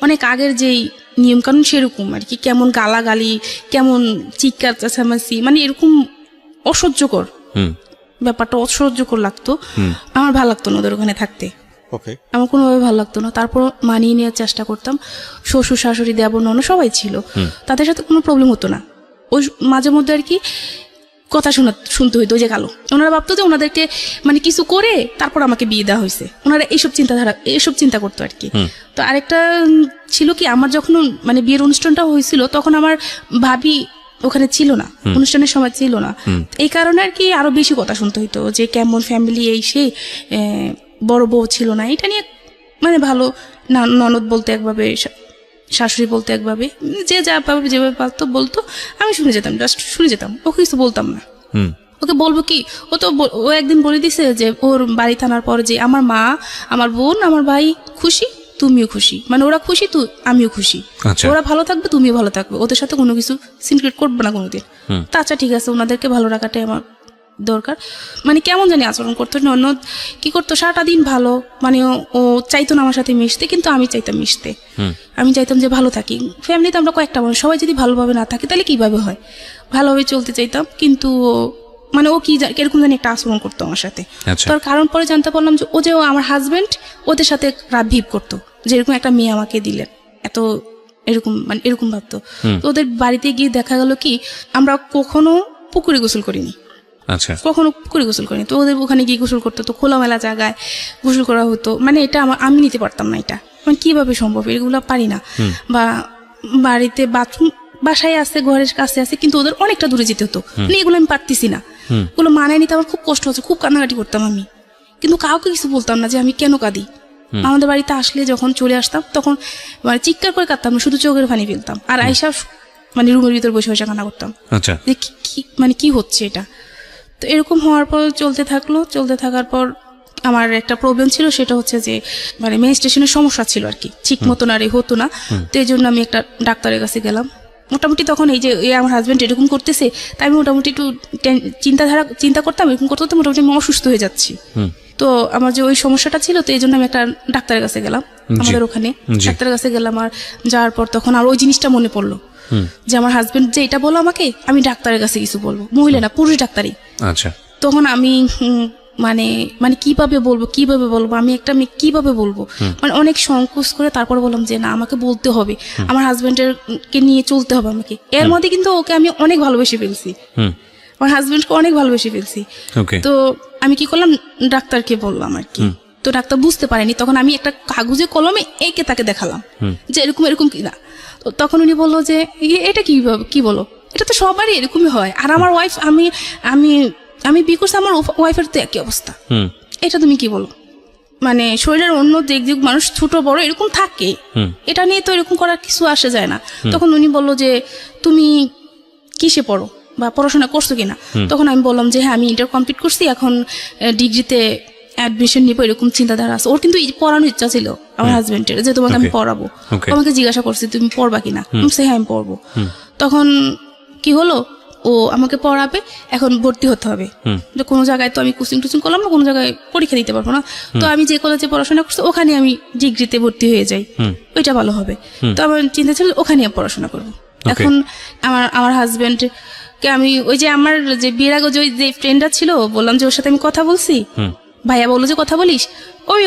অনেক আগের যেই নিয়ম কানুন সেরকম আর কি, কেমন গালাগালি, কেমন চিৎকার চেঁচামেচি, মানে এরকম অসহ্যকর ব্যাপারটা, অসহ্যকর লাগতো। আমার ভালো লাগতো না ওদের ওখানে থাকতে, আমার কোনোভাবে ভালো লাগতো না। তারপর মানিয়ে নেওয়ার চেষ্টা করতাম। শ্বশুর শাশুড়ি দেবর ননদ সবাই ছিল, তাদের সাথে কোনো প্রবলেম হতো না। ওই মাঝে মধ্যে আর কি কথা শুনতে হইতো যে কালো। ওনারা ভাবতো যে ওনাদেরকে মানে কিছু করে তারপর আমাকে বিয়ে দেওয়া হয়েছে। ওনারা এইসব চিন্তা করতো আর কি। তো আরেকটা ছিল কি, আমার যখন মানে বিয়ের অনুষ্ঠানটা হয়েছিল তখন আমার ভাবি ওখানে ছিল না, অনুষ্ঠানের সময় ছিল না। এই কারণে আর কি আরো বেশি কথা শুনতে হইতো যে কেমন ফ্যামিলি, এই সেই বড় বউ ছিল না, এটা নিয়ে মানে ভালো না, ননদ বলতে একভাবে, শাশুড়ি বলতে একভাবে, যে যা ভাবে যেভাবে পারতো বলতো, আমি শুনে যেতাম, জাস্ট শুনে যেতাম, ওকে কিছু বলতাম না। ওকে বলবো কি, ও একদিন বলে দিছে যে ওর বাড়ি থানার পর যে আমার মা, আমার বোন, আমার ভাই খুশি, তুমিও খুশি, মানে ওরা খুশি তো আমিও খুশি। ওরা ভালো থাকবে, তুমিও ভালো থাকবে, ওদের সাথে কোনো কিছু সিক্রেট করবে না কোনোদিন। তা আচ্ছা ঠিক আছে, ওনাদেরকে ভালো রাখাটাই আমার দরকার। মানে কেমন জানি আচরণ করতো, ননদ কি করতো সারাটা দিন ভালো, মানে ও চাইতো না আমার সাথে মিশতে, কিন্তু আমি চাইতাম মিশতে। আমি চাইতাম যে ভালো থাকি। ফ্যামিলিতে আমরা কয়েকটা মানুষ, সবাই যদি ভালোভাবে না থাকে তাহলে কিভাবে হয়, ভালোভাবে চলতে চাইতাম। কিন্তু মানে ও কি এরকম জানি একটা আচরণ করতো আমার সাথে। তার কারণ পরে জানতে পারলাম যে ও আমার হাজবেন্ড ওদের সাথে রাত ভিপ করতো, যে এরকম একটা মেয়ে আমাকে দিলেন, এত এরকম মানে এরকম ভাবতো। তো ওদের বাড়িতে গিয়ে দেখা গেল কি, আমরা কখনো পুকুরে গোসল করিনি, কখনো পুকুরে গোসল করিনি। তো ওদের ওখানে গিয়ে গোসল করতো, তো খোলামেলা জায়গায় গোসল করা হতো। মানে এটা আমি নিতে পারতাম না, এটা মানে কিভাবে সম্ভব, এগুলো পারি না। বা বাড়িতে বাথরুম বাসায় আছে, ঘরের কাছে আছে, কিন্তু ওদের অনেকটা দূরে যেতে হতো, মানে এগুলো আমি পারতেছি না, এগুলো মানায় নিতে আমার খুব কষ্ট হচ্ছে, খুব কান্নাকাটি করতাম আমি, কিন্তু কাউকে কিছু বলতাম না যে আমি কেন কাঁদি। আমাদের বাড়িতে আসলে যখন চলে আসতাম তখন মানে চিৎকার করে কাঁদতাম না, শুধু চোখের পানি ফেলতাম, আর আইসা মানে রুমের ভিতর বসে বসে কান্না করতাম যে মানে কি হচ্ছে এটা। তো এরকম হওয়ার পর চলতে থাকার পর আমার একটা প্রবলেম ছিল, সেটা হচ্ছে যে মানে মেনস্ট্রুয়েশনের সমস্যা ছিল আর কি, ঠিক মতন আর হতো না। তো এই জন্য আমি একটা ডাক্তারের কাছে গেলাম। মোটামুটি তখন এই যে আমার হাজব্যান্ড এরকম করতেছে, তাই আমি মোটামুটি একটু চিন্তা করতাম, এরকম করতে করতে মোটামুটি আমি অসুস্থ হয়ে যাচ্ছি। তো আমার যে ওই সমস্যাটা ছিল, তো এই জন্য আমি একটা ডাক্তারের কাছে গেলাম, আমাদের ওখানে ডাক্তারের কাছে গেলাম। আর যাওয়ার পর তখন আর ওই জিনিসটা মনে পড়লো যে আমার হাজবেন্ড যে এটা বলো আমাকে, আমি ডাক্তারের কাছে কিছু বলবো, মহিলা না পুরুষ ডাক্তারই। আচ্ছা। তখন আমি মানে মানে কিভাবে বলবো আমি একটা মেয়ে কিভাবে বলবো, মানে অনেক সংকোচ করে তারপর বললাম যে না আমাকে বলতে হবে, আমার হাজবেন্ডের কে নিয়ে চলতে হবে আমাকে। এর মধ্যে কিন্তু ওকে আমি অনেক ভালোবেসে ফেলছি, আমার হাজবেন্ডকে অনেক ভালোবেসে ফেলছি। তো আমি কি করলাম, ডাক্তারকে বললাম আর কি। তো ডাক্তার বুঝতে পারেনি, তখন আমি একটা কাগজে কলমে এঁকে তাকে দেখালাম যে এরকম এরকম কিনা। তো তখন উনি বললো যে এটা কি বলো, এটা তো সবারই এরকমই হয়, আর আমার ওয়াইফ আমি আমি আমি বিয়ে করছি, আমার ওয়াইফের তো একই অবস্থা, এটা তুমি কি বলো, মানে শরীরের অন্য দিক দিক মানুষ ছোট বড় এরকম থাকে, এটা নিয়ে তো এরকম করার কিছু আসে যায় না। তখন উনি বললো যে তুমি কিসে পড়ো বা পড়াশোনা করছো কিনা। তখন আমি বললাম যে হ্যাঁ আমি ইন্টার কমপ্লিট করছি, এখন ডিগ্রিতে অ্যাডমিশন নিবো, এরকম চিন্তাধারা আছে। ওর কিন্তু পড়ানোর ইচ্ছা ছিল আমার হাজবেন্ডের, যে তোমাকে আমি পড়াবো। আমাকে জিজ্ঞাসা করছে তুমি পড়বা কিনা, হ্যাঁ আমি পড়বো। তখন কি হলো, ও আমাকে পড়াবে, এখন ভর্তি হতে হবে। যে কোনো জায়গায় তো আমি কোচিং টুচিং করলাম না, কোনো জায়গায় পরীক্ষা দিতে পারবো না, তো আমি যে কলেজে পড়াশোনা করছি ওখানে আমি ডিগ্রিতে ভর্তি হয়ে যাই, ওইটা ভালো হবে। তো আমার চিন্তা ছিল ওখানে আমি পড়াশোনা করবো। এখন আমার হাজবেন্ডকে আমি ওই যে আমার যে বিয়ের আগে যে ফ্রেন্ডটা ছিল, বললাম যে ওর সাথে আমি কথা বলছি, ভাইয়া বললো যে কথা বলিস,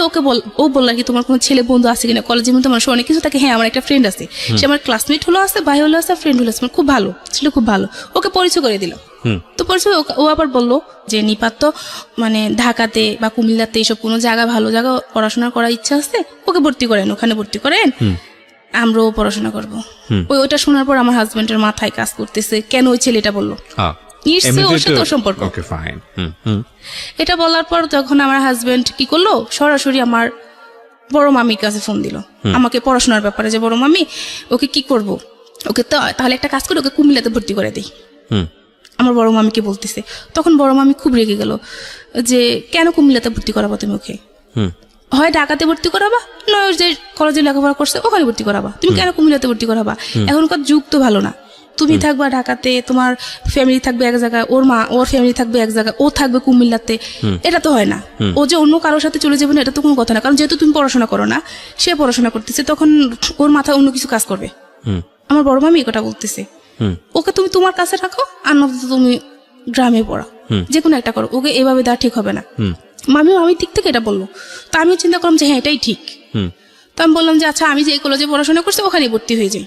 ওকে ও বললো কি তোমার কোনো ছেলে বন্ধু আছে কিনা কলেজের মধ্যে, মানুষ অনেক কিছু থাকে। হ্যাঁ আমার একটা ফ্রেন্ড আছে, সে আমার ক্লাসমেট হলো আছে, ভাই হলো আছে, ফ্রেন্ড হলো আছে, খুব ভালো ছিল, খুব ভালো। ওকে পরিচয় করে দিল। তো পরিচয় ও আবার বললো যে নিপাত তো মানে ঢাকাতে বা কুমিল্লাতে এইসব কোনো জায়গা ভালো জায়গা পড়াশোনা করার ইচ্ছা আছে, ওকে ভর্তি করেন, ওখানে ভর্তি করেন, আমরাও পড়াশোনা করবো। ওইটা শোনার পর আমার হাজবেন্ডের মাথায় কাজ করতেছে, কেন ওই ছেলেটা বললো, সম্পর্ক। এটা বলার পর যখন আমার হাজবেন্ড কি করলো, সরাসরি আমার বড় মামির কাছে ফোন দিল আমাকে পড়াশোনার ব্যাপারে, যে বড় মামি ওকে কি করব, ওকে তো তাহলে একটা কাজ করে ওকে কুমিল্লাতে ভর্তি করে দেই, আমার বড় মামিকে বলতেছে। তখন বড় মামি খুব রেগে গেল যে কেন কুমিল্লাতে ভর্তি করাবো তুমি ওকে, হয় ঢাকাতে ভর্তি করাবা, নয় যে কলেজে লেখাপড়া করছে ওখানে ভর্তি করাবা, তুমি কেন কুমিল্লাতে ভর্তি করাবা, এখনকার যুগ তো ভালো না, তুমি থাকবা ঢাকাতে, তোমার ফ্যামিলি থাকবে এক জায়গায়, ওর ফ্যামিলি থাকবে এক জায়গায়, ও থাকবে কুমিল্লাতে, এটা তো হয় না। ও যে অন্য কারোর সাথে চলে যাবে না এটা তো কোনো কথা না, কারণ যেহেতু তুমি পড়াশোনা করো না, সে পড়াশোনা করতেছে, তখন ওর মাথায় অন্য কিছু কাজ করবে। আমার বড় মামি এটা বলতেছে, ওকে তুমি তোমার কাছে রাখো, আর নয়তো তুমি গ্রামে পড়া, যে কোনো একটা করো, ওকে এভাবে দেওয়া ঠিক হবে না। মামির দিক থেকে এটা বললো, তো আমিও চিন্তা করলাম যে হ্যাঁ এটাই ঠিক। তো আমি বললাম যে আচ্ছা আমি যে কলেজে পড়াশোনা করছি ওখানে ভর্তি হয়ে যাই,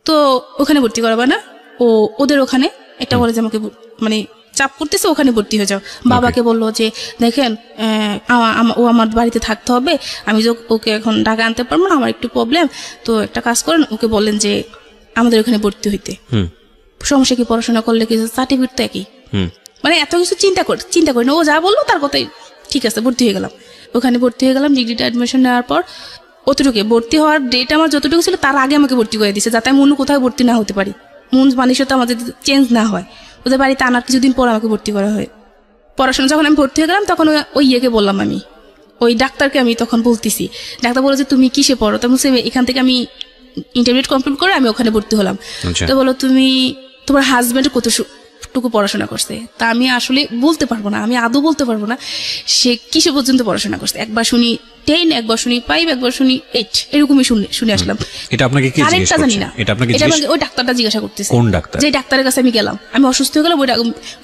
তো ওখানে ভর্তি করাবা না, ওদের ওখানে একটা কলেজে আমাকে মানে চাপ করতেছে, ওখানে ভর্তি হয়ে যাও। বাবাকে বললো যে দেখেন ও আমার বাড়িতে থাকতে হবে, আমি ওকে এখন ঢাকা আনতে পারবো না, আমার একটু প্রবলেম, তো একটা কাজ করেন, ওকে বললেন যে আমাদের ওখানে ভর্তি হইতে, সমস্যা কি, পড়াশোনা করলে কিছু সার্টিফিকেট তো একই, মানে এত কিছু চিন্তা করি না, ও যা বললো তার কথাই ঠিক আছে, ভর্তি হয়ে গেলাম। ওখানে ভর্তি হয়ে গেলাম, ডিগ্রিটা অ্যাডমিশন নেওয়ার পর অতটুকু ভর্তি হওয়ার ডেট আমার যতটুকু ছিল তার আগে আমাকে ভর্তি করে দিয়েছে, যাতে আমি অন্য কোথাও ভর্তি না হতে পারি, মন মানসিকতা আমাদের চেঞ্জ না হয়, ওদের বাড়িতে আনার কিছুদিন পর আমাকে ভর্তি করা হয়। পড়াশোনা যখন আমি ভর্তি হয়ে গেলাম তখন ওই ইয়েকে বললাম, আমি ওই ডাক্তারকে আমি তখন বলতেছি, ডাক্তার বলো যে তুমি কিসে পড়ো, তখন এখান থেকে আমি ইন্টারমিডিয়েট কমপ্লিট করে আমি ওখানে ভর্তি হলাম। তো বলো তুমি তোমার হাজবেন্ড কতটুকু পড়াশোনা করছে, তা আমি আসলে বলতে পারবো না, আমি আদৌ বলতে পারবো না সে কিসে পর্যন্ত পড়াশোনা করছে, একবার শুনি 10, একবার শুনি 5, একবার শুনি 8, এরকমই শুনে আসলাম। এটা আপনাকে কি জিজ্ঞেস করছে? জানি না, এটা আমাকে ওই ডাক্তারটা জিজ্ঞাসা করতেছে। কোন ডাক্তার? যে ডাক্তারের কাছে আমি গেলাম, আমি অসুস্থ হয়ে গেলাম, ওই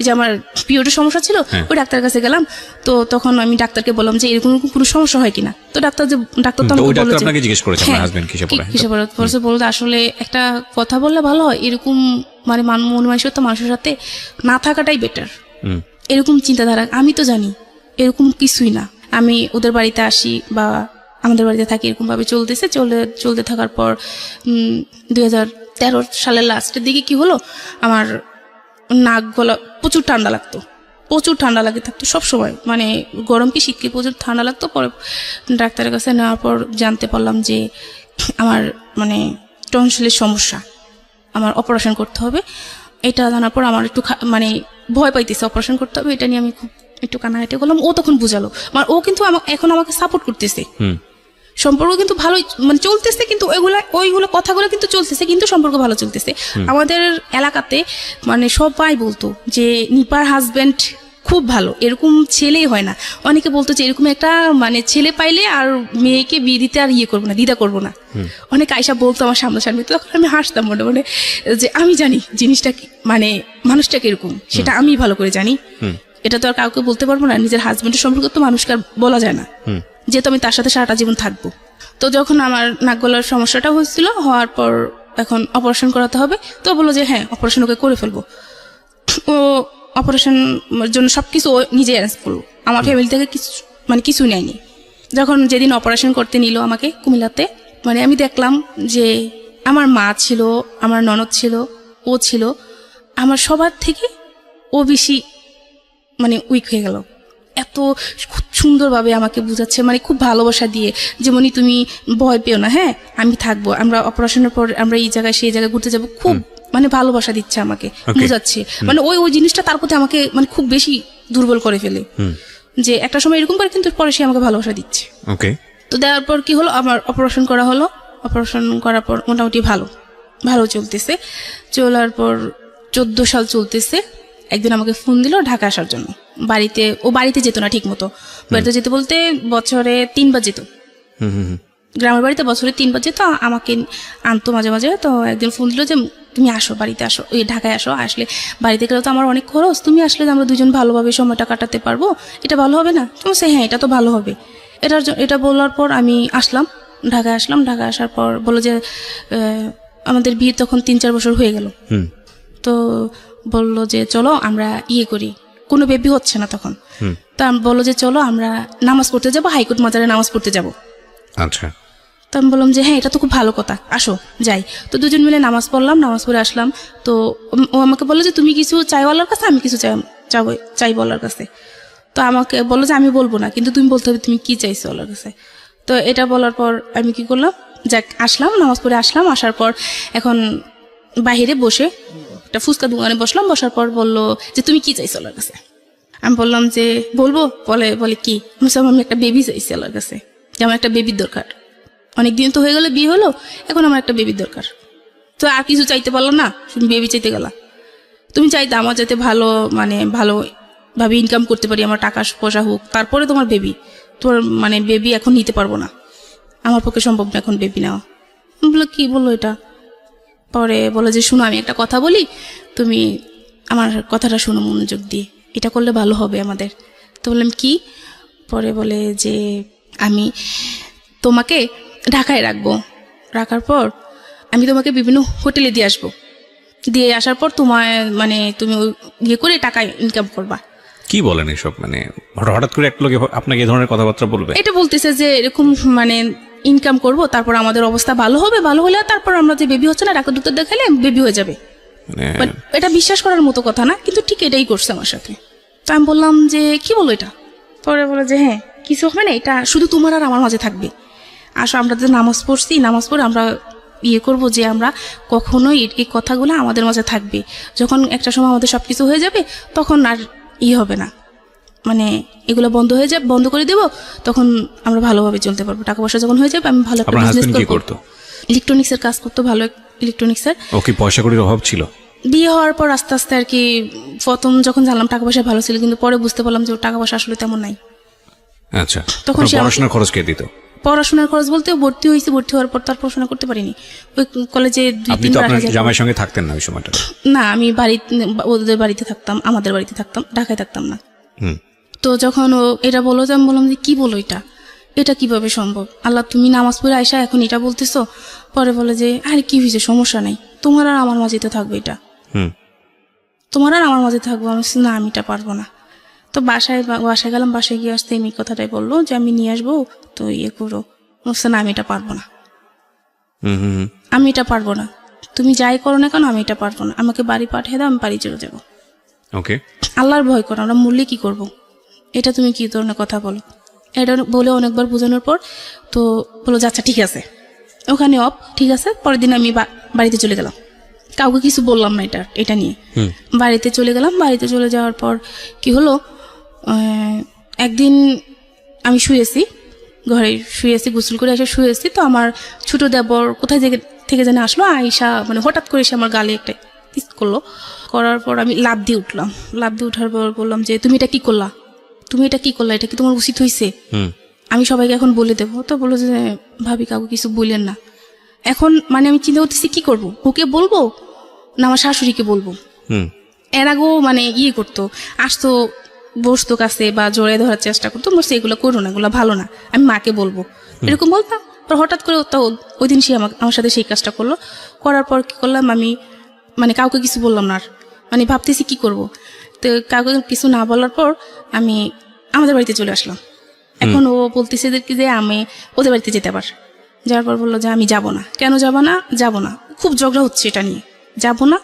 যে আমার পিরিয়ডের সমস্যা ছিল, ওই ডাক্তারের কাছে গেলাম। তো তখন আমি ডাক্তারকে বললাম যে এরকম কোনো সমস্যা হয় কিনা, তো ডাক্তার তো আমাকে বলল যে আপনাকে জিজ্ঞেস করেছে আমার হাজবেন্ড কিসে পড়ে, বলতে আসলে একটা কথা বললে ভালো হয়, এরকম মানে মন মানসিকতা মানুষের সাথে না থাকাটাই বেটার, এরকম চিন্তাধারা। আমি তো জানি এরকম কিছুই না, আমি ওদের বাড়িতে আসি বা আমাদের বাড়িতে থাকি, এরকম ভাবে চলতে থাকার পর 2013 সালের লাস্টের দিকে কি হলো, আমার নাক গলা প্রচুর ঠান্ডা লাগে থাকতো সবসময়, মানে গরম কি শীতকে প্রচুর ঠান্ডা লাগতো। পরে ডাক্তারের কাছে নেওয়ার পর জানতে পারলাম যে আমার মানে টনসিলের সমস্যা, আমার অপারেশন করতে হবে। এটা জানার পর আমার একটু মানে ভয় পাইতেছে, অপারেশন করতে হবে, এটা নিয়ে আমি খুব একটু কান্নাকাটি করলাম। ও তখন বুঝালো, মানে ও কিন্তু এখন আমাকে সাপোর্ট করতেছে, সম্পর্ক কিন্তু ভালোই মানে চলতেছে, কিন্তু ওইগুলো কথাগুলো কিন্তু চলতেছে, কিন্তু সম্পর্ক ভালো চলতেছে। আমাদের এলাকাতে মানে সবাই বলতো যে নিপার হাজবেন্ড খুব ভালো, এরকম ছেলেই হয় না। অনেকে বলতো যে এরকম একটা মানে ছেলে পাইলে আর মেয়েকে বিয়ে দিতে আর ইয়ে করবো না, দ্বিধা করবো না। অনেক আয়সা বলতো আমার সামনাসামনি, তো তখন আমি হাসতাম মনে মনে যে আমি জানি জিনিসটা মানে মানুষটা কিরকম সেটা আমি ভালো করে জানি। এটা তো আর কাউকে বলতে পারবো না, নিজের হাজবেন্ডের সম্পর্কে তো মানুষকে আর বলা যায় না, যেহেতু আমি তার সাথে সারাটা জীবন থাকবো। তো যখন আমার নাক গলার সমস্যাটা হয়েছিল, হওয়ার পর এখন অপারেশন করাতে হবে, তো বললো যে হ্যাঁ অপারেশন ওকে করে ফেলবো। ও অপারেশন জন্য সবকিছু ও নিজে অ্যারেঞ্জ করলো, আমার ফ্যামিলি থেকে কিছু মানে কিছু নেয়নি। যখন যেদিন অপারেশন করতে নিল আমাকে কুমিল্লাতে, মানে আমি দেখলাম যে আমার মা ছিল, আমার ননদ ছিল, ও ছিল, আমার সবার থেকে ও বেশি মানে উইক হয়ে গেল। এত খুব সুন্দরভাবে আমাকে বুঝাচ্ছে, মানে খুব ভালোবাসা দিয়ে, যেমনই তুমি ভয় পেও না, হ্যাঁ আমি থাকবো, আমরা অপারেশনের পর আমরা এই জায়গায় সেই জায়গায় ঘুরতে যাবো, খুব মানে ভালোবাসা দিচ্ছে আমাকে, বুঝাচ্ছে। মানে ওই জিনিসটা তার প্রতি আমাকে মানে খুব বেশি দুর্বল করে ফেলে, যে একটা সময় এরকম করে কিন্তু পরে সে আমাকে ভালোবাসা দিচ্ছে। তো দেওয়ার পর কি হলো, আমার অপারেশন করা হলো। অপারেশন করার পর মোটামুটি ভালো চলতেছে। চলার পর 14 সাল চলতেছে। একদিন আমাকে ফোন দিল ঢাকা আসার জন্য। ও বাড়িতে যেত না ঠিক মতো, বাড়িতে যেতে বলতে বছরে 3 বার যেত, গ্রামের বাড়িতে বছরে 3 বার যেত, আমাকে আনতো মাঝে মাঝে। তো একদিন ফোন দিল যে তুমি আসো, বাড়িতে আসো, ওই ঢাকায় আসো, আসলে বাড়িতে গেলে তো আমার অনেক খরচ, তুমি আসলে আমরা দুজন ভালোভাবে সময়টা কাটাতে পারবো, এটা ভালো হবে না? তুমি সে হ্যাঁ এটা তো ভালো হবে। এটা বলার পর আমি আসলাম, ঢাকায় আসলাম। ঢাকায় আসার পর বললো যে আমাদের বিয়ে তখন 3-4 বছর হয়ে গেল। তো বললো যে চলো আমরা ইয়ে করি, কোনো বেবি হচ্ছে না তখন। তো আমি বললো যে চলো আমরা নামাজ পড়তে যাবো, হাইকোর্ট মাজারে নামাজ পড়তে যাবো। আচ্ছা। তো আমি বললাম যে হ্যাঁ এটা তো খুব ভালো কথা, আসো যাই। তো দুজন মিলে নামাজ পড়লাম, নামাজ পড়ে আসলাম। তো ও আমাকে বললো যে তুমি কিছু চাইও আল্লাহর কাছে, আমি কিছু চাইবো আল্লাহর কাছে। তো আমাকে বললো যে আমি বলবো না, কিন্তু তুমি বলতে হবে তুমি কি চাইছো আল্লাহর কাছে। তো এটা বলার পর আমি কি করলাম, যাক আসলাম, নামাজ পড়ে আসলাম। আসার পর এখন বাহিরে বসে একটা ফুচকা দোকানে বসলাম। বসার পর বললো যে তুমি কি চাইছো আল্লাহর কাছে। আমি বললাম যে বলবো, বলে কি, আমি একটা বেবি চাইছি আল্লাহর কাছে, যে আমার একটা বেবির দরকার, অনেকদিন তো হয়ে গেলো বিয়ে হলো, এখন আমার একটা বেবির দরকার। তো আর কিছু চাইতে পারলো না, তুমি বেবি চাইতে গেলা। তুমি চাইতে আমার যাতে ভালোভাবে ইনকাম করতে পারি, আমার টাকা পয়সা হোক, তারপরে তোমার বেবি। তোর মানে বেবি এখন নিতে পারবো না, আমার পক্ষে সম্ভব না এখন বেবি নেওয়া। বললো কি বললো এটা? পরে বলো যে শুনো আমি একটা কথা বলি, তুমি আমার কথাটা শোনো মনোযোগ দিয়ে, এটা করলে ভালো হবে আমাদের। তো বললাম কি? পরে বলে যে আমি তোমাকে ঢাকায় রাখার পর আমি তোমাকে বিভিন্ন হোটেলে দিয়ে আসবো, দিয়ে আসার পর তোমার মানে তুমি ইয়ে করে টাকা ইনকাম করবা। কি বলেন এসব? মানে হঠাৎ করে এক লোকে আপনাকে এই ধরনের কথাবার্তা বলবে? এটা বলতেছে যে এরকম মানে ইনকাম করব, তারপর আমাদের অবস্থা ভালো হবে, ভালো হলে তারপর আমরা যে বেবি হচ্ছে না ডাক্তার দেখালে বেবি হয়ে যাবে। এটা বিশ্বাস করার মতো কথা না, কিন্তু ঠিক এটাই করছে আমার সাথে। তো আমি বললাম যে কি বলো এটা? পরে বলে যে হ্যাঁ কিছু হবে না, এটা শুধু তোমার আর আমার মাঝে থাকবে। আসো আমরা যে নামাজ পড়ে আমরা ইয়ে করবো যে আমরা কখনোই এই কথাগুলো আমাদের মাঝে থাকবে, যখন একটা সময় আমাদের সবকিছু হয়ে যাবে তখন আর হবে না, মানে এগুলো বন্ধ করে দেবো, তখন আমরা ভালোভাবে চলতে পারবো। টাকা পয়সা যখন হয়ে যাবে আমি ভালো একটা বিজনেস করবো। ইলেকট্রনিক্সের কাজ করতো, ভালো ইলেকট্রনিক্সের। ওকে পয়সা কড়ির অভাব ছিল? বিয়ে হওয়ার পর আস্তে আস্তে আর কি, প্রথম যখন জানলাম টাকা পয়সা ভালো ছিল, কিন্তু পরে বুঝতে পারলাম যে ওর টাকা পয়সা আসলে তেমন নাই। আচ্ছা, তখন পড়াশোনার খরচ কে দিত? পড়াশোনার খরচ বলতে ভর্তি হওয়ার পর তার পড়াশোনা করতে পারিনি। ওই কলেজে 2-3 বার। জামাইয়ের সঙ্গে থাকতেন না ওই সময়টা? না, আমি ওদের বাড়িতে থাকতাম, আমাদের বাড়িতে থাকতাম, ঢাকায় থাকতাম না। তো যখন ও এটা বললো, আমি বললাম যে কি বলো এটা কিভাবে সম্ভব? আল্লাহ, তুমি নামাজ পড়ে আয়সা এখন এটা বলতেছো? পরে বলে যে আরে কি হয়েছে, সমস্যা নাই, তোমার আর আমার মাঝে তো থাকবে এটা, তোমার আর আমার মাঝে থাকবো। আমি না, আমি এটা পারবো না। তো বাসায় গেলাম, বাসায় গিয়ে আসতে এই কথাটাই বললো যে আমি নিয়ে আসবো, তো ইয়ে করো। না, আমি এটা পারবো না, তুমি যাই করো না কেন আমি এটা পারবো না, আমাকে বাড়ি পাঠিয়ে দাও, আমি বাড়ি চলে যাবো। ওকে, আল্লাহর ভয় করো, আমরা মূল্যে কি করব, এটা তুমি কি ধরনের কথা বলো? এটা বলে অনেকবার বোঝানোর পর তো বলো যে আচ্ছা ঠিক আছে, ওখানে ঠিক আছে। পরের দিন আমি বাড়িতে চলে গেলাম, কাউকে কিছু বললাম না এটা নিয়ে। বাড়িতে চলে গেলাম। বাড়িতে চলে যাওয়ার পর কি হলো, একদিন আমি ঘরে শুয়েছি, গোসল করে এসে শুয়েছি। তো আমার ছোট দেবর কোথায় থেকে যেন আসলো, আয়সা মানে হঠাৎ করে এসে আমার গালে একটা পিস করলো, করার পর আমি লাফ দিয়ে উঠলাম। লাফ দিয়ে উঠার পর বললাম যে তুমি এটা কি করলা, তুমি এটা কি করলা, এটা কি তোমার উচিত হয়েছে? আমি সবাইকে এখন বলে দেবো। তো বললো যে ভাবি কাউকে কিছু বললেন না। এখন মানে আমি চিন্তা করতেছি কি করবো, ওকে বলবো না আমার শাশুড়িকে বলবো। এর আগেও মানে ইয়ে করতো, আসতো বসতো কাছে বা জড়িয়ে ধরার চেষ্টা করতো, বলছে এগুলো করো না, এগুলো ভালো না, আমি মাকে বলবো, এরকম বলতাম। পর হঠাৎ করে তো ওই দিন সে আমার সাথে সেই কাজটা করলো। করার পর কি করলাম, আমি মানে কাউকে কিছু বললাম না আর, মানে ভাবতেছি কি করব। তো কাউকে কিছু না বলার পর আমি আমাদের বাড়িতে চলে আসলাম। এখন ও বলতেছে যে আমি ওদের বাড়িতে যেতে পার। যাওয়ার পর বললো যে আমি যাব না। কেন যাব না? যাব না, খুব ঝগড়া হচ্ছে এটা নিয়ে, যাব না।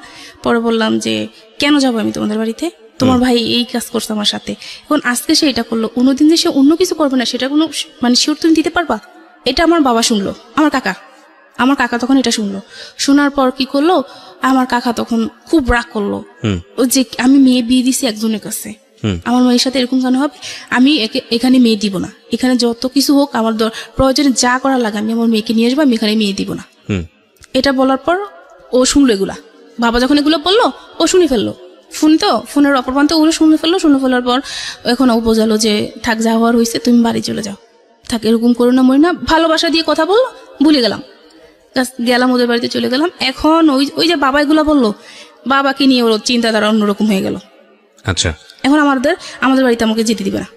পরে বললাম যে কেন যাবো আমি তোমাদের বাড়িতে, তোমার ভাই এই কাজ করছে আমার সাথে, এখন আজকে সে এটা করলো, অন্যদিন যে সে অন্য কিছু করবে না সেটা কোনো মানে শিওর তুমি দিতে পারবা? এটা আমার বাবা শুনলো, আমার কাকা তখন এটা শুনলো। শোনার পর কি করলো, আমার কাকা তখন খুব রাগ করলো, ও যে আমি মেয়ে বিয়ে দিছি একজনের কাছে, আমার মেয়ের সাথে এরকম কেন হবে, আমি এখানে মেয়ে দিব না, এখানে যত কিছু হোক আমার প্রয়োজনে যা করা লাগে আমি আমার মেয়েকে নিয়ে আসবো, আমি এখানে মেয়ে দিব না। এটা বলার পর ও শুনলো এগুলা, বাবা যখন এগুলো বললো ও শুনে ফেললো, ফোনের অপর প্রান্তে ওগুলো শুনে ফেলার পর এখন ও বোঝালো যে থাক, যা হওয়ার হয়েছে তুমি বাড়ি চলে যাও, থাক এরকম করো না, মরি না, ভালোবাসা দিয়ে কথা বললো, ভুলে গেলাম ওদের বাড়িতে চলে গেলাম। এখন ওই যে বাবা এগুলো বললো, বাবাকে নিয়ে ওর চিন্তাধারা অন্যরকম হয়ে গেল। আচ্ছা, এখন আমাদের বাড়িতে আমাকে যেতে দিবে না।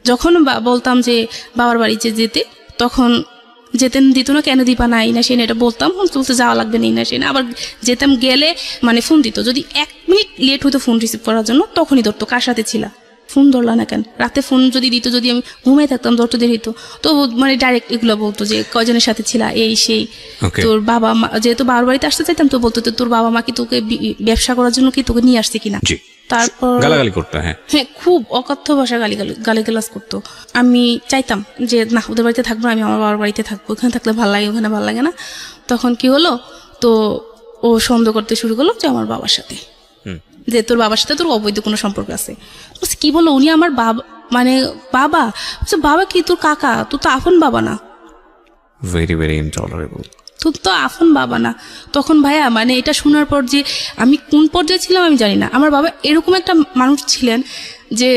যখন বলতাম যে বাবার বাড়িতে যেতে, তখন যেতেন দিত না, কেন দিবা না, এই না সে না, এটা বলতাম, চলতে যাওয়া লাগবে না, এই না সে না, আবার যেতাম গেলে মানে ফোন দিত, যদি 1 মিনিট লেট হতো ফোন রিসিভ করার জন্য তখনই ধরতো, কার সাথে ছিলা, ফোন ধরলা না কেন, রাতে ফোন যদি দিত, যদি আমি ঘুমাই থাকতাম ধরতে দেরি হতো, তো মানে ডাইরেক্ট এগুলো বলতো যে কয়জনের সাথে ছিলা, এই সেই। তোর বাবা মা, যেহেতু বাবার বাড়িতে আসতে চাইতাম, তো বলতো তোর বাবা মা কি তোকে ব্যবসা করার জন্য কি তোকে নিয়ে আসছে কিনা। তারপর গালাগালি করতো, হ্যাঁ, খুব অকথ্য ভাষা গালিগালাজ করতো। আমি চাইতাম যে না, ওদের বাড়িতে থাকবো, আমি আমার বাবার বাড়িতে থাকবো, ওখানে থাকলে ভালো লাগে, ওখানে ভালো লাগে না। তখন কি হলো, তো ও সন্দেহ করতে শুরু করলো যে আমার বাবার সাথে, যে তোর বাবার সাথে তোর অবৈধ কোনো সম্পর্ক আছে। কি বললো, উনি আমার বাবা, মানে বাবা, বাবা কি তোর কাকা, তোর তো আপন বাবা না, ভেরি ভেরি ইনটলারেবল, তোর তো আপন বাবা না। তখন ভাইয়া মানে এটা শোনার পর যে আমি কোন পর্যায়ে ছিলাম আমি জানি না। আমার বাবা এরকম একটা মানুষ ছিলেন যে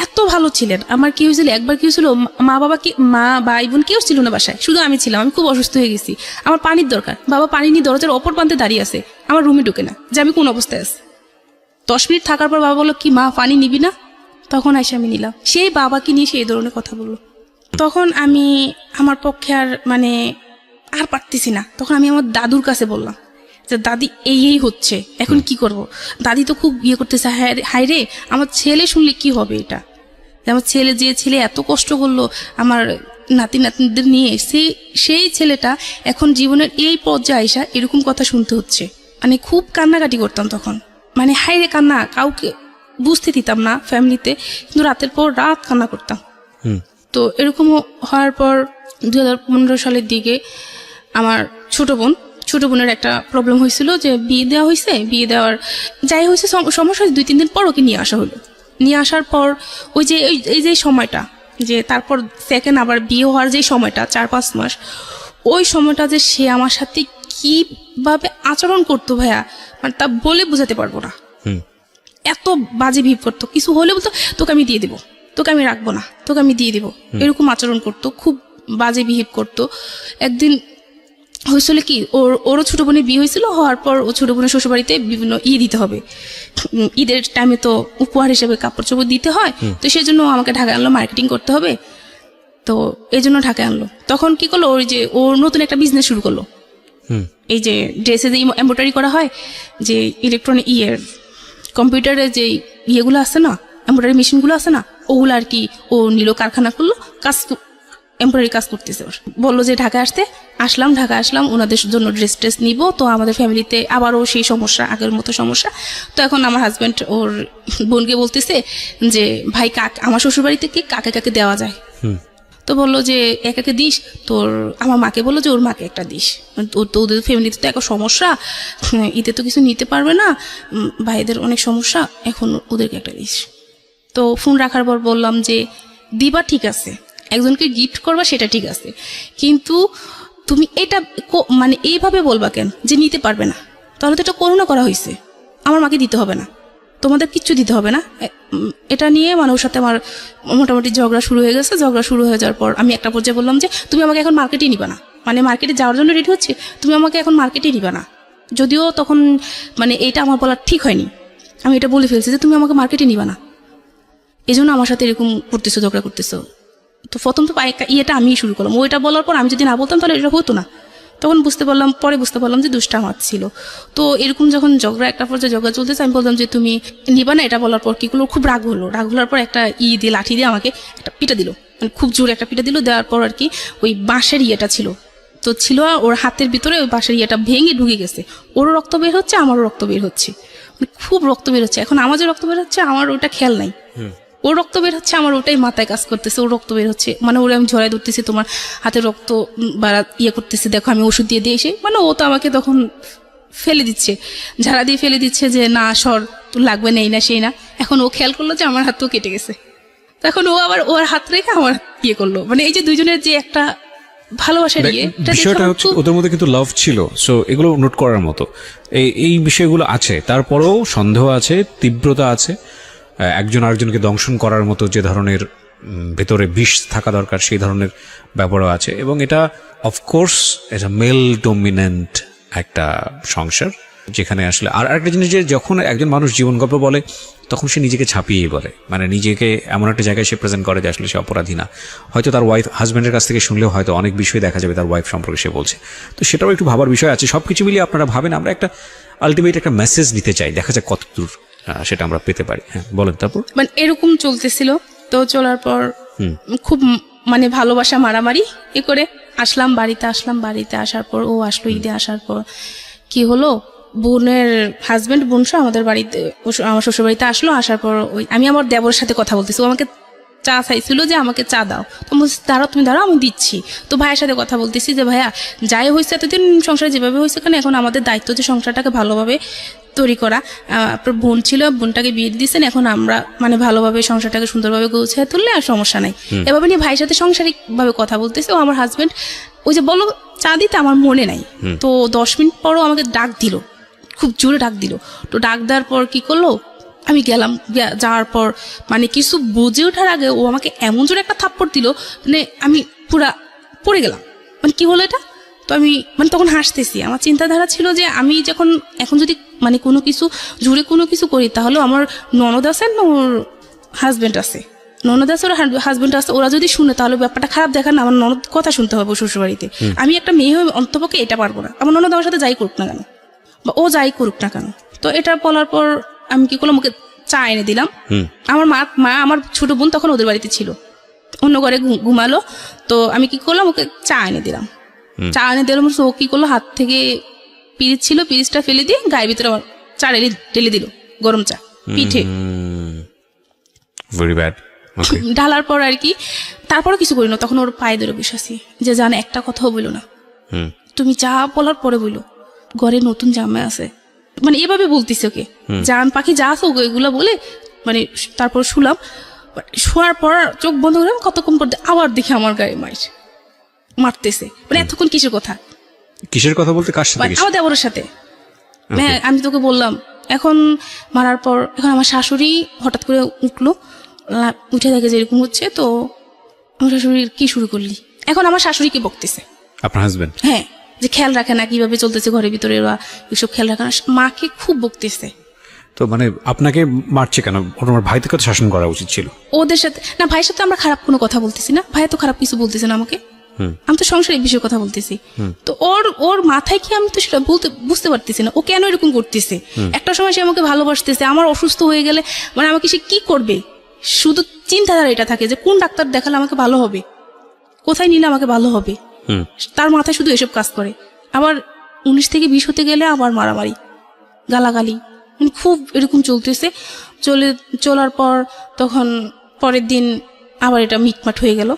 এত ভালো ছিলেন। আমার কি হয়েছিল, একবার কি হয়েছিল, মা ভাই বোন কেউ ছিল না বাসায়, শুধু আমি ছিলাম। আমি খুব অসুস্থ হয়ে গেছি, আমার পানির দরকার, বাবা পানি নিয়ে দরজার অপর প্রান্তে দাঁড়িয়ে আছে, আমার রুমে ঢুকে না যে আমি কোন অবস্থায় আছি। 10 মিনিট থাকার পর বাবা বললো কি মা পানি নিবি না, তখন আইসা আমি নিলাম। সেই বাবাকে নিয়ে সেই ধরনের কথা বললো। তখন আমি আমার পক্ষে আর পারতেছি না। তখন আমি আমার দাদুর কাছে বললাম যে দাদি এই হচ্ছে, এখন কি করব। দাদি তো খুব করতেছে, হায় রে আমার ছেলে শুনলে কি হবে, এটা আমার ছেলে এত কষ্ট করলো আমার নাতিদের নিয়ে, সেই ছেলেটা এখন জীবনের এই পর্যায়ে আইসা এরকম কথা শুনতে হচ্ছে। মানে খুব কান্নাকাটি করতাম তখন, মানে হায় রে কান্না, কাউকে বুঝতে দিতাম না ফ্যামিলিতে, কিন্তু রাতের পর রাত কান্না করতাম। তো এরকম হওয়ার পর 2015 সালের দিকে আমার ছোট বোনের একটা প্রবলেম হয়েছিল, যে বিয়ে দেওয়া হয়েছে, বিয়ে দেওয়ার যাই হয়েছে সমস্যা, 2-3 দিন পর ওকে নিয়ে আসা হলো। নিয়ে আসার পর ওই যে সময়টা, যে তারপর সেকেন্ড আবার বিয়ে হওয়ার যে সময়টা 4-5 মাস, ওই সময়টা যে সে আমার সাথে কিভাবে আচরণ করতো ভাইয়া, মানে তা বলে বোঝাতে পারবো না। এত বাজে বিহেভ করতো, কিছু হলে বলতো তোকে আমি দিয়ে দেবো, তোকে আমি রাখবো না, তোকে আমি দিয়ে দেবো, এরকম আচরণ করতো, খুব বাজে বিহেভ করতো। একদিন হয়েছিল কি, ওরও ছোট বোনের বিয়ে হয়েছিল, হওয়ার পর ও ছোট বোনের শ্বশুরবাড়িতে বিভিন্ন দিতে হবে, ঈদের টাইমে তো উপহার হিসেবে কাপড় চোপড় দিতে হয়, তো সেই জন্য আমাকে ঢাকায় আনলো, মার্কেটিং করতে হবে, তো এই জন্য ঢাকায় আনলো। তখন কি করলো, ওর নতুন একটা বিজনেস শুরু করলো, এই যে ড্রেসে যে এমব্রয়ডারি করা হয়, যে ইলেকট্রনিক কম্পিউটারে যে ইয়েগুলো আছে না, এমব্রয়ডারি মেশিনগুলো আছে না, ওগুলো আর কি ও নিল, কারখানা করলো, এমব্রয়ডারি কাজ করতেছে। বললো যে ঢাকায় আসলাম, ওনাদের জন্য ড্রেস নিব। তো আমাদের ফ্যামিলিতে আবারও সেই সমস্যা, আগের মতো সমস্যা। তো এখন আমার হাজব্যান্ড ওর বোনকে বলতেছে যে ভাই আমার শ্বশুরবাড়িতে কি কাকে দেওয়া যায়। তো বললো যে একাকে দিস, আমার মাকে বললো যে ওর মাকে একটা দিস, তো ওদের ফ্যামিলিতে তো একটা সমস্যা, ঈদে তো কিছু নিতে পারবে না, ভাইদের অনেক সমস্যা, এখন ওদেরকে একটা দিস। তো ফোন রাখার পর বললাম যে দিবা ঠিক আছে, একজনকে গিফট করবা সেটা ঠিক আছে, কিন্তু তুমি এটা মানে এইভাবে বলবা কেন যে নিতে পারবে না, তাহলে তো এটা করোনা করা হয়েছে, আমার মাকে দিতে হবে না, তোমাদের কিচ্ছু দিতে হবে না। এটা নিয়ে মানে ওর সাথে আমার মোটামুটি ঝগড়া শুরু হয়ে গেছে। ঝগড়া শুরু হয়ে যাওয়ার পর আমি একটা পর্যায়ে বললাম যে তুমি আমাকে এখন মার্কেটে নিবা না, মানে মার্কেটে যাওয়ার জন্য রেডি হচ্ছে, তুমি আমাকে এখন মার্কেটে নিবা না। যদিও তখন মানে এটা আমার বলা ঠিক হয়নি, আমি এটা বলে ফেলছি যে তুমি আমাকে মার্কেটে নিবা না, এই জন্য আমার সাথে এরকম করতেছো, ঝগড়া করতেছো। তো প্রথম তো ইয়েটা আমিই শুরু করলাম। ওইটা বলার পর আমি যদি না বলতাম তাহলে এটা হতো না। তখন পরে বুঝতে পারলাম যে দুষ্টা আমার ছিল। তো এরকম যখন ঝগড়া একটা পর্যায়ে ঝগড়া চলতেছে, আমি বললাম যে তুমি নিবা না। এটা বলার পর কি করলো, খুব রাগ হওয়ার পর একটা দিয়ে লাঠি দিয়ে আমাকে একটা পিটা দিল, মানে খুব জোরে একটা পিটা দিল। দেওয়ার পর আর কি ওই বাঁশের ইয়েটা ছিল, তো ছিল ওর হাতের ভিতরে ওই বাঁশের ইয়েটা ভেঙে ঢুকে গেছে। ওরও রক্ত বের হচ্ছে, আমারও রক্ত বের হচ্ছে, মানে খুব রক্ত বের হচ্ছে। এখন আমার যে রক্ত বের হচ্ছে আমার ওটা খেয়াল নাই, ওর রক্ত বের হচ্ছে, আমার ওটাই মাথায় কাজ করতেছে, ওর রক্ত বের হচ্ছে, মানে ওরে আমি ঝরাই ধরতেছি, তোমার হাতে রক্ত বাড়া ইয়ে করতেছে, দেখো আমি ওষুধ দিয়ে এসে, মানে ও তো আমাকে তখন ফেলে দিচ্ছে, ঝাড়া দিয়ে ফেলে দিচ্ছে যে না সর, তোর লাগবে নেই না সেই না। এখন ও খেয়াল করলো যে আমার হাতও কেটে গেছে, তখন ও আবার ওর হাত রেখে আমার ইয়ে করলো। মানে এই যে দুইজনের যে একটা ভালোবাসার ইয়ে, বিষয়টা হচ্ছে ওদের মধ্যে কিন্তু লাভ ছিল, সো এগুলো নোট করার মতো। এই বিষয়গুলো আছে, তারপরেও সন্দেহ আছে, তীব্রতা আছে, একজন আরেকজনকে দংশন করার মতো যে ধরনের ভেতরে বিষ থাকা দরকার সেই ধরনের ব্যাপারও আছে। এবং এটা অফকোর্স এটা মেল ডোমিনেন্ট একটা সংসার, যেখানে আসলে আর একটা জিনিস যে যখন একজন মানুষ জীবন গল্প বলে তখন সে নিজেকে ছাপিয়েই বলে, মানে নিজেকে এমন একটা জায়গায় সে প্রেজেন্ট করে যে আসলে সে অপরাধী না। হয়তো তার হাজব্যান্ডের কাছ থেকে শুনলেও হয়তো অনেক বিষয় দেখা যাবে তার ওয়াইফ সম্পর্কে সে বলছে। তো সেটাও একটু ভাবার বিষয় আছে। সবকিছু মিলিয়ে আপনারা ভাবেন, আমরা একটা আলটিমেট একটা মেসেজ নিতে চাই, দেখা যাক কতদূর সেটা আমরা পেতে পারি। হ্যাঁ বলেন। তারপর মানে এরকম চলতেছিল, তো চলার পর খুব মানে ভালোবাসা মারামারি এ করে বাড়িতে আসার পর ও আসলো। ঈদে আসার পর কি হলো, বোনের হাজবেন্ড বোনসহ আমাদের বাড়িতে, আমার শ্বশুর বাড়িতে আসলো। আসার পর ওই আমি আমার দেবরের সাথে কথা বলতেছি, ও আমাকে চা চাইছিল যে আমাকে চা দাও, তো দাঁড়াও তুমি দাঁড়াও আমি দিচ্ছি। তো ভাইয়ের সাথে কথা বলতেছি যে ভাইয়া যাই হয়েছে এতদিন সংসার যেভাবে হয়েছে, কারণ এখন আমাদের দায়িত্ব যে সংসারটাকে ভালোভাবে তৈরি করা। আপনার বোন ছিল, বোনটাকে বিয়ে দিয়েছেন, এখন আমরা মানে ভালোভাবে সংসারটাকে সুন্দরভাবে গোছায় তুললে আর সমস্যা নাই। এভাবে নিয়ে ভাইয়ের সাথে সাংসারিক ভাবে কথা বলতেছে। ও আমার হাজবেন্ড ওই যে বলো চা দিতে আমার মনে নাই, তো 10 মিনিট পরও আমাকে ডাক দিল, খুব জোরে ডাক দিল। তো ডাক দেওয়ার পর কি করলো, আমি গেলাম, যাওয়ার পর মানে কিছু বুঝে ওঠার আগে ও আমাকে এমন জোরে একটা থাপ্পড় দিল, মানে আমি পুরা পড়ে গেলাম, মানে কি হলো এটা। তো আমি মানে তখন হাসতেছি, আমার চিন্তাধারা ছিল যে আমি যখন এখন যদি মানে কোনো কিছু জোরে কোনো কিছু করি, তাহলে আমার ননদ আছে না ওর হাজবেন্ড আছে, হাজবেন্ড আছে, ওরা যদি শুনে তাহলে ব্যাপারটা খারাপ দেখার না, আমার ননদ কথা শুনতে হবে শ্বশুরবাড়িতে। আমি একটা মেয়ে হয়ে অন্তপক্ষে এটা পারবো না, আমার ননদ আমার সাথে যাই করুক না কেন বা ও যাই করুক না কেন। তো এটা বলার পর আমি কি করলাম, ওকে চা এনে দিলাম। আমার মা আমার ছোট বোন তখন ওদের বাড়িতে ছিল, অন্য ঘরে ঘুমালো। তো আমি কি করলাম, ওকে চা এনে দিলাম। ও কি করলো, হাত থেকে পিরিচ ছিল, পিরিচটা ফেলে দিয়ে গায়ের ভিতরে আমার চা ঢেলে দিল, গরম চা পিঠে। ঢালার পর আর কি তারপরে কিছু করি না, তখন ওর পায়ে ধরে বসেছি যে জানে একটা কথাও বললো না, তুমি চা বলার পরে বললো ঘরে নতুন জামাই আছে, মানে এভাবে বলতেছে ওকে, জান পাখি যা আছে ওকে এগুলো বলে। মানে তারপর শুলাম, শোয়ার পর চোখ বন্ধ করে কতক্ষণ পর আবার দেখি আমার গায়ে মারতেছে। মানে এতক্ষণ কিসের কথা বলতে, কার সাথে? আমার দেবরের সাথে। হ্যাঁ আমি তোকে বললাম। এখন মারার পর এখন আমার শাশুড়ি হঠাৎ করে উঠলো, উঠে দেখে যে এরকম হচ্ছে। তো আমার শাশুড়ি কি শুরু করলি, এখন আমার শাশুড়িকে বকতেছে আপনার হাজবেন্ড, হ্যাঁ, যে খেয়াল রাখে না কিভাবে চলতেছে ঘরের ভিতরে, ওরা এইসব খেয়াল রাখে না, মাকে খুব বকতেছে। তো মানে আপনাকে মারছে কেন? আমার ভাইকে তো শাসন করা উচিত ছিল। ওদের সাথে না, ভাইয়ের সাথে আমরা খারাপ কোনো কথা বলতেছি না, ভাই তো খারাপ কিছু বলতেছে না আমাকে, আমি তো সংসারের বিষয়ে কথা বলতেছি। তো ওর মাথায় কি আমি তো সেটা বুঝতে পারতেছি না, ও কেন এরকম করতেছে। একটা সময় সে আমাকে ভালোবাসতেছে, আমার অসুস্থ হয়ে গেলে মানে আমাকে সে কি করবে, শুধু চিন্তাধারা এটা থাকে যে কোন ডাক্তার দেখালে আমাকে ভালো হবে, কোথায় নিলে আমাকে ভালো হবে, তার মাথায় শুধু এসব কাজ করে। আবার 19 থেকে 20 হতে গেলে আবার মারামারি গালাগালি, মানে খুব এরকম চলতেছে। চলার পর তখন পরের দিন আবার এটা মিটমাট হয়ে গেল,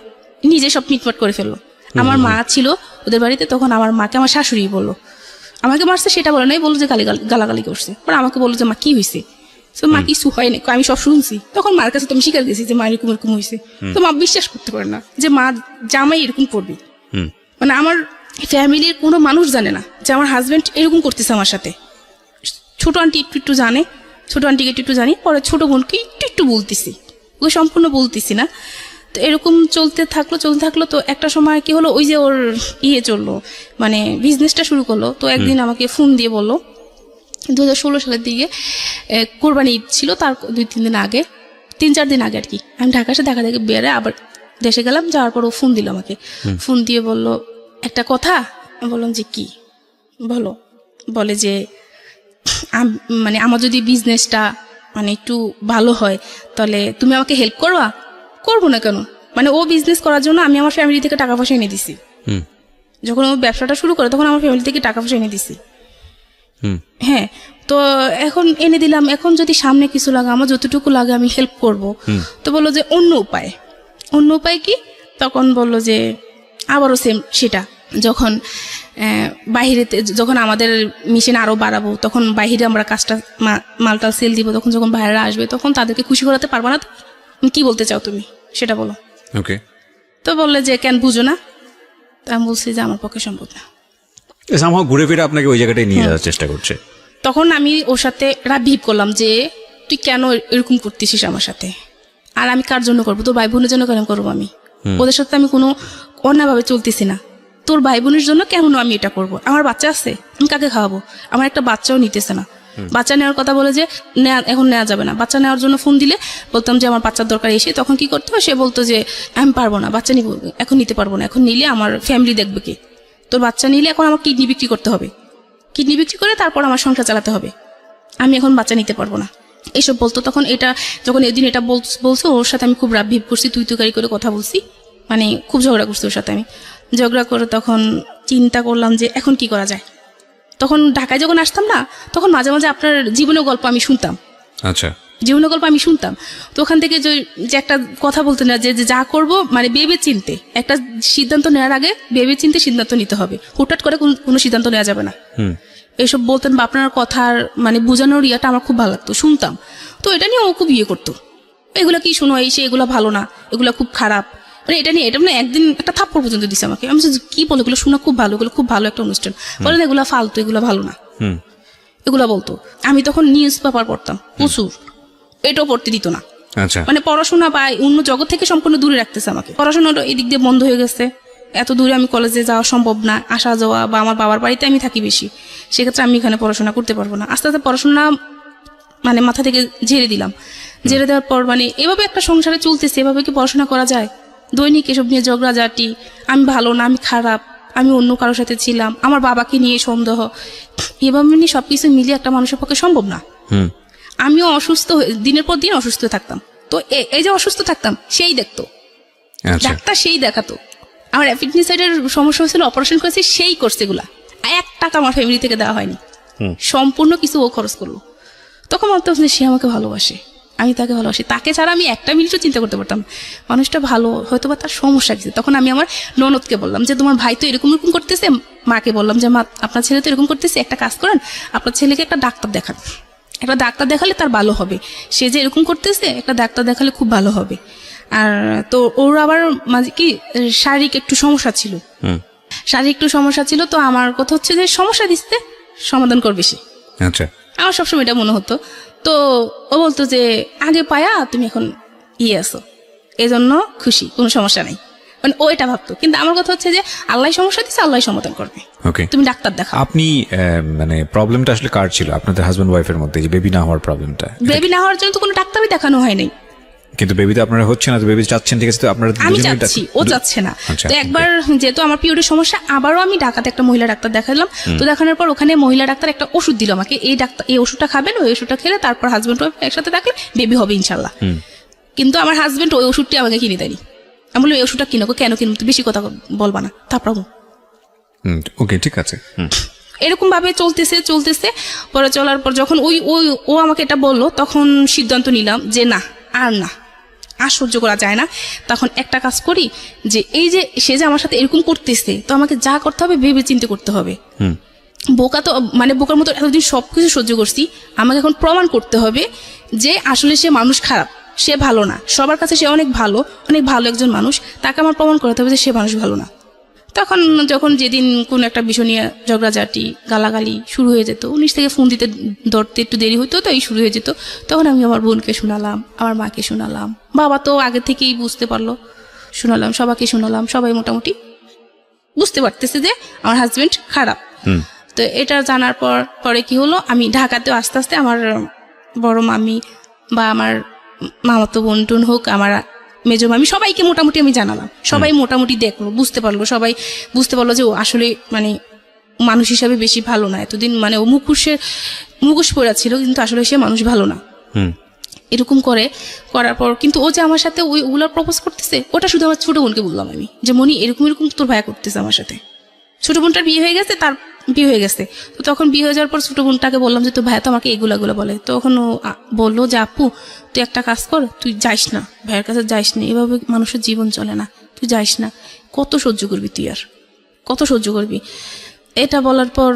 নিজে সব মিটমাট করে ফেললো। আমার মা ছিল ওদের বাড়িতে, তখন আমার মাকে আমার শাশুড়ি বললো, আমাকে মারছে সেটা বলে নাই, বললো যে গালাগালি করছে। পরে আমাকে বললো যে মা কি হয়েছে, তো মা কিছু হয়নি, আমি সব শুনছি। তখন মার কাছে তুমি স্বীকার গেছি যে মা এরকম হয়েছে। তো মা বিশ্বাস করতে পারে না যে মা জামাই এরকম করবে, মানে আমার ফ্যামিলির কোনো মানুষ জানে না যে আমার হাজবেন্ড এরকম করতেছে আমার সাথে। ছোট আন্টি একটু একটু জানে, ছোট আন্টিকে একটু একটু জানি, পরে ছোট বোনকে একটু একটু বলতেছি, ওকে সম্পূর্ণ বলতেছি না। তো এরকম চলতে থাকলো। তো একটা সময় কি হলো, ওই যে ওর চললো, মানে বিজনেসটা শুরু করলো। তো একদিন আমাকে ফোন দিয়ে বললো, 2016 সালের দিকে কোরবানি ঈদ ছিল, তার 2-3 দিন আগে, 3-4 দিন আগে আর কি। আমি ঢাকা এসে দেখা দেখে বেড়ে আবার দেশে গেলাম, যাওয়ার পর ও ফোন দিল আমাকে, ফোন দিয়ে বলল একটা কথা। বললাম যে কি? বলে যে মানে আমার যদি বিজনেসটা মানে একটু ভালো হয় তাহলে তুমি আমাকে হেল্প করবা। করবো না কেন, মানে ও বিজনেস করার জন্য আমি আমার ফ্যামিলি থেকে টাকা পয়সা এনে দিছি। যখন ও ব্যবসাটা শুরু করে তখন আমার ফ্যামিলি থেকে টাকা পয়সা এনে দিছি। হ্যাঁ, তো এখন এনে দিলাম, এখন যদি সামনে কিছু লাগে, আমার যতটুকু লাগে আমি হেল্প করব। তো বললো যে অন্য উপায় কি? তখন বললো যে আবারও সেম সেটা, যখন বাহিরেতে, যখন আমাদের মিশন আরো বাড়াবো, তখন বাহিরে আমরা কাজটা মালটাল সেল দিব, তখন যখন বাইরে আসবে তখন তাদেরকে খুশি করাতে পারবো না। তুমি কি বলতে চাও তুমি সেটা বলো। ওকে। তো বললে যে কেন বুঝো না? তা আমি বলছি যে আমার পক্ষে সম্ভব না। সামহাও ঘুরে ফিরে আপনাকে ওই জায়গাটায় নিয়ে যাওয়ার চেষ্টা করছে। তখন আমি ওর সাথে রাবিব করলাম যে তুই কেন এরকম করতেছিস আমার সাথে, আর আমি কার জন্য করবো? তোর ভাই বোনের জন্য কেন করবো? আমি ওদের সাথে আমি কোনো অন্যায়ভাবে চলতেছি না, তোর ভাই বোনের জন্য কেন আমি এটা করব? আমার বাচ্চা আছে, আমি কাকে খাওয়াবো? আমার একটা বাচ্চাও নিতেছে না। বাচ্চা নেওয়ার কথা বলে যে এখন নেওয়া যাবে না। বাচ্চা নেওয়ার জন্য ফোন দিলে বলতাম যে আমার বাচ্চার দরকার এসে, তখন কি করতে হয়, সে বলতো যে আমি পারবো না, বাচ্চা নিব, এখন নিতে পারবো না, এখন নিলে আমার ফ্যামিলি দেখবে কে? তোর বাচ্চা নিলে এখন আমার কিডনি বিক্রি করতে হবে, কিডনি বিক্রি করে তারপর আমার সংসার চালাতে হবে, আমি এখন বাচ্চা নিতে পারবো না, এসব বলতো। তখন এটা যখন এদিন এটা বলছে, ওর সাথে আমি খুব রাগ ভিপ করছি, তুই তুকারি করে কথা বলছি, মানে খুব ঝগড়া করছি ওর সাথে আমি। ঝগড়া করে তখন চিন্তা করলাম যে এখন কি করা যায়। তখন ঢাকায় যখন আসতাম না, তখন মাঝে মাঝে আপনার জীবনের গল্প আমি শুনতাম। আচ্ছা, জীবনের গল্প আমি শুনতাম। তো ওখান থেকে যে একটা কথা বলতে না, যে যা করব মানে ভেবে চিনতে, একটা সিদ্ধান্ত নেওয়ার আগে ভেবে চিনতে সিদ্ধান্ত নিতে হবে, হুটহাট করে কোনো সিদ্ধান্ত নেওয়া যাবে না। এইসব বলতেন বা আপনার কথার মানে বোঝানোর ইয়াটা আমার খুব ভালো লাগতো, শুনতাম। তো এটা নিয়ে ও খুব করতো, এগুলা কি শোনো, এই সে এগুলো ভালো না, এগুলো খুব খারাপ, মানে এটা নিয়ে এটা মানে একদিন একটা থাপ্পড় পর্যন্ত দিছে আমাকে। আমি কি বলে, এগুলো শোনা খুব ভালো, এগুলো খুব ভালো একটা অনুষ্ঠান, বলে এগুলো ফালতু, এগুলো ভালো না, এগুলো বলতো। আমি তখন নিউজ পেপার পড়তাম প্রচুর, এটাও পড়তে দিত না। আচ্ছা, মানে পড়াশোনা বা অন্য জগৎ থেকে সম্পূর্ণ দূরে রাখতেছে আমাকে। পড়াশোনাটা এদিক দিয়ে বন্ধ হয়ে গেছে, এত দূরে আমি কলেজে যাওয়া সম্ভব না, আসা যাওয়া, বা আমার বাবার বাড়িতে আমি থাকি বেশি, সেক্ষেত্রে আমি এখানে পড়াশোনা করতে পারবো না। আস্তে আস্তে পড়াশোনা মানে মাথা থেকে ঝেড়ে দিলাম। ঝেড়ে দেওয়ার পর মানে এভাবে একটা সংসারে চলতেছে, এভাবে কি পড়াশোনা করা যায়? দৈনিক এসব নিয়ে ঝগড়াঝাটি, আমি ভালো না, আমি খারাপ, আমি অন্য কারোর সাথে ছিলাম, আমার বাবাকে নিয়ে সন্দেহ, এভাবে নিয়ে সবকিছু মিলিয়ে একটা মানুষের পক্ষে সম্ভব না। আমিও অসুস্থ, দিনের পর দিন অসুস্থ থাকতাম। তো এই যে অসুস্থ থাকতাম, সেই দেখতো ডাক্তার, সেই দেখাতো। আমার অ্যাপিন্ডিসাইটের সমস্যা হয়েছিল, অপারেশন করেছি, সেই করছে এগুলা। 1 টাকা আমার ফ্যামিলি থেকে দেওয়া হয়নি, সম্পূর্ণ কিছু ও খরচ করলো। তখন ভাবতাম যে সে আমাকে ভালোবাসে, আমি তাকে ভালোবাসি, তাকে ছাড়া আমি একটা মিনিটও চিন্তা করতে পারতাম। মানুষটা ভালো, হয়তো বা তার সমস্যা কিছু। তখন আমি আমার ননদকে বললাম যে তোমার ভাই তো এরকম করতেছে। মাকে বললাম যে মা, আপনার ছেলে তো এরকম করতেছে, একটা কাজ করেন, আপনার ছেলেকে একটা ডাক্তার দেখান, একটা ডাক্তার দেখালে তার ভালো হবে, সে যে এরকম করতেছে একটা ডাক্তার দেখালে খুব ভালো হবে। আর তো ওর আবার মাঝে কি শারীরিক একটু সমস্যা ছিল, তো আমার কথা হচ্ছে যে সমস্যা দিচ্ছে সমাধান করবে সে। আচ্ছা, আমার সবসময় এটা মনে হতো। তো ও বলতো যে আগে পায়া তুমি এখন আসো, এজন্য খুশি, কোনো সমস্যা নাই, মানে ও এটা ভাবতো। কিন্তু আমার কথা হচ্ছে যে আল্লাহ সমস্যা দিচ্ছে, আল্লাহ সমাধান করবে, তুমি ডাক্তার দেখাও। আপনি মানে প্রবলেমটা আসলে কার ছিল, আপনাদের হাজবেন্ড ওয়াইফের মধ্যে, যে বেবি না হওয়ার প্রবলেমটা? বেবি না হওয়ার জন্য তো কোনো ডাক্তারই দেখানো হয় নাই, কিন্তু বেবি তো আপনারা হচ্ছে না, তো বেবি চাচ্ছেন, ঠিক আছে, তো আপনারা আমি চাচ্ছি, ও চাচ্ছে না। তো একবার যেহেতু আমার পিরিয়ডের সমস্যা, আবারও আমি ঢাকাতে একটা মহিলা ডাক্তার দেখালাম। তো দেখানোর পর ওখানে মহিলা ডাক্তার একটা ওষুধ দিল আমাকে, এই ওষুধটা খাবেন, ওই ওষুধটা খেলে তারপর হাজবেন্ড ওয়াইফ একসাথে থাকলে বেবি হবে ইনশাল্লাহ। কিন্তু আমার হাজবেন্ড ওই ওষুধটি আমাকে কিনে দেয়নি। আমি বললাম এই ওষুধটা কিনো, কেন কিনবো, বেশি কথা বলবা না, তারপর ওকে, ঠিক আছে। এরকম ভাবে চলতেছে। পরে চলার পর যখন ও আমাকে এটা বললো, তখন সিদ্ধান্ত নিলাম যে না, আর সহ্য করা যায় না। তখন একটা কাজ করি, যে এই যে সে যে আমার সাথে এরকম করতেছে, তো আমাকে যা করতে হবে ভেবে চিন্তে করতে হবে। বোকা তো মানে বোকার মতো এতদিন সবকিছু সহ্য করছি, আমাকে এখন প্রমাণ করতে হবে যে আসলে সে মানুষ খারাপ, সে ভালো না। সবার কাছে সে অনেক ভালো একজন মানুষ, তাকে আমার প্রমাণ করতে হবে যে সে মানুষ ভালো না। তখন যখন যেদিন কোন একটা বিষয় নিয়ে ঝগড়াঝাটি গালাগালি শুরু হয়ে যেত, 19 থেকে ফোন দিতে ধরতে একটু দেরি হতো, তো এই শুরু হয়ে যেত। তখন আমি আমার বোনকে শোনালাম, আমার মাকে শোনালাম, বাবা তো আগে থেকেই বুঝতে পারলো, শোনালাম, সবাইকে শোনালাম। সবাই মোটামুটি বুঝতে পারতেছে যে আমার হাজবেন্ড খারাপ। তো এটা জানার পরে কি হলো, আমি ঢাকাতেও আস্তে আস্তে আমার বড় মামি বা আমার মামাতো বোন টোন হোক, আমার মেজো মামি, সবাইকে মোটামুটি আমি জানালাম। সবাই মোটামুটি দেখলো, বুঝতে পারলো, সবাই বুঝতে পারলো যে ও আসলে মানে মানুষ হিসাবে বেশি ভালো না। এতদিন মানে ও মুখোশ পড়া ছিল, কিন্তু আসলে সে মানুষ ভালো না। এরকম করার পর কিন্তু ও যে আমার সাথে ওগুলো প্রপোজ করতেছে, ওটা শুধু আমার ছোট বোনকে বললাম আমি, যে মনি এরকম তোর ভাইয়া করতেছে আমার সাথে। ছোট বোনটার বিয়ে হয়ে গেছে, তার বিয়ে হয়ে গেছে। তো তখন বিয়ে হয়ে যাওয়ার পর ছোট বোনটাকে বললাম যে তোর ভাইয়া তো আমাকে এগুলো বলে। তখন ও বললো যে আপু তুই একটা কাজ কর, তুই যাইস না, ভাইয়ের কাছে যাইস না, এভাবে মানুষের জীবন চলে না, তুই যাইস না, কত সহ্য করবি তুই, আর কত সহ্য করবি। এটা বলার পর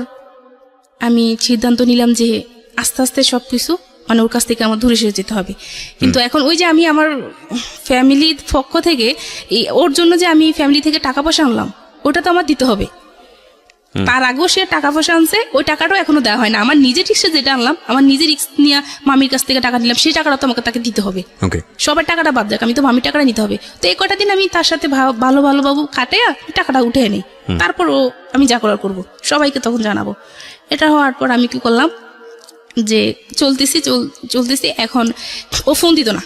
আমি সিদ্ধান্ত নিলাম যে আস্তে আস্তে সবকিছু মানে ওর কাছ থেকে আমার দূরে সরে যেতে হবে। কিন্তু এখন ওই যে আমি আমার ফ্যামিলির পক্ষ থেকে ওর জন্য যে আমি ফ্যামিলি থেকে টাকা পয়সা আনলাম, ওটা তো আমার দিতে হবে। তার আগেও সে টাকা পয়সা আনছে, ওই টাকাটাও এখনো দেওয়া হয় না। আমার নিজের রিক্সে যেটা আনলাম, আমার নিজের রিক্স নিয়ে মামির কাছ থেকে টাকা নিলাম, সেই টাকাটা তো আমাকে তাকে দিতে হবে। সবার টাকাটা বাদ যাক, আমি তো মামির টাকাটা নিতে হবে। তো এই কটা দিন আমি তার সাথে ভালো বাবু কাটে টাকাটা উঠে নেই, তারপর আমি যা করার করবো, সবাইকে তখন জানাবো। এটা হওয়ার পর আমি কি করলাম, যে চলতেছি। এখন ও ফোন দিত না।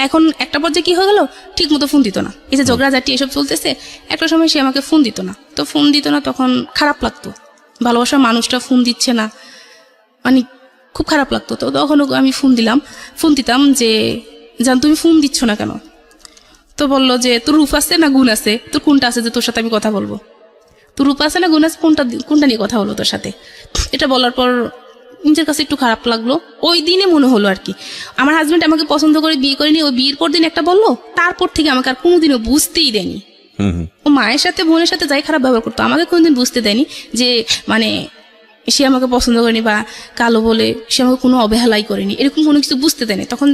এখন একটা পর্যায়ে কি হয়ে গেল, ঠিক মতো ফোন দিত না। এই যে ঝগড়াঝাটি এসব চলতেছে, একটা সময় সে আমাকে ফোন দিত না। তো ফোন দিত না, তখন খারাপ লাগতো, ভালোবাসার মানুষটা ফোন দিচ্ছে না, মানে খুব খারাপ লাগতো। তো তখন আমি ফোন দিতাম যে জান তুমি ফোন দিচ্ছ না কেন? তো বললো যে তোর রূপ আছে না গুণ আছে, তোর কোনটা আছে যে তোর সাথে আমি কথা বলবো? তোর রূপ আছে না গুণ আছে, কোনটা নিয়ে কথা বলবো তোর সাথে? এটা বলার পর নিজের কাছে একটু খারাপ লাগলো। ওই দিনে মনে হলো আর কি, আমার হাজবেন্ড আমাকে পছন্দ করে বিয়ে করেনি, ওই বিয়ের পর দিন একটা বললো, তারপর থেকে আমাকে আর কোনোদিনও বুঝতেই দেয়নি। ও মায়ের সাথে বোনের সাথে যাই খারাপ ব্যবহার করতো, আমাকে কোনোদিন বুঝতে দেয়নি যে মানে সে আমাকে পছন্দ করেনি বা কালো বলে সে আমাকে কোনো অবহেলাই করেনি, এরকম কোনো কিছু বুঝতে দেয়নি। তখন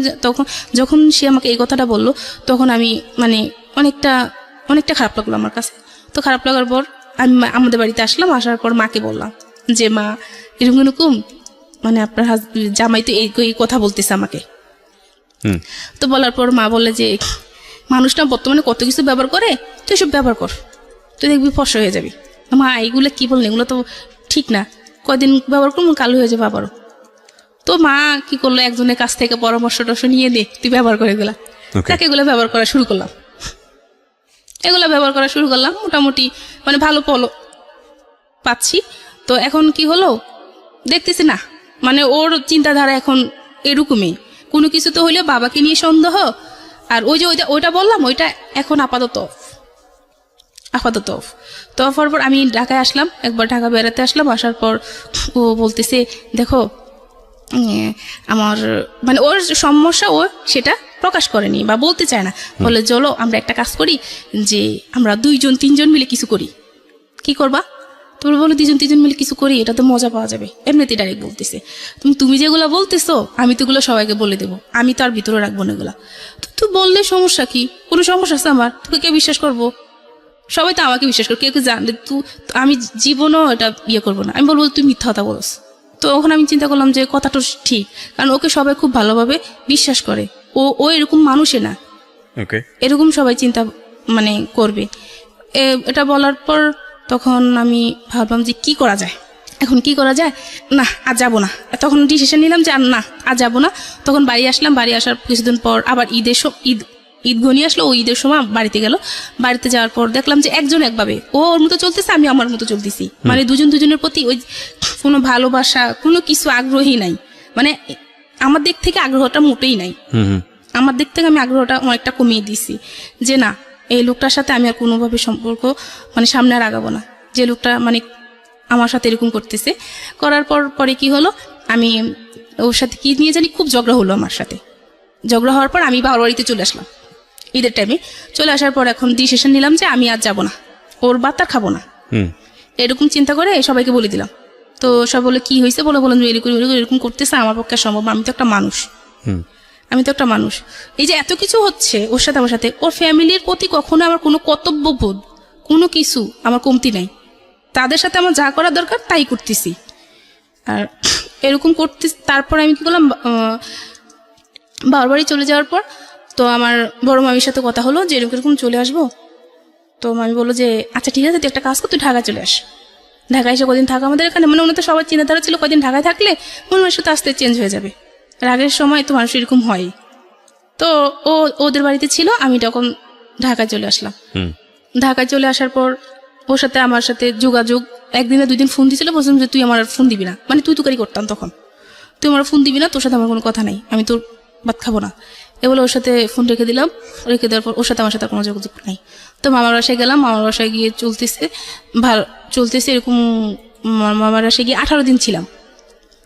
যখন সে আমাকে এই কথাটা বললো, তখন আমি মানে অনেকটা খারাপ লাগলো আমার কাছে। তো খারাপ লাগার পর আমি আমাদের বাড়িতে আসলাম, আসার পর মাকে বললাম যে মা এরকম মানে আপনার জামাই তো এই কথা বলতেছে আমাকে। তো বলার পর মা বলে যে মানুষটা বর্তমানে কত কিছু ব্যবহার করে, তুই সব ব্যবহার কর, তুই দেখবি ফসা হয়ে যাবি। মা এইগুলো কি বললেন, এগুলো তো ঠিক না, কয়দিন ব্যবহার করবো কালো হয়ে যাবে আবারও। তো মা কি করলো, একজনের কাছ থেকে পরামর্শ নিয়ে দে, তুই ব্যবহার করে এগুলা। তাকে এগুলো ব্যবহার করা শুরু করলাম, মোটামুটি মানে ভালো পাচ্ছি। তো এখন কি হলো দেখতেছি না, মানে ওর চিন্তাধারা এখন এরকমই, কোনো কিছু তো হইলেও বাবাকে নিয়ে সন্দেহ। আর ওই যে ওইটা বললাম, ওইটা এখন আপাতত তো হওয়ার পর আমি ঢাকায় আসলাম, একবার ঢাকা বেড়াতে আসলাম। আসার পর ও বলতেছে দেখো আমার মানে ওর সমস্যা, ও সেটা প্রকাশ করেনি বা বলতে চায় না। বলে চলো আমরা একটা কাজ করি, যে আমরা 2-3 মিলে কিছু করি। কি করবা? তোমরা বলো 2-3 মিলে কিছু করি, এটা তো মজা পাওয়া যাবে। এমনিতে ডাইরেক্ট বলতেছে, তুমি যেগুলো বলতেছো আমি তো এগুলো সবাইকে বলে দেবো, আমি তো আর ভিতরে রাখবো না এগুলা। তো তুই বললে সমস্যা কি, কোনো সমস্যা আছে আমার? তোকে কে বিশ্বাস করবো? সবাই তো আমাকে বিশ্বাস করো, কেউ জানলে আমি জীবনও এটা করবো না। আমি বলবো তুই মিথ্যা কথা বলস। তো ওখানে আমি চিন্তা করলাম যে কথাটা ঠিক, কারণ ওকে সবাই খুব ভালোভাবে বিশ্বাস করে, ও এরকম মানুষে না, এরকম সবাই চিন্তা মানে করবে। এটা বলার পর তখন আমি ভাবলাম যে কি করা যায়, এখন কি করা যায়, না আর যাবো না। তখন ডিসিশন নিলাম যে আর না, আর যাবো না। তখন বাড়ি আসলাম, বাড়ি আসার কিছুদিন পর আবার ঈদ ঘনিয়ে আসলো। ও ঈদের সময় বাড়িতে গেল, বাড়িতে যাওয়ার পর দেখলাম যে একজন একভাবে, ও ওর মতো চলতেছে, আমি আমার মতো চলতেছি, মানে দুজনের প্রতি ওই কোনো ভালোবাসা, কোনো কিছু আগ্রহী নাই, মানে আমার দিক থেকে আগ্রহটা মোটেই নাই। আমার দিক থেকে আমি আগ্রহটা অনেকটা কমিয়ে দিছি, যে না এই লোকটার সাথে আমি আর কোনোভাবে সম্পর্ক মানে সামনে আর আগাবো না, যে লোকটা মানে আমার সাথে এরকম করতেছে। করার পরে কি হলো, আমি ওর সাথে কি নিয়ে জানি খুব ঝগড়া হলো আমার সাথে। ঝগড়া হওয়ার পর আমি বাবার বাড়িতে চলে আসলাম ঈদের টাইমে। চলে আসার পর এখন ডিসিশন নিলাম যে আমি আর যাবো না, ওর ভাত আর খাবো না, এরকম চিন্তা করে সবাইকে বলে দিলাম। তো সব বলে কি হয়েছে, বলেন এরকম করতেছে, আমার পক্ষে সম্ভব, আমি তো একটা মানুষ। এই যে এত কিছু হচ্ছে ওর সাথে, আমার সাথে ওর ফ্যামিলির প্রতি কখনো আমার কোনো কর্তব্যবোধ কোনো কিছু আমার কমতি নাই, তাদের সাথে আমার যা করা দরকার তাই করতেছি। আর এরকম করতে তারপর আমি কি করলাম, বাবার বাড়ি চলে যাওয়ার পর তো আমার বড় মামির সাথে কথা হলো যে এরকম এরকম চলে আসবো। তো মামি বললো যে আচ্ছা ঠিক আছে, তুই একটা কাজ কর, তুই ঢাকায় চলে আস। ঢাকায় এসে কদিন থাকা আমাদের এখানে, মানে উনি তো সবার চিন্তাধারা ছিল কদিন ঢাকায় থাকলে মানুষের সাথে আস্তে চেঞ্জ হয়ে যাবে। আর আগের সময় তো মানুষ এরকম হয়। তো ওদের বাড়িতে ছিল, আমি তখন ঢাকায় চলে আসলাম। ঢাকায় চলে আসার পর ওর সাথে আমার সাথে যোগাযোগ, একদিনে 2 দিন ফোন দিয়েছিল, বলছিলাম যে তুই আমার ফোন দিবি না, মানে তুই তুকারি করতাম তখন, তুই আমার ফোন দিবি না, তোর সাথে আমার কোনো কথা নাই, আমি তোর ভাত খাবো না। এ বলে ওর সাথে ফোন রেখে দিলাম। রেখে দেওয়ার পর ওর সাথে আমার সাথে কোনো যোগাযোগ নাই। তো মামার বাসায় গেলাম, মামার বাসায় গিয়ে চলতেছে এরকম। মামার বাসায় গিয়ে 18 দিন ছিলাম।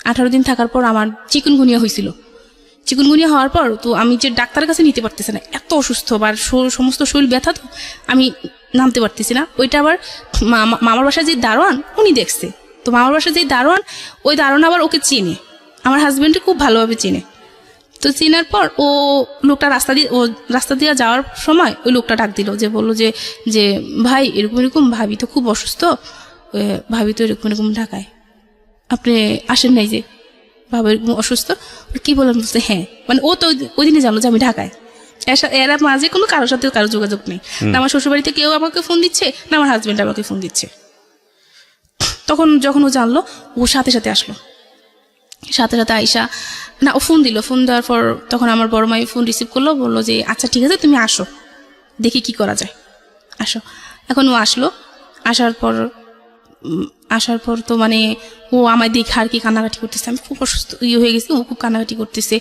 18 দিন থাকার পর আমার চিকুনগুনিয়া হয়েছিল। চিকুনগুনিয়া হওয়ার পর তো আমি যে ডাক্তারের কাছে নিতে পারতেছি না, এত অসুস্থ, বা সমস্ত শরীর ব্যথা, তো আমি নামতে পারতেছি না। ওইটা আবার মামার বাসায় যে দারোয়ান উনি দেখছে। তো মামার বাসায় যে দারোয়ান, ওই দারোয়ান আবার ওকে চেনে, আমার হাজবেন্ডকে খুব ভালোভাবে চেনে। তো চেনার পর ও লোকটা রাস্তা দিয়ে যাওয়ার সময় ওই লোকটা ডাক দিল, যে বললো যে ভাই এরকম এরকম, ভাবি তো খুব অসুস্থ, ভাবি তো এরকম এরকম ঢাকায়, আপনি আসেন নাই যে, বাবা এরকম অসুস্থ। কি বললাম, বলছে হ্যাঁ, মানে ও তো ওই দিনই জানলো যে আমি ঢাকায়। এরা মাঝে কোনো কারোর সাথে কারো যোগাযোগ নেই, না আমার শ্বশুরবাড়িতে কেউ আমাকে ফোন দিচ্ছে, না আমার হাজবেন্ড আমাকে ফোন দিচ্ছে। তখন যখন ও জানলো, ও সাথে সাথে আসলো, সাথে সাথে আইসা না ও ফোন দিল। ফোন দেওয়ার পর তখন আমার বড় মাই ফোন রিসিভ করলো, বললো যে আচ্ছা ঠিক আছে তুমি আসো, দেখি কি করা যায়, আসো। এখন ও আসলো। আসার পর তো মানে ও আমায় দেখে আর কি কান্নাকাটি করতেছে, আমি খুব অসুস্থ হয়ে গেছি, ও খুব কান্নাকাটি করতেছে,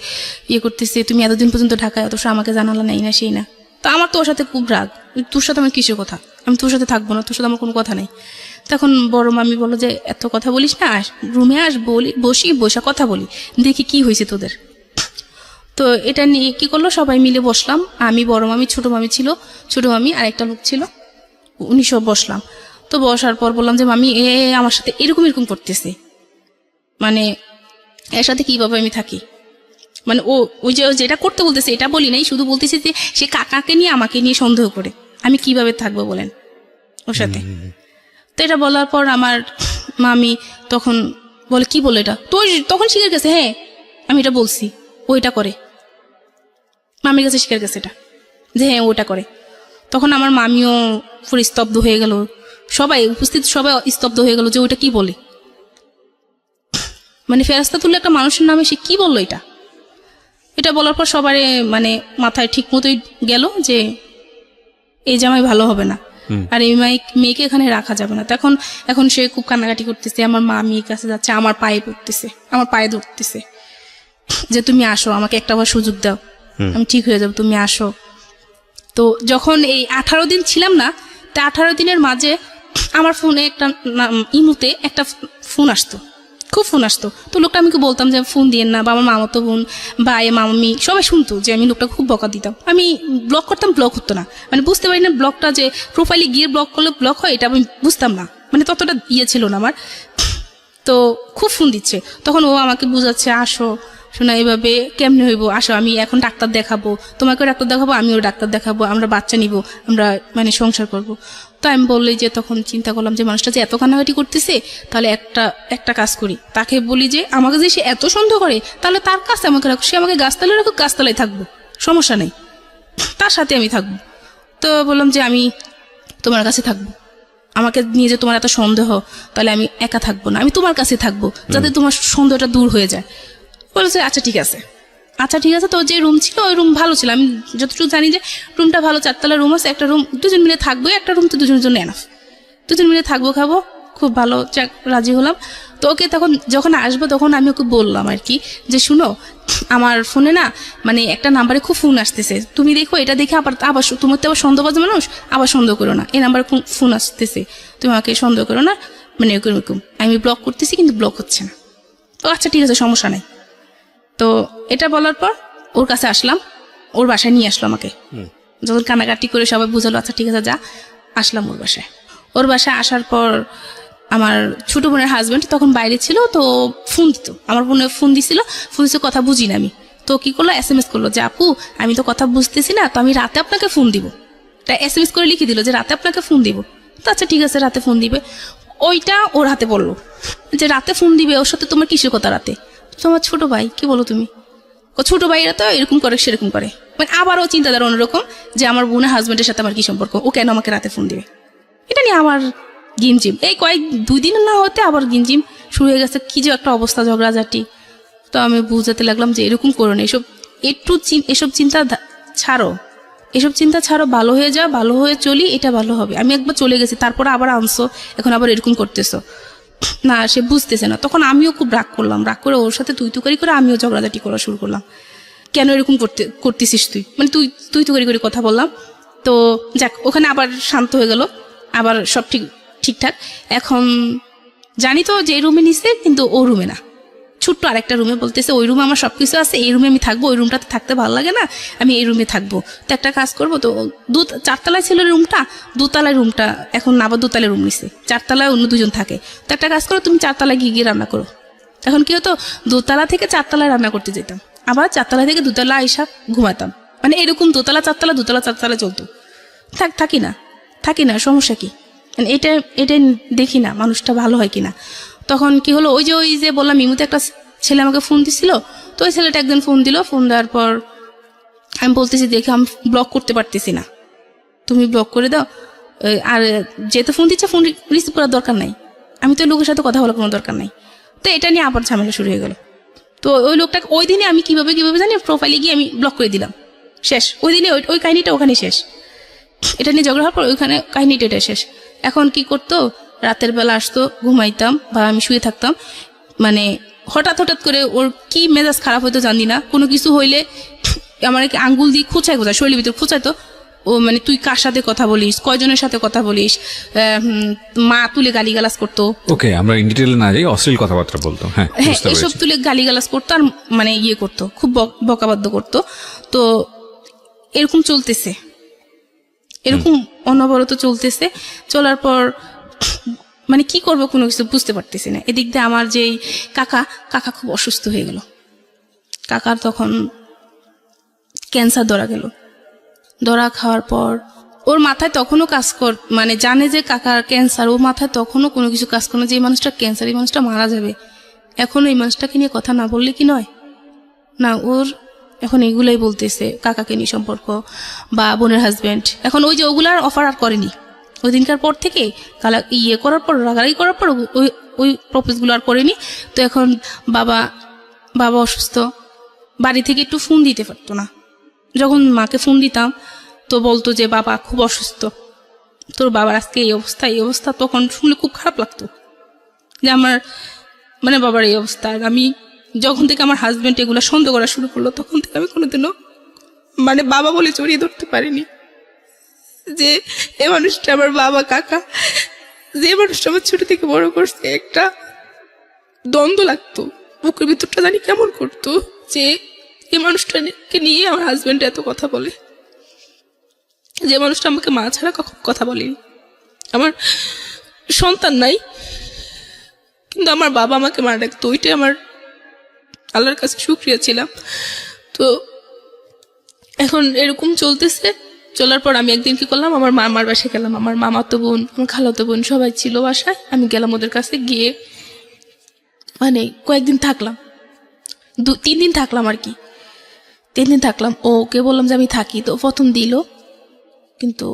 তুমি এতদিন পর্যন্ত ঢাকায়, অথচ আমাকে জানালা নাই না সেই না। তো আমার তো ওর সাথে খুব রাগ, তোর সাথে আমার কিসের কথা, আমি তোর সাথে থাকবো না, তোর সাথে আমার কোনো কথা নেই। তখন বড় মামি বললো যে এত কথা বলিস না, রুমে আস, বসে কথা বলি, দেখি কি হয়েছে তোদের। তো এটা নিয়ে কি করলো, সবাই মিলে বসলাম, আমি, বড় মামি, ছোট মামি ছিল, ছোট মামি আর একটা লোক ছিল, উনি সব বসলাম। তো বসার পর বললাম যে মামি আমার সাথে এরকম এরকম করতেছে, মানে এর সাথে কিভাবে আমি থাকি, মানে ওই যে যেটা করতে বলতেছে এটা বলি নাই, শুধু বলতেছি যে সে কাকাকে নিয়ে আমাকে নিয়ে সন্দেহ করে, আমি কিভাবে থাকবো বলেন ওর সাথে। তো এটা বলার পর আমার মামি তখন বলে কি বলে এটা তো, তখন শিখে গেছে হ্যাঁ আমি এটা বলছি, ও এটা করে, মামির কাছে শিখে গেছে এটা যে হ্যাঁ ওটা করে। তখন আমার মামিও পুরো স্তব্ধ হয়ে গেল, সবাই উপস্থিত সবাই স্তব্ধ হয়ে গেল যে ওইটা কি বলে, মানে ফেরেশতা তুলে একটা মানুষের নামে সে কি বললো এটা বলার পর সবারই মানে মাথায় ঠিক মতোই গেল যে এই জামাই ভালো হবে না, আর এই মেয়েকে এখানে রাখা যাবে না। এখন সে খুব কান্নাকাটি করতেছে, আমার মামির কাছে যাচ্ছে, আমার পায়ে পড়তেছে, আমার পায়ে ধরতেছে যে তুমি আসো, আমাকে একটা বার সুযোগ দাও, আমি ঠিক হয়ে যাবো, তুমি আসো। তো যখন এই 18 দিন ছিলাম না, তা 18 দিনের মাঝে আমার ফোনে একটা ইমুতে একটা ফোন আসতো, খুব ফোন আসতো। তো লোকটা আমি বলতাম যে ফোন দিয়েন না, বা আমার মামাতো বোন বা মামি সবাই শুনতো যে আমি লোকটা খুব বকা দিতাম, আমি ব্লক করতাম, ব্লক হতো না, মানে বুঝতে পারি না ব্লকটা যে প্রোফাইলে গিয়ে ব্লক করলে ব্লক হয়, এটা আমি বুঝতাম না, মানে ততটা ছিল না আমার। তো খুব ফোন দিচ্ছে, তখন ও আমাকে বুঝাচ্ছে আসো শোনা, এভাবে কেমনে হইব, আসো আমি এখন ডাক্তার দেখাবো, তোমাকেও ডাক্তার দেখাবো, আমিও ডাক্তার দেখাবো, আমরা বাচ্চা নিব, আমরা মানে সংসার করব। তো আমি বললি যে তখন চিন্তা করলাম যে মানুষটা যে এত কান্নাকাটি করতেছে, তাহলে একটা কাজ করি, তাকে বলি যে আমাকে যে সে এত সন্দেহ করে, তাহলে তার কাছে আমাকে রাখো, সে আমাকে গাছতলায় রাখুক, গাছতলায় থাকবো, সমস্যা নেই, তার সাথে আমি থাকবো। তো বললাম যে আমি তোমার কাছে থাকবো, আমাকে নিয়ে যে তোমার এত সন্দেহ, তাহলে আমি একা থাকবো না, আমি তোমার কাছে থাকবো, যাতে তোমার সন্দেহটা দূর হয়ে যায়। বলেছে আচ্ছা ঠিক আছে। তো যে রুম ছিল ওই রুম ভালো ছিল, আমি যতটুকু জানি যে রুমটা ভালো, 4তলা রুম আছে, একটা রুম 2জন মিলে থাকবো, একটা রুম তো 2জনের জন্য এনাফ, 2জন মিলে থাকবো, খাবো, খুব ভালো, রাজি হলাম। তো ওকে তখন যখন আসবো তখন আমি ওকে বললাম আর কি যে শুনো, আমার ফোনে না মানে একটা নাম্বারে খুব ফোন আসতেছে, তুমি দেখো, এটা দেখে আবার তোমার তো আবার সন্দেহবাজ মানুষ, আবার সন্দেহ করো না, এই নাম্বারে ফোন আসতেছে, তুমি আমাকে সন্দেহ করো না, মানে এরকম আমি ব্লক করতেছি কিন্তু ব্লক হচ্ছে না। তো আচ্ছা ঠিক আছে, সমস্যা নাই। তো এটা বলার পর ওর কাছে আসলাম, ওর বাসায় নিয়ে আসলো আমাকে, যখন কান্নাকাটি করে সবাই বুঝালো আচ্ছা ঠিক আছে যা, আসলাম ওর বাসায় আসার পর আমার ছোট বোনের হাজবেন্ড তখন বাইরে ছিল, তো ফোন দিত, আমার বোনের ফোন দিছিল, কথা বুঝি না আমি। তো কি করলো, SMS করলো যে আপু আমি তো কথা বুঝতেছি না, তো আমি রাতে আপনাকে ফোন দিব, তাই SMS করে লিখে দিল যে রাতে আপনাকে ফোন দিব। তো আচ্ছা ঠিক আছে রাতে ফোন দিবে। ওইটা ওর হাতে বললো যে রাতে ফোন দিবে, ওর সাথে তোমার কিসের কথা রাতে? তোমার ছোট ভাই, কি বলো তুমি? ও ছোট ভাইরা তো এরকম করে সেরকম করে, মানে আবারও চিন্তাধারা অন্যরকম যে আমার বোনের হাজবেন্ডের সাথে আমার কি সম্পর্ক, ও কেন আমাকে রাতে ফোন দিবে। এটা নিয়ে আমার গিনজিম এই কয়েক 2 দিন না হতে আবার গিনজিম শুরু হয়ে গেছে, কি যে একটা অবস্থা ঝগড়াঝাটি। তো আমি বুঝাতে লাগলাম যে এরকম করো না, এসব চিন্তা ছাড়ো, এসব চিন্তা ছাড়ো, ভালো হয়ে যাও, ভালো হয়ে চলি, এটা ভালো হবে। আমি একবার চলে গেছি, তারপরে আবার আনছো, এখন আবার এরকম করতেছো না, সে বুঝতেছে না। তখন আমিও খুব রাগ করলাম, রাগ করে ওর সাথে তুই তুকারি করে আমিও ঝগড়াঝাটি করা শুরু করলাম, কেন এরকম করতেছিস তুই, মানে তুই তুকারি করে কথা বললাম। তো যাক, ওখানে আবার শান্ত হয়ে গেল, আবার সব ঠিকঠাক। এখন জানি তো যে রুমে নিছে, কিন্তু ও রুমে না, ছোট্ট আরেকটা রুমে, বলতেছে ওই রুমে আমার সবকিছু আছে, এই রুমে আমি থাকবো, ওই রুমটাতে থাকতে ভালো লাগে না, আমি এই রুমে থাকবো। তো একটা কাজ করবো, তো 4তলায় ছিল রুমটা, 2তলায় রুমটা এখন আবার 2তলায় রুম নিছে, 4তলায় অন্য 2জন থাকে। তো একটা কাজ করো, তুমি 4তলায় গিয়ে রান্না করো। এখন কি হতো, 2তলা থেকে 4তলায় রান্না করতে যেতাম, আবার 4তলা থেকে 2তলা আইসা ঘুমাতাম, মানে এরকম 2তলা 4তলা 2তলা 4তলা চলতো। থাকি না, সমস্যা কি, মানে এটা দেখি না মানুষটা ভালো হয় কিনা। তখন কি হলো, ওই যে বললাম ইমুতে একটা ছেলে আমাকে ফোন দিছিল, তো ওই ছেলেটা একদিন ফোন দিল, ফোন দেওয়ার পর আমি বলতেছি দেখে আমি ব্লক করতে পারতেছি না, তুমি ব্লক করে দাও। আর যেহেতু ফোন দিচ্ছে, ফোন রিসিভ করার দরকার নাই, আমি তো লোকের সাথে কথা বলার কোনো দরকার নাই। তো এটা নিয়ে আবার ঝামেলা শুরু হয়ে গেল। তো ওই লোকটাকে ওই দিনে আমি কিভাবে জানি প্রোফাইলে গিয়ে আমি ব্লক করে দিলাম, শেষ। ওই দিনে ওই কাহিনিটা ওখানে শেষ, এটা নিয়ে ঝগড়া হওয়ার পর ওইখানে কাহিনিটা এটা শেষ। এখন কি করতো, রাতের বেলা আসতো, ঘুমাইতাম বা আমি শুয়ে থাকতাম, মানে হঠাৎ করে ওর কি মেজাজ খারাপ হইতো জানি না, কোনো কিছু হইলে আমার আঙ্গুল দিয়ে খোঁচায় শরীরের ভিতরে খোঁচাইতো। ও মানে তুই কার সাথে কথা বলিস, কয়জনের সাথে কথা বলিস, মা তুলে গালিগালাজ করতো। ওকে, আমরা ইন ডিটেইলে না যাই, অশ্লীল কথাবার্তা বলতো। হ্যাঁ, এসব তুলে গালিগালাজ করতো, আর মানে ইয়ে করতো, খুব বকাবাদ্য করতো। তো এরকম চলতেছে, এরকম অনবরত চলতেছে। চলার পর মানে কি করবো কোনো কিছু বুঝতে পারতেছি না। এদিক দিয়ে আমার যেই কাকা খুব অসুস্থ হয়ে গেল। কাকার তখন ক্যান্সার ধরা খাওয়ার পর ওর মাথায় তখনও মানে জানে যে কাকার ক্যান্সার, ওর মাথায় তখনও কোনো কিছু কাজ করে না, যে এই মানুষটা ক্যান্সার, এই মানুষটা মারা যাবে। এখন এই মানুষটাকে নিয়ে কথা না বললে কি নয় না, ওর এখন এগুলাই বলতেছে, কাকাকে নিয়ে সম্পর্ক বা বোনের হাজব্যান্ড। এখন ওই যে ওগুলার অফার আর করেনি, ওই দিনকার পর থেকে করার পর, রাগারাগি করার পর ওই প্রপোজগুলো আর করেনি। তো এখন বাবা অসুস্থ, বাড়ি থেকে একটু ফোন দিতে পারতো না। যখন মাকে ফোন দিতাম তো বলতো যে বাবা খুব অসুস্থ, তোর বাবার আজকে এই অবস্থা। তখন শুনলে খুব খারাপ লাগতো যে আমার মানে বাবার এই অবস্থা। আর আমি যখন থেকে আমার হাজব্যান্ড এগুলো সন্দেহ করা শুরু করলো, তখন থেকে আমি কোনোদিনও মানে বাবা বলে জড়িয়ে ধরতে পারিনি, যে এ মানুষটা আমার বাবা, কাকা, যে মানুষটা আমার ছোট থেকে বড় করছে। একটা দ্বন্দ্ব লাগতো, বুকের ভিতরটা জানি কেমন করতো, যে এই মানুষটাকে নিয়ে আমার হাজব্যান্ড এত কথা বলে, যে মানুষটা আমাকে মা ছাড়া কখন কথা বলেনি। আমার সন্তান নাই, কিন্তু আমার বাবা আমাকে মা ডাকতো, ওইটাই আমার আল্লাহর কাছে শুকরিয়া ছিলাম। তো এখন এরকম চলতেছে। চলার পর আমি একদিন কি করলাম, আমার মামার বাসায় গেলাম। আমার মামাতো বোন, আমার খালাতো বোন সবাই ছিল বাসায়। আমি গেলাম ওদের কাছে, গিয়ে মানে কয়েকদিন থাকলাম, 3 দিন থাকলাম আর কি। 3 দিন থাকলাম, ওকে বললাম যে আমি থাকি। তো প্রথম দিল, কিন্তু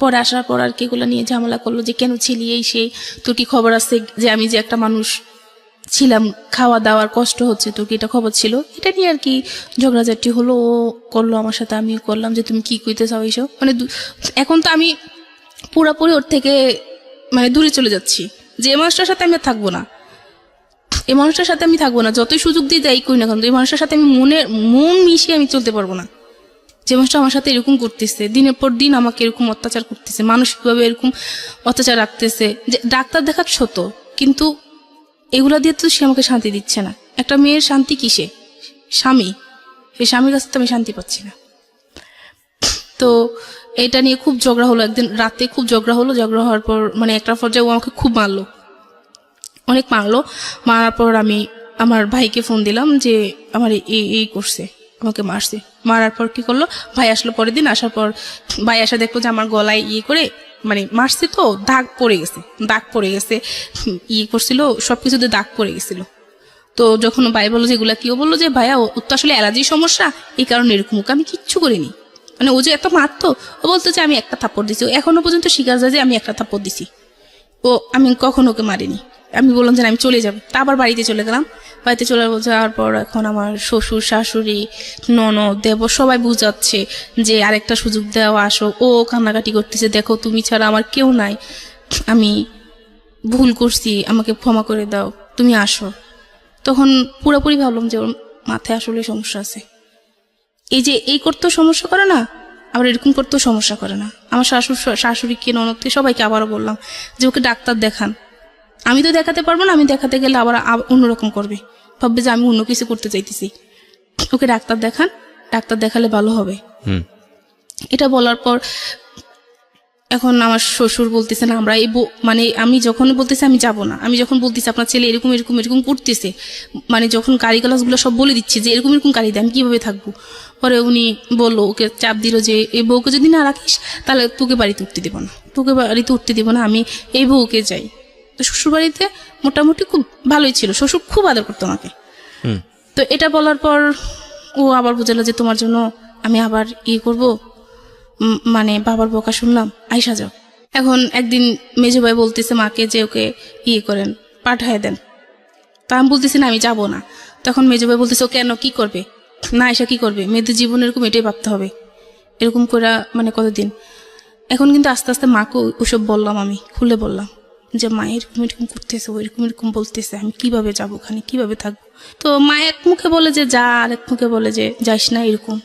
পরে আসার পর আর কি এগুলো নিয়ে ঝামেলা করলো, যে কেন ছিলি, এই সেই, তোর কি খবর আছে যে আমি যে একটা মানুষ ছিলাম, খাওয়া দাওয়ার কষ্ট হচ্ছে, তোর কি এটা খবর ছিল? এটা নিয়ে আর কি ঝগড়াঝাটি হলো। ও করলো আমার সাথে, আমিও করলাম, যে তুমি কি কইতে চাও এইসব। মানে এখন তো আমি পুরোপুরি ওর থেকে মানে দূরে চলে যাচ্ছি, যে এই মানুষটার সাথে আমি থাকবো না, এই মানুষটার সাথে আমি থাকবো না। যতই সুযোগ দিয়ে যাই করি না কেন, এই মানুষটার সাথে আমি মন মিশিয়ে আমি চলতে পারবো না। যে মানুষটা আমার সাথে এরকম করতেছে, দিনের পর দিন আমাকে এরকম অত্যাচার করতেছে, মানসিকভাবে এরকম অত্যাচার রাখতেছে, যে ডাক্তার দেখার ছোট, কিন্তু এগুলা দিয়ে তো সে আমাকে শান্তি দিচ্ছে না। একটা মেয়ের শান্তি কিসে? স্বামী, সেই স্বামীর কাছে তো আমি শান্তি পাচ্ছি না। তো এটা নিয়ে খুব ঝগড়া হলো, একদিন রাতে খুব ঝগড়া হলো। ঝগড়া হওয়ার পর মানে একটা পর্যায়ে ও আমাকে খুব মারলো, অনেক মারলো। মারার পর আমি আমার ভাইকে ফোন দিলাম যে আমার এই করছে, আমাকে মারছে। মারার পর কি করলো, ভাই আসলো পরের দিন। আসার পর ভাই আসা দেখলো যে আমার গলায় করে মানে মারছে তো দাগ পড়ে গেছে করছিল, সবকিছুতে দাগ পড়ে গেছিল। তো যখন ভাই বললো যে এগুলা কেউ বললো যে ভাইয়া ওর তো আসলে অ্যালার্জির সমস্যা, এই কারণে এরকম। ওকে আমি কিচ্ছু করিনি, মানে ও যে এত মারতো, ও বলতো যে আমি একটা থাপ্পড় দিছি, ও এখনো পর্যন্ত স্বীকার যায় যে আমি একটা থাপ্পড় দিছি, আমি কখনো ওকে মারিনি। আমি বললাম যে আমি চলে যাবো, তা আবার বাড়িতে চলে গেলাম। বাড়িতে চলে যাওয়ার পর এখন আমার শ্বশুর শাশুড়ি ননদ দেবর সবাই বুঝাচ্ছে যে আরেকটা সুযোগ দেওয়া, আসো। ও কান্নাকাটি করতেছে, দেখো তুমি ছাড়া আমার কেউ নাই, আমি ভুল করছি, আমাকে ক্ষমা করে দাও, তুমি আসো। তখন পুরোপুরি ভাবলাম যে ওর মাথায় আসলে সমস্যা আছে। এই যে এই করতেও সমস্যা করে না, আবার এরকম করতেও সমস্যা করে না। আমার শাশুড়িকে ননদকে সবাইকে আবারও বললাম যে ওকে ডাক্তার দেখান। আমি তো দেখাতে পারবো না, আমি দেখাতে গেলে আবার অন্যরকম করবে, ভাববে যে আমি অন্য কিছু করতে চাইতেছি। ওকে ডাক্তার দেখান, ডাক্তার দেখালে ভালো হবে। এটা বলার পর এখন আমার শ্বশুর বলতেছে না আমরা মানে আমি যখন বলতেছি আমি যাব না, আমি যখন বলতেছি আপনার ছেলে এরকম এরকম এরকম করতেছে, মানে যখন গালিগালাজগুলো সব বলে দিচ্ছে যে এরকম এরকম গালি দেয়, আমি কিভাবে থাকবো। পরে উনি বললো, ওকে চাপ দিল যে এই বউকে যদি না রাখিস তাহলে তোকে বাড়িতে উঠতে দেবো না, তোকে বাড়িতে উঠতে দেবো না, আমি এই বউকে যাই। তো শ্বশুর বাড়িতে মোটামুটি খুব ভালোই ছিল, শ্বশুর খুব আদর করতো আমাকে। তো এটা বলার পর ও আবার বুঝালো যে তোমার জন্য আমি আবার করবো, মানে বাবার বকা শুনলাম, আইসা যাও। এখন একদিন মেজো ভাই বলতেছে মাকে যে ওকে করেন, পাঠায় দেন। তা আমি বলতেছি না আমি যাব না। তখন মেজো ভাই বলতেছে ও কেন, কি করবে, না আইসা কি করবে, মেয়েদের জীবন এরকম, এটাই ভাবতে হবে। এরকম করে মানে কতদিন। এখন কিন্তু আস্তে আস্তে মাকে ওসব বললাম, আমি খুলে বললাম যে মা এরকম এরকম করতেছে, ও এরকম এরকম বলতেছে, আমি কিভাবে যাবো ওখানে, কিভাবে থাকবো। তো মা এক মুখে বলে যে যা, আর এক মুখে বলে যে যাইস না, এরকম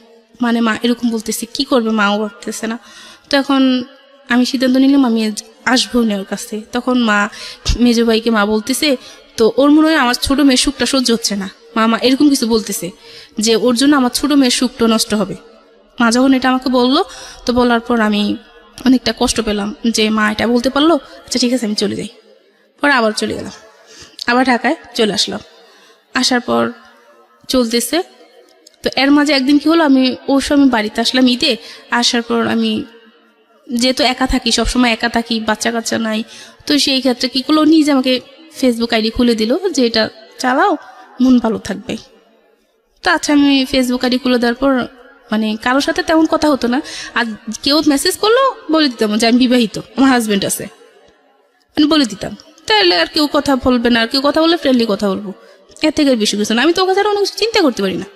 মানে মা এরকম বলতেছে, কি করবে, মাও ভাবতেছে না। তো এখন আমি সিদ্ধান্ত নিলাম আমি আসবো না ওর কাছে। তখন মা মেজো ভাইকে মা বলতেছে, তো ওর মনে হয় আমার ছোট মেয়ের সুখটা সহ্য হচ্ছে না, মা এরকম কিছু বলতেছে যে ওর জন্য আমার ছোট মেয়ের সুখটা নষ্ট হবে। মা যখন এটা আমাকে বললো, তো বলার পর আমি অনেকটা কষ্ট পেলাম যে মা এটা বলতে পারলো, আচ্ছা ঠিক আছে আমি চলে যাই। পরে আবার চলে গেলাম, আবার ঢাকায় চলে আসলাম। আসার পর চলতেছে। তো এর মাঝে একদিন কি হলো, আমি ওর সময় বাড়িতে আসলাম ঈদে। আসার পর আমি যেহেতু একা থাকি, সবসময় একা থাকি, বাচ্চা কাচ্চা নাই, তো সেই ক্ষেত্রে কি করলো, নিজে আমাকে ফেসবুক আইডি খুলে দিল যে এটা চালাও, মন ভালো থাকবে। তো আচ্ছা আমি ফেসবুক আইডি খুলে দেওয়ার পর মানে কারোর সাথে তেমন কথা হতো না, আর কেউ মেসেজ করলো বলে দিতাম যে আমি বিবাহিত, আমার হাজবেন্ড আছে, মানে বলে দিতাম। তাহলে আর কেউ কথা বলবে না, আর কেউ কথা বললে ফ্রেন্ডলি কথা বলবো, এর থেকে বেশি কিছু না। আমি তো ওকে ছাড়া অনেক কিছু চিন্তা করতে পারি না,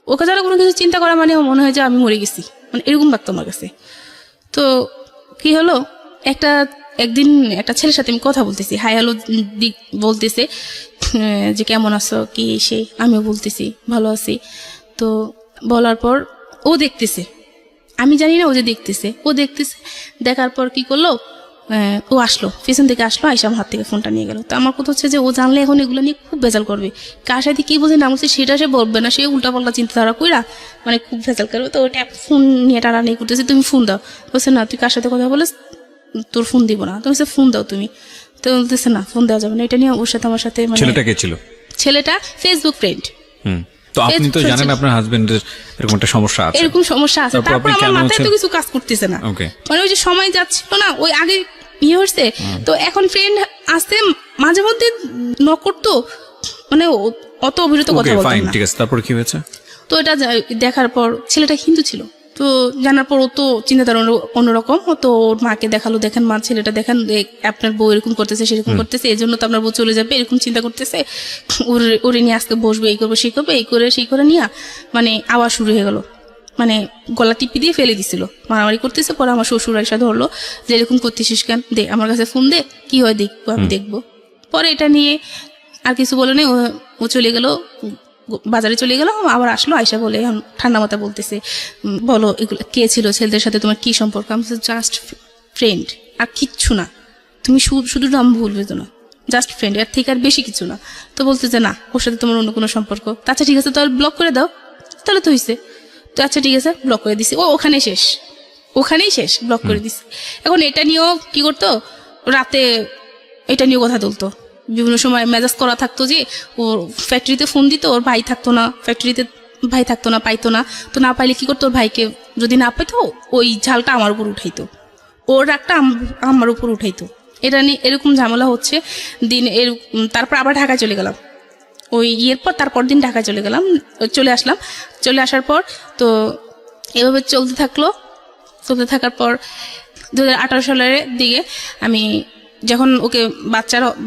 ওকে ছাড়া কোনো কিছু চিন্তা করা মানে মনে হয় যে আমি মরে গেছি, মানে এরকম লাগতো আমার কাছে। তো কি হলো, একদিন একটা ছেলের সাথে আমি কথা বলতেছি, হাই হ্যালো বলতেছে যে কেমন আছো কি সেই, আমিও বলতেছি ভালো আছি। তো বলার পর ও দেখতেছে, আমি জানি না ও যে দেখতেছে, ও দেখতেছে। দেখার পর কি করলো, ও আসলো, পেছন থেকে আসলো, আইসা আমার হাত থেকে ফোনটা নিয়ে গেল। তো আমার কথা হচ্ছে যে ও জানলে এখন এগুলো নিয়ে খুব ভেজাল করবে, কার সাথে কি বোঝে না বলছে সেটা সে বলবে না, সে উল্টাপাল্টা চিন্তাধারা কইরা মানে খুব ভেজাল করবে। তো ওটা ফোন নিয়ে টানাটানি করতেছে, তুমি ফোন দাও। বলছে না তুই কার সাথে কথা বলিস, তোর ফোন দিব না। তুমি ফোন দাও তুমি। তো বলতেছে না ফোন দেওয়া যাবে না। এটা নিয়ে ওর সাথে আমার সাথে মানে ছেলেটা কে ছিল? ছেলেটা ফেসবুক ফ্রেন্ড। তো আপনি তো জানেন আপনার হাজবেন্ডের এরকম একটা সমস্যা আছে, এরকম সমস্যা আছে, তারপর আমার মাথায় তো কিছু কাজ করতেছে না, মানে ওই যে সময় যাচ্ছিল না, ওই আগে হচ্ছে। তো এখন ফ্রেন্ড আসতে মাঝে মধ্যে নক করতো, মানে অত অবিরত কথা বলতো না। ঠিক আছে, তারপর কি হয়েছে? তো এটা দেখার পর ছেলেটা হিন্দু ছিল, তো জানার পর ও তো চিন্তাধারা অন্যরকম। ও তো ওর মাকে দেখালো, দেখেন মা ছেলেটা দেখেন আপনার বউ এরকম করতেছে সেরকম করতেছে, এই জন্য তো আপনার বউ চলে যাবে, এরকম চিন্তা করতেছে, ওরে নিয়ে আজকে বসবে, এই করবো সেই করবে, এই করে সেই করে নিয়ে মানে আওয়াজ শুরু হয়ে গেল, মানে গলা টিপি দিয়ে ফেলে দিছিল, মারামারি করতেছে। পরে আমার শ্বশুর এসে ধরলো যে এরকম করতেছিস কেন, দে আমার কাছে ফোন দে, কি হয় দেখবো, আমি দেখবো। পরে এটা নিয়ে আর কিছু বলে নেই, ও চলে গেল, বাজারে চলে গেল, আবার আসলো, আয়সা বলে ঠান্ডা মাথা বলতেছে, বলো এগুলো কে ছিল, ছেলেদের সাথে তোমার কি সম্পর্ক? আমি জাস্ট ফ্রেন্ড, আর কিচ্ছু না, তুমি শুধু নাম ভুলবে তো না, জাস্ট ফ্রেন্ড, এর থেকে আর বেশি কিছু না। তো বলতেছে না ওর সাথে তোমার অন্য কোনো সম্পর্ক। আচ্ছা ঠিক আছে তাহলে ব্লক করে দাও, তাহলে তো হয়েছে। তো আচ্ছা ঠিক আছে ব্লক করে দিছি, ওখানেই শেষ, ব্লক করে দিছি। এখন এটা নিয়েও কি করতো, রাতে এটা নিয়েও কথা তুলতো, বিভিন্ন সময় মেজাজ করা থাকতো যে ওর ফ্যাক্টরিতে ফোন দিত, ওর ভাই থাকতো না ফ্যাক্টরিতে, ভাই থাকতো না, পাইতো না। তো না পাইলে কি করতো, ওর ভাইকে যদি না পাইতো ওই ঝালটা আমার উপর উঠাইতো। ওর রাগটা আমার উপর উঠাইতো। এটা নিয়ে এরকম ঝামেলা হচ্ছে দিন তারপর আবার ঢাকায় চলে গেলাম। ওই ইয়ের পর তারপর দিন ঢাকায় চলে আসলাম। চলে আসার পর তো এভাবে চলতে থাকার পর 2018 সালের দিকে আমি যখন ওকে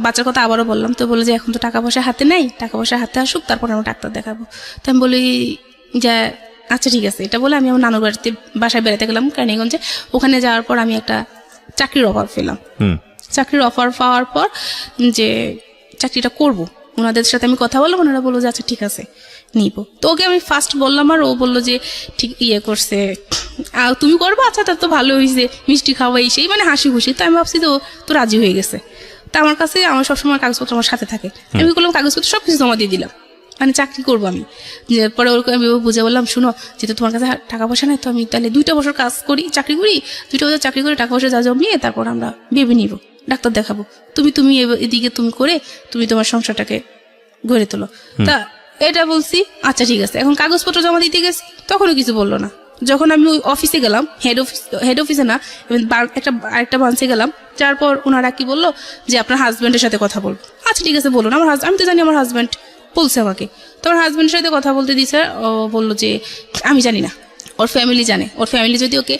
বাচ্চার কথা আবারও বললাম, তো বলে যে এখন তো টাকা পয়সা হাতে নেই, টাকা পয়সা হাতে আসুক তারপর আমরা ডাক্তার দেখাবো। তো আমি বলি যে আচ্ছা ঠিক আছে। এটা বলে আমি আমার নানুর বাসায় বেড়াতে গেলাম কেরানীগঞ্জে। ওখানে যাওয়ার পর আমি একটা চাকরির অফার পেলাম। চাকরির অফার পাওয়ার পর যে চাকরিটা করব, ওনাদের সাথে আমি কথা বললাম, ওনারা বললো যে আচ্ছা ঠিক আছে নিব। তো ওকে আমি ফার্স্ট বললাম, আর ও বললো যে ঠিক করছে, তুমি করবো, আচ্ছা তার তো ভালো হয়েছে, মিষ্টি খাওয়াই সেই মানে হাসি খুশি। তো আমি ভাবছি তো রাজি হয়ে গেছে। তা আমার কাছে আমার সবসময় কাগজপত্র আমার সাথে থাকে। আমি করলাম কাগজপত্র সব কিছু জমা দিয়ে দিলাম, মানে চাকরি করবো আমি। পরে ওরকম আমি বুঝে বললাম, শুনো যেহেতু তোমার কাছে টাকা পয়সা নেই, তো আমি তাহলে 2টা বছর চাকরি করি 2টা বছর চাকরি করে টাকা পয়সা যা জমিয়ে তারপর আমরা ভেবে নিব, ডাক্তার দেখাবো। তুমি এদিকে তুমি করে তুমি তোমার সংসারটাকে গড়ে তোলো। তা এটা বলছি, আচ্ছা ঠিক আছে। এখন কাগজপত্র জমা দিতে গেছি, তখনও কিছু বললো না। যখন আমি ওই অফিসে গেলাম, হেড অফিসে না, আরেকটা ব্রাঞ্চে গেলাম, যার পর ওনারা কি বললো যে আপনার হাজব্যান্ডের সাথে কথা বলবো। আচ্ছা ঠিক আছে বলুন। আমি তো জানি আমার হাজব্যান্ড বলছে আমাকে। তো আমার হাজব্যান্ডের সাথে কথা বলতে দিছে, ও বললো যে আমি জানি না, ওর ফ্যামিলি জানে। ওর ফ্যামিলি যদি ওকে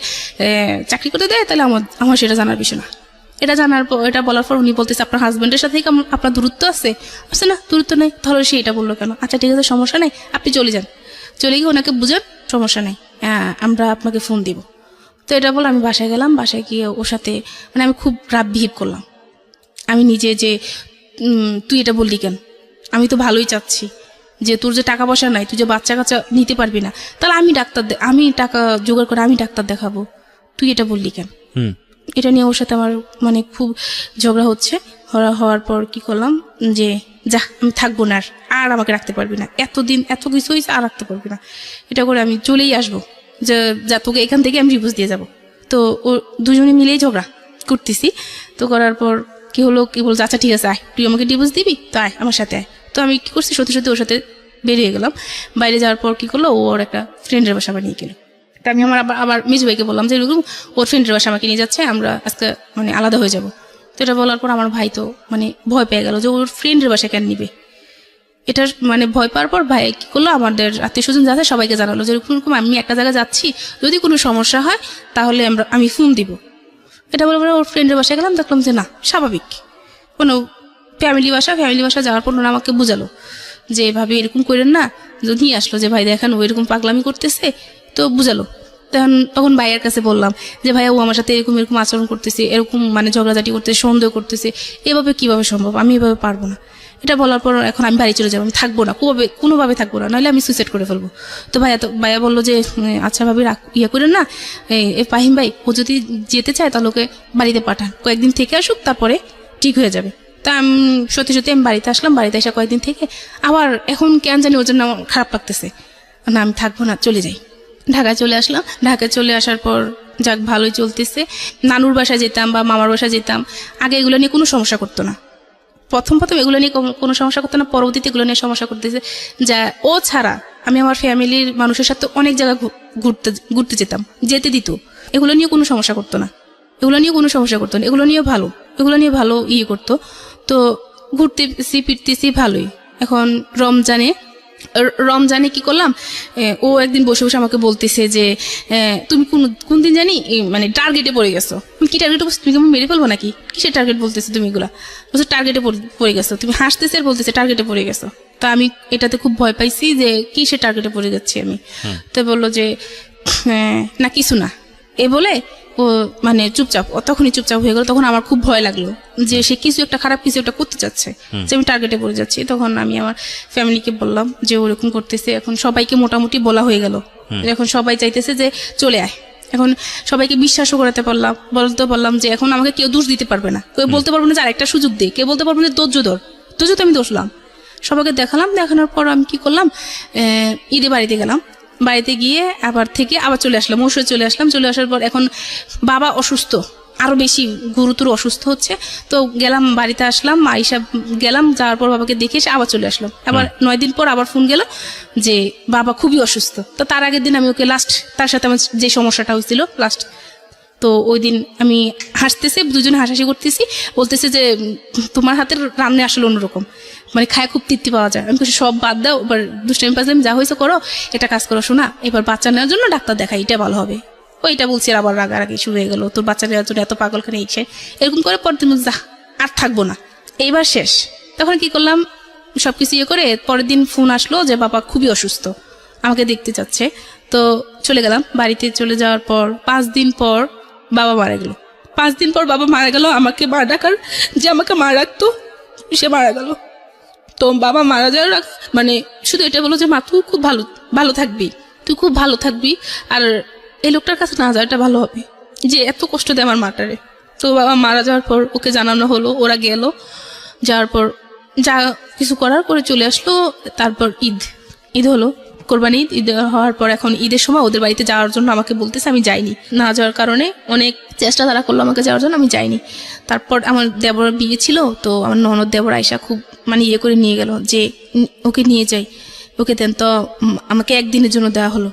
চাকরি করতে দেয় তাহলে আমার সেটা জানার বিষয় না। এটা বলার পর উনি বলতেছে আপনার হাজব্যান্ডের সাথে আপনার দূরত্ব আছে? আচ্ছা না, দূরত্ব নেই। তাহলে সে এটা বললো কেন? আচ্ছা ঠিক আছে, সমস্যা নেই, আপনি চলে যান, চলে গিয়ে ওনাকে বুঝান, সমস্যা নেই, আমরা আপনাকে ফোন দিব। তো এটা বলে আমি বাসায় গেলাম। বাসায় গিয়ে ওর সাথে মানে আমি খুব রাফ বিহেভ করলাম। আমি নিজে যে তুই এটা বললি কেন, আমি তো ভালোই চাচ্ছি, যে তোর যে টাকা পয়সা নাই, তুই যে বাচ্চা কাচ্চা নিতে পারবি না, তাহলে আমি টাকা জোগাড় করে আমি ডাক্তার দেখাবো, তুই এটা বললি কেন? এটা নিয়ে ওর সাথে আমার মানে খুব ঝগড়া হচ্ছে। হওয়ার পর কি করলাম যে যা আমি থাকবো না, আর আমাকে রাখতে পারবি না, এতদিন এত কিছু হয়েছে, আর রাখতে পারবি না, এটা করে আমি চলেই আসবো, যা তোকে এখান থেকে আমি ডিভোর্স দিয়ে যাব। তো ও দুজনে মিলেই ঝগড়া করতেছি। তো করার পর কি হলো, কি বলছে আচ্ছা ঠিক আছে আয়, তুই আমাকে ডিভোর্স দিবি, তো আয় আমার সাথে আয়। তো আমি কি করছি, সত্যি সত্যি ওর সাথে বেরিয়ে গেলাম। বাইরে যাওয়ার পর কি করলো, ওর একটা ফ্রেন্ডের বাসা বানিয়ে গেল। তা আমি আবার মেজু ভাইকে বললাম যে এরকম ওর ফ্রেন্ডের বাসা আমাকে নিয়ে যাচ্ছে, আমরা আজকে মানে আলাদা হয়ে যাব। তো এটা বলার পর আমার ভাই তো মানে ভয় পেয়ে গেল যে ওর ফ্রেন্ডের বাসা কেন নিবে। এটা মানে ভয় পাওয়ার পর ভাই কি করলো, আমাদের আত্মীয় স্বজন যাচ্ছে সবাইকে জানালো যে এরকম আমি একটা জায়গায় যাচ্ছি, যদি কোনো সমস্যা হয় তাহলে আমি ফোন দিব। এটা বলে ওর ফ্রেন্ডের বাসায় গেলাম, দেখলাম যে না, স্বাভাবিক কোনো ফ্যামিলি বাসা যাওয়ার পর ওরা আমাকে বুঝালো যে এভাবে এরকম করেন না। নিয়ে আসলো যে ভাই দেখেন ও এরকম পাগলামি করতেছে, তো বুঝালো। তখন ভাইয়ের কাছে বললাম যে ভাইয়া ও আমার সাথে এরকম আচরণ করতেছে, এরকম মানে ঝগড়াঝাটি করতেছে, সন্দেহ করতেছে, এভাবে কিভাবে সম্ভব, আমি এভাবে পারবো না। এটা বলার পর এখন আমি বাড়ি চলে যাবো, আমি থাকবো না, কোনোভাবে থাকবো না, নাহলে আমি সুইসাইড করে ফেলবো। তো ভাইয়া বললো যে আচ্ছা ভাবি করেন না, ফাহিম ভাই ও যদি যেতে চায় তাহলে ওকে বাড়িতে পাঠান, কয়েকদিন থেকে আসুক, তারপরে ঠিক হয়ে যাবে। তা আমি সত্যি আমি বাড়িতে আসলাম। বাড়িতে এসে কয়েকদিন থেকে আবার এখন কেন জানি ওর জন্য আমার খারাপ লাগতেছে, না আমি থাকবো না, চলে যাই। ঢাকায় চলে আসলাম। ঢাকায় চলে আসার পর যাক ভালোই চলতেছে। নানুর বাসায় যেতাম বা মামার বাসায় যেতাম, আগে এগুলো নিয়ে কোনো সমস্যা করতো না। প্রথম এগুলো নিয়ে কোনো সমস্যা করতো না, পরবর্তীতে এগুলো নিয়ে সমস্যা করতেছে। যা ও ছাড়া আমি আমার ফ্যামিলির মানুষের সাথে অনেক জায়গায় ঘুরতে যেতাম, যেতে দিত। এগুলো নিয়ে কোনো সমস্যা করতো না, এগুলো নিয়ে ভালো করতো। তো ঘুরতেছি ফিরতেছি ভালোই। এখন রমজানে কি করলাম, ও একদিন বসে বসে আমাকে বলতেছে যে তুমি কোন দিন জানি মানে টার্গেটে পড়ে গেছো। কি টার্গেটে বলছো, তুমি কেমন মেরে ফেলবো নাকি, কিসের টার্গেট বলতেছো তুমি? এগুলা বলছো টার্গেটে পড়ে গেছো, তুমি হাসতেছে আর বলতেছে টার্গেটে পড়ে গেছো। তা আমি এটাতে খুব ভয় পাইছি যে কিসের টার্গেটে পড়ে যাচ্ছি আমি। তো বললো যে না কিছু না, এ বলে ও মানে তখনই চুপচাপ হয়ে গেল। তখন আমার খুব ভয় লাগলো যে সে খারাপ কিছু একটা করতে চাচ্ছে, যে আমি টার্গেটে পড়ে যাচ্ছি। তখন আমি আমার ফ্যামিলিকে বললাম যে ওরকম করতেছে। এখন সবাইকে মোটামুটি বলা হয়ে গেল, এখন সবাই চাইতেছে যে চলে আয়। এখন সবাইকে বিশ্বাসও বলতে পারলাম যে এখন আমাকে কেউ দোষ দিতে পারবে না, কেউ বলতে পারবো না যে আরেকটা সুযোগ দে, কেউ বলতে পারবো না ধৈর্য ধর, তো আমি দোষলাম। সবাইকে দেখানোর পর আমি কি করলাম, ঈদে বাড়িতে গেলাম। বাড়িতে গিয়ে আবার চলে আসলাম, চলে আসার পর এখন বাবা অসুস্থ, আরো বেশি গুরুতর অসুস্থ হচ্ছে। তো গেলাম, বাড়িতে আসলাম, যাওয়ার পর বাবাকে দেখে এসে আবার চলে আসলাম। আবার 9 দিন পর আবার ফোন গেল যে বাবা খুবই অসুস্থ। তো তার আগের দিন আমি ওকে তার সাথে আমার যে সমস্যাটা হয়েছিল তো ওই দিন আমি হাসতেছে, দুজনে হাসাহাসি করতেছি, বলতেছে যে তোমার হাতের রান্না আসলে অন্যরকম, মানে খায় খুব তৃপ্তি পাওয়া যায়। আমি কিছু সব বাদ দাও, এবার দুষ্টাইম পাজলাম যা হয়েছে করো, এটা কাজ করো শোনা, এবার বাচ্চা নেওয়ার জন্য ডাক্তার দেখাই, এটা ভালো হবে। ওইটা বলছি, আবার রাগারাগি শুরু হয়ে গেল, তোর বাচ্চা নেওয়ার জন্য এত পাগলখানে ইচ্ছে, এরকম করে পর দিন যা আর থাকবো না, এইবার শেষ। তখন কি করলাম, সবকিছু ইয়ে করে পরের দিন ফোন আসলো যে বাবা খুবই অসুস্থ, আমাকে দেখতে চাচ্ছে। তো চলে গেলাম বাড়িতে। চলে যাওয়ার পর 5 দিন পর বাবা মারা গেল। 5 দিন পর বাবা মারা গেল, আমাকে মা ডাকার যে আমাকে মা রাখতো সে মারা গেল। তো বাবা মারা যাওয়ার মানে শুধু এটা বলো যে মা তুই খুব ভালো ভালো থাকবি, তুই খুব ভালো থাকবি, আর এই লোকটার কাছে না যাওয়াটা ভালো হবে, যে এত কষ্ট দেয় আমার মাটারে। তো বাবা মারা যাওয়ার পর ওকে জানানো হলো, ওরা গেল, যাওয়ার পর যা কিছু করার করে চলে আসলো। তারপর ঈদ হলো, কোরবানি ঈদ হওয়ার পর এখন ঈদের সময় ওদের বাড়িতে যাওয়ার জন্য আমাকে বলতেছে, আমি যাইনি। না যাওয়ার কারণে অনেক চেষ্টা তারা করলো আমাকে যাওয়ার জন্য, আমি যাইনি। তারপর আমার দেবর বিয়ে ছিল, তো আমার ননদ দেবর আয়সা খুব মানে ইয়ে করে নিয়ে গেল যে ওকে নিয়ে যাই, ওকে দেন। তো আমাকে একদিনের জন্য দেওয়া হলো।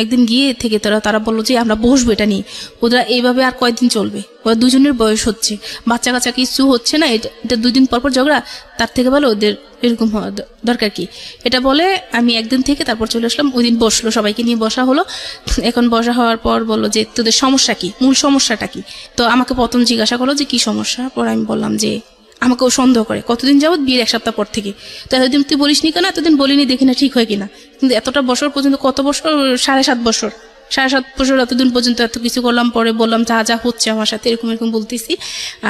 একদিন গিয়ে থেকে তারা বললো যে আমরা বসবো এটা নিয়ে। ওরা এইভাবে আর কয়েকদিন চলবে, ওরা দুজনের বয়স হচ্ছে, বাচ্চা কাচ্চা কিছু হচ্ছে না, এটা 2 দিন পর ঝগড়া, তার থেকে ভালো ওদের এরকম হওয়া দরকার কি, এটা বলে আমি একদিন থেকে তারপর চলে আসলাম। ওই দিন বসলো, সবাইকে নিয়ে বসা হলো। এখন বসা হওয়ার পর বললো যে তোদের সমস্যা কি, মূল সমস্যাটা কি। তো আমাকে প্রথম জিজ্ঞাসা করলো যে কি সমস্যা। পর আমি বললাম যে আমাকেও সন্দেহ করে কতদিন যাবত, বিয়ের 1 সপ্তাহ পর থেকে। তো এতদিন তুই বলিস নি কেন, এতদিন বলিনি, দেখি না ঠিক হয় কিনা। কিন্তু এতটা বছর পর্যন্ত, কত বছর, 7.5 বছর, 7.5 বছর এতদিন পর্যন্ত এত কিছু করলাম। পরে বললাম যা যা হচ্ছে আমার সাথে এরকম এরকম বলতেছি।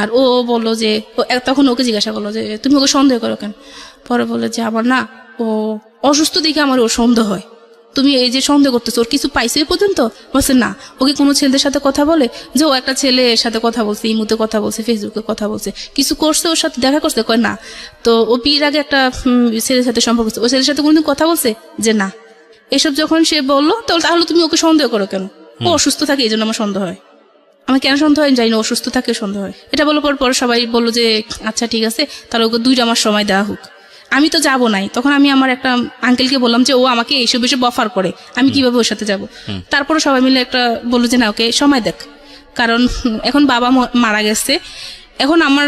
আর ও বললো যে তখন ওকে জিজ্ঞাসা করলো যে তুমি ওকে সন্দেহ করো কেন। পরে বলে যে আমার না ও অসুস্থ দেখে আমার ওর সন্দেহ হয়। তুমি এই যে সন্দেহ করতেছো, ওর কিছু পাইছো এ পর্যন্ত? বলছে না। ওকে কোনো ছেলেদের সাথে কথা বলে, যে ও একটা ছেলের সাথে কথা বলছে, ইমুতে কথা বলছে, ফেসবুকে কথা বলছে, কিছু করছে, ওর সাথে দেখা করছে? কয় না। তো ও বিয়ের আগে একটা ছেলের সাথে সম্পর্ক করছে, ওই ছেলের সাথে কোনোদিন কথা বলছে? যে না। এসব যখন সে বললো, তাহলে তুমি ওকে সন্দেহ করো কেন? ও অসুস্থ থাকে এই জন্য আমার সন্দেহ হয়। আমি কেন সন্দেহ হয় জানি না, অসুস্থ থাকে সন্দেহ হয়। এটা বলার পর সবাই বললো যে আচ্ছা ঠিক আছে, তাহলে ওকে 2 মাস সময় দেওয়া হোক। আমি তো যাবো নাই। তখন আমি আমার একটা আঙ্কেলকে বললাম যে ও আমাকে এইসব অফার করে, আমি কিভাবে ওর সাথে যাব। তারপরে সবাই মিলে একটা বললো যে না ওকে সময় দেখ, কারণ এখন বাবা মারা গেছে, এখন আমার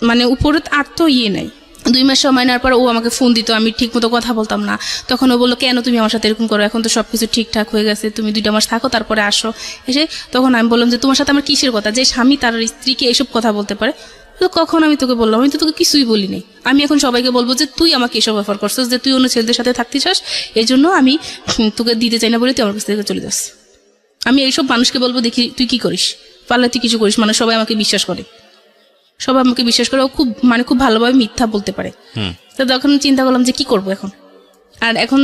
মানে উপরে আর তো ইয়ে নাই। 2 মাস সময় নেওয়ার পর ও আমাকে ফোন দিত, আমি ঠিক মতো কথা বলতাম না। তখন ও বললো কেন তুমি আমার সাথে এরকম করো, এখন তো সবকিছু ঠিকঠাক হয়ে গেছে, তুমি 2 মাস থাকো তারপরে আসো এসে। তখন আমি বললাম যে তোমার সাথে আমার কিসের কথা, যে স্বামী তার স্ত্রীকে এসব কথা বলতে পারে? তো কখন আমি তোকে বললাম, আমি তো তোকে কিছুই বলিনি। আমি এখন সবাইকে বলবো যে তুই আমাকে এসব অফার করছিস, যে তুই অন্য ছেলেদের সাথে থাকতে চাস, এই জন্য আমি তোকে দিতে চাই না বলে তুই আমার কাছ থেকে চলে যাস। আমি এইসব মানুষকে বলবো দেখি তুই কি করিস, পারলে তুই কিছু করিস। মানে সবাই আমাকে বিশ্বাস করে, সবাই আমাকে বিশ্বাস করে। ও খুব ভালোভাবে মিথ্যা বলতে পারে। তো তখন চিন্তা করলাম যে কি করবো এখন। আর এখন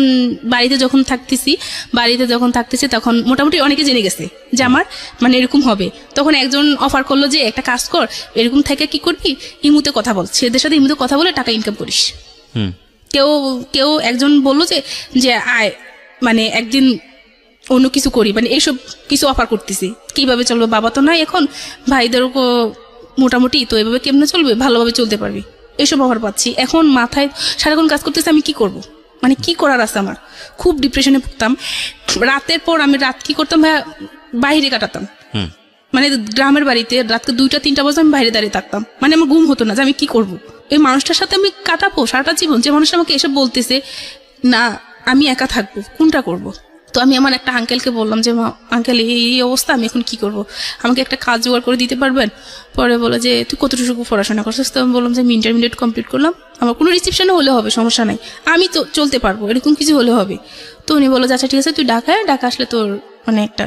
বাড়িতে যখন থাকতেছি তখন মোটামুটি অনেকে জেনে গেছে যে আমার মানে এরকম হবে। তখন একজন অফার করলো যে একটা কাজ কর, এরকম থেকে কি করবি, ইমুতে কথা বল, ছেলেদের সাথে ইমুতে কথা বলে টাকা ইনকাম করিস। কেউ একজন বললো যে আয় মানে একদিন অন্য কিছু করি, মানে এইসব কিছু অফার করতেছি, কিভাবে চলবো, বাবা তো নাই এখন, ভাইদেরও মোটামুটি, তো এভাবে কেমনে চলবে, ভালোভাবে চলতে পারবি, এইসব অফার পাচ্ছি। এখন মাথায় সারাক্ষণ কাজ করতেছে, আমি কি করব, মানে কি করার আছে আমার। খুব ডিপ্রেশনে ভুগতাম। রাতের পর আমি রাত কি করতাম, বাইরে কাটাতাম। মানে গ্রামের বাড়িতে রাতকে 2টা-3টা বাজে আমি বাইরে দাঁড়িয়ে থাকতাম। মানে আমার ঘুম হতো না যে আমি কি করব, এই মানুষটার সাথে আমি কাটাবো সারাটা জীবন, যে মানুষটা আমাকে এসব বলতেছে না আমি একা থাকবো, কোনটা করব। তো আমি আমার একটা আঙ্কেলকে বললাম যে আঙ্কেল এই অবস্থা, আমি এখন কি করব, আমাকে একটা কাজ জোগাড় করে দিতে পারবেন? পরে বলে যে তুই কতটুকু পড়াশোনা করছিস? তো আমি বললাম যে আমি ইন্টারমিডিয়েট কমপ্লিট করলাম, আমার কোনো রিসেপশনে হলে হবে, সমস্যা নাই, আমি তো চলতে পারবো, এরকম কিছু হলে হবে। তো উনি বললো যে আচ্ছা ঠিক আছে, তুই ঢাকা আসলে তোর মানে একটা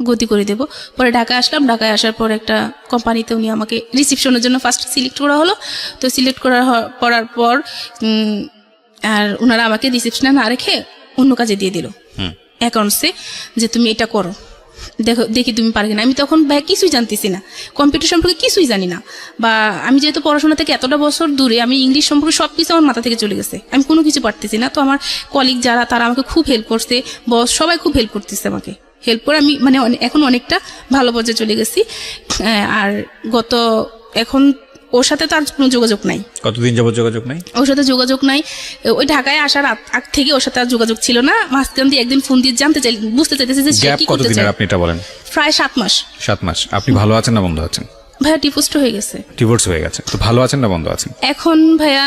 গতি করে দেবো। পরে ঢাকা আসলাম, ঢাকায় আসার পর একটা কোম্পানিতে উনি আমাকে রিসেপশনের জন্য ফার্স্ট সিলেক্ট করা হলো। তো সিলেক্ট করার পর আর ওনারা আমাকে রিসেপশনে না রেখে অন্য কাজে দিয়ে দিল অ্যাকাউন্টসে, যে তুমি এটা করো, দেখি তুমি পারবে না। আমি তখন কিছুই জানতেছি না, কম্পিউটার সম্পর্কে কিছুই জানি না, বা আমি যেহেতু পড়াশোনা থেকে এতটা বছর দূরে, আমি ইংলিশ সম্পর্কে সবকিছু আমার মাথা থেকে চলে গেছে, আমি কোনো কিছু পারতেছি না। তো আমার কলিগ যারা, তারা আমাকে খুব হেল্প করছে, বস সবাই খুব হেল্প করতেছে আমাকে, হেল্প করে আমি মানে এখন অনেকটা ভালো পর্যায়ে চলে গেছি। আর এখন ওর সাথে তো আর কোনো যোগাযোগ নাই। কতদিন যাবত যোগাযোগ নাই? ওর সাথে যোগাযোগ নাই, ওই ঢাকায় আসার আগ থেকে ওর সাথে আর যোগাযোগ ছিল না। মাঝখান দিয়ে একদিন ফোন দিয়ে জানতে চাই, বুঝতে চাইতেছে যে সে কি করতে চায়। আপনি এটা বলেন। প্রায় 7 মাস। 7 মাস। আপনি ভালো আছেন না বন্ধ আছেন? ভাইয়া ডিভোর্স হয়ে গেছে। ডিভোর্স হয়ে গেছে, তো ভালো আছেন না বন্ধ আছেন? এখন ভাইয়া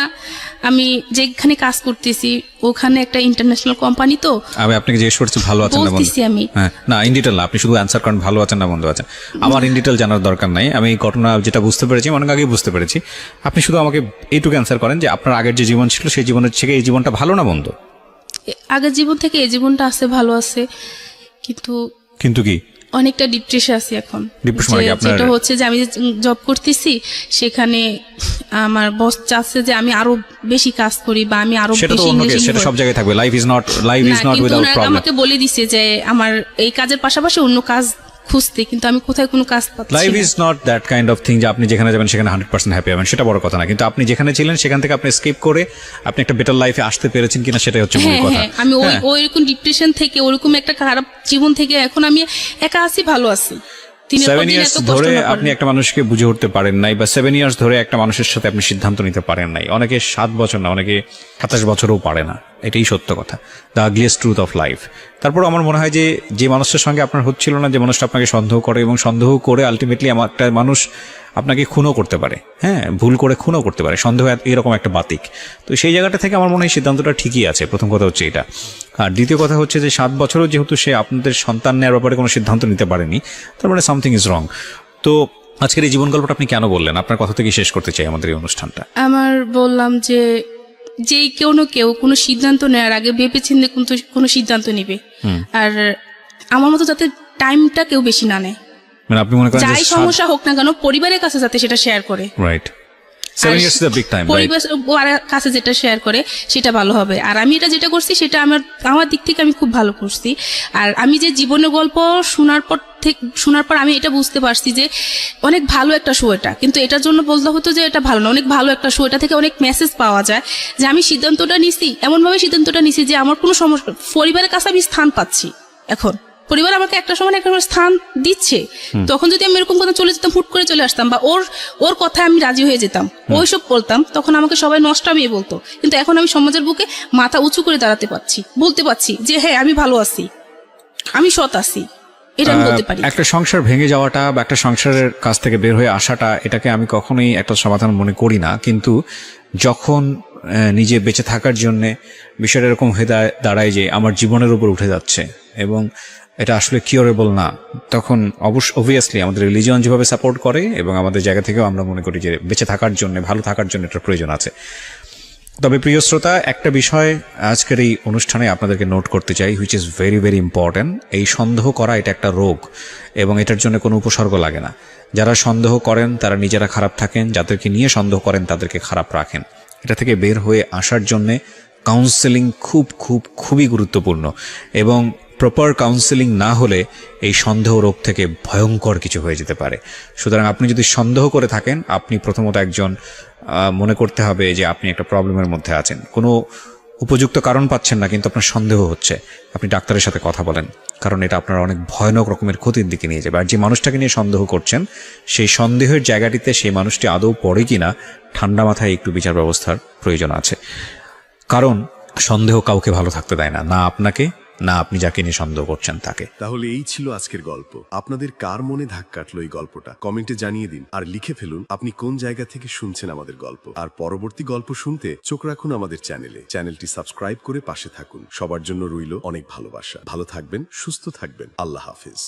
আমি যেখানে কাজ করতেছি ওখানে একটা ইন্টারন্যাশনাল কোম্পানি, তো আমি আপনাকে জিজ্ঞেস করছি ভালো আছেন না বন্ধ? বলতেছি আমি। হ্যাঁ, না ইন ডিটেল না, আপনি শুধু অ্যান্সার করেন ভালো আছেন না বন্ধ আছেন। আমার ইন ডিটেল জানার দরকার নাই, আমি ঘটনা যেটা বুঝতে পেরেছি অনেক আগেই বুঝতে পেরেছি। আপনি শুধু আমাকে এইটুকু অ্যান্সার করেন যে আপনার আগের যে জীবন ছিল সেই জীবনের থেকে এই জীবনটা ভালো না বন্ধ? আগের জীবন থেকে এই জীবনটা আছে, ভালো আছে, কিন্তু কি অনেকটা ডিপ্রেশন আছে এখন। যেটা হচ্ছে যে আমি জব করতেছি সেখানে আমার বস চাচ্ছে যে আমি আরো বেশি কাজ করি বা আমি আরো বেশি, সেটা সব জায়গায় থাকবে। Life is not without problem. আমাকে বলে দিছে যে আমার এই কাজের পাশাপাশি অন্য কাজ খুঁজতে, কিন্তু আমি কোথায় কোনো কাজ পাচ্ছি না। Life is not that kind of thing যে আপনি যেখানে যাবেন সেখানে 100% হ্যাপি হবেন, সেটা বড় কথা না। কিন্তু আপনি যেখানে ছিলেন সেখান থেকে আপনি স্কিপ করে আপনি একটা বেটার লাইফে আসতে পেরেছেন কিনা সেটাই হচ্ছে মূল কথা। আমি ওইরকম ডিপ্রেশন থেকে, ওরকম একটা খারাপ জীবন থেকে এখন আমি একা আছি, ভালো আছি। 7 ইয়ার্স ধরে আপনি একটা মানুষকে বুঝে উঠতে পারেন নাই, বা 7 ইয়ার্স ধরে একটা মানুষের সাথে আপনি সিদ্ধান্ত নিতে পারেন নাই। অনেকে 7 বছর না, অনেকে 27 বছরও পারে না, এটাই সত্য কথা, the ugliest truth of life. তারপর আমার মনে হয় যে মানুষের সঙ্গে আপনার হচ্ছিল না, যে মানুষটা আপনাকে সন্দেহ করে, এবং সন্দেহ করে আলটিমেটলি একটা মানুষ আপনাকে খুনও করতে পারে, হ্যাঁ, ভুল করে খুনও করতে পারে। সন্দেহ এরকম একটা বাতিক। তো সেই জায়গাটা থেকে আমার মনে হয় সিদ্ধান্তটা ঠিকই আছে। প্রথম কথা হচ্ছে এটা। আর দ্বিতীয় কথা হচ্ছে যে 7 বছরও যেহেতু সে আপনাদের সন্তান নেওয়ার ব্যাপারে কোনো সিদ্ধান্ত নিতে পারেনি, তার মানে সামথিং ইজ রং। তো আজকের এই জীবন গল্পটা আপনি কেন বললেন? আপনার কথা থেকে শেষ করতে চাই আমাদের এই অনুষ্ঠানটা। আমার বললাম যে কেউ কোনো সিদ্ধান্ত নেওয়ার আগে ভেবেচিন্তে কোনো সিদ্ধান্ত নিবে, আর আমার মতো যাতে টাইমটা কেউ বেশি না নেয়। মানে আপনি মনে করেন যাই সমস্যা হোক না কেন পরিবারের কাছে যাতে সেটা শেয়ার করে। Right. 7 years is a big time, right? পরিবারের কাছে যেটা শেয়ার করে সেটা ভালো হবে। আর আমি এটা যেটা করছি সেটা আমার দিক থেকে আমি খুব ভালো করছি। আর আমি যে জীবনের গল্প শোনার পর আমি এটা বুঝতে পারছি যে অনেক ভালো একটা শো এটা, কিন্তু এটার জন্য বলতে হতো যে এটা ভালো না, অনেক ভালো একটা শো। এটা থেকে অনেক মেসেজ পাওয়া যায় যে আমি সিদ্ধান্তটা নিছি, এমনভাবে সিদ্ধান্তটা নিছি যে আমার কোনো সমস্যা, পরিবারের কাছে আমি স্থান পাচ্ছি। এখন পরিবার আমাকে একটা সময় একটা স্থান দিচ্ছে, তখন যদি আমি এরকম কথা চলে যেতাম, হুট করে চলে আসতাম, বা ওর কথায় আমি রাজি হয়ে যেতাম, ওইসব বলতাম, তখন আমাকে সবাই নষ্টামি বলতো। কিন্তু এখন আমি সমাজের বুকে মাথা উঁচু করে দাঁড়াতে পারছি, বলতে পারছি যে হ্যাঁ আমি ভালো আছি, আমি সৎ আছি, এটা আমি বলতে পারি। একটা সংসার ভেঙে যাওয়াটা বা একটা সংসারের কাছ থেকে বের হয়ে আসাটা, এটাকে আমি কখনোই একটা সমাধান মনে করি না। কিন্তু যখন নিজে বেঁচে থাকার জন্য বিষয়টা এরকম হয়ে দাঁড়ায় যে আমার জীবনের উপর উঠে যাচ্ছে এবং এটা আসলে কিউরেবল না, তখন অবভিয়াসলি আমাদের রিলিজিয়ন যেভাবে সাপোর্ট করে এবং আমাদের জায়গা থেকেও আমরা মনে করি যে বেঁচে থাকার জন্য, ভালো থাকার জন্য এটার প্রয়োজন আছে। তবে প্রিয় শ্রোতা, একটা বিষয় আজকের এই অনুষ্ঠানে আপনাদেরকে নোট করতে চাই, which is very very important. এই সন্দেহ করা এটা একটা রোগ এবং এটার জন্য কোনো উপসর্গ লাগে না। যারা সন্দেহ করেন তারা নিজেরা খারাপ থাকেন, যাদেরকে নিয়ে সন্দেহ করেন তাদেরকে খারাপ রাখেন। এটা থেকে বের হয়ে আসার জন্যে কাউন্সেলিং খুবই গুরুত্বপূর্ণ, এবং প্রপার কাউন্সেলিং না হলে এই সন্দেহ রোগ থেকে ভয়ঙ্কর কিছু হয়ে যেতে পারে। সুতরাং আপনি যদি সন্দেহ করে থাকেন, আপনি প্রথমত একজন মনে করতে হবে যে আপনি একটা প্রবলেমের মধ্যে আছেন, কোনো উপযুক্ত কারণ পাচ্ছেন না কিন্তু আপনার সন্দেহ হচ্ছে, আপনি ডাক্তারের সাথে কথা বলেন, কারণ এটা আপনার অনেক ভয়ানক রকমের ক্ষতির দিকে নিয়ে যাবে। আর যে মানুষটাকে নিয়ে সন্দেহ করছেন সেই সন্দেহের জায়গাটিতে সেই মানুষটি আদৌ পড়ে কিনা ঠান্ডা মাথায় একটু বিচার ব্যবস্থার প্রয়োজন আছে, কারণ সন্দেহ কাউকে ভালো থাকতে দেয় না, না আপনাকে, না আপনি যাকে নিয়ে সন্দেহ করছেন তাকে। তাহলে এই ছিল আজকের গল্প। আপনাদের কার মনে ধাক কাটলো এই গল্পটা কমেন্টে জানিয়ে দিন, আর লিখে ফেলুন আপনি কোন জায়গা থেকে শুনছেন আমাদের গল্প। আর পরবর্তী গল্প শুনতে চোখ রাখুন আমাদের চ্যানেলটি সাবস্ক্রাইব করে পাশে থাকুন। সবার জন্য রইল অনেক ভালোবাসা। ভালো থাকবেন, সুস্থ থাকবেন। আল্লাহ হাফিজ।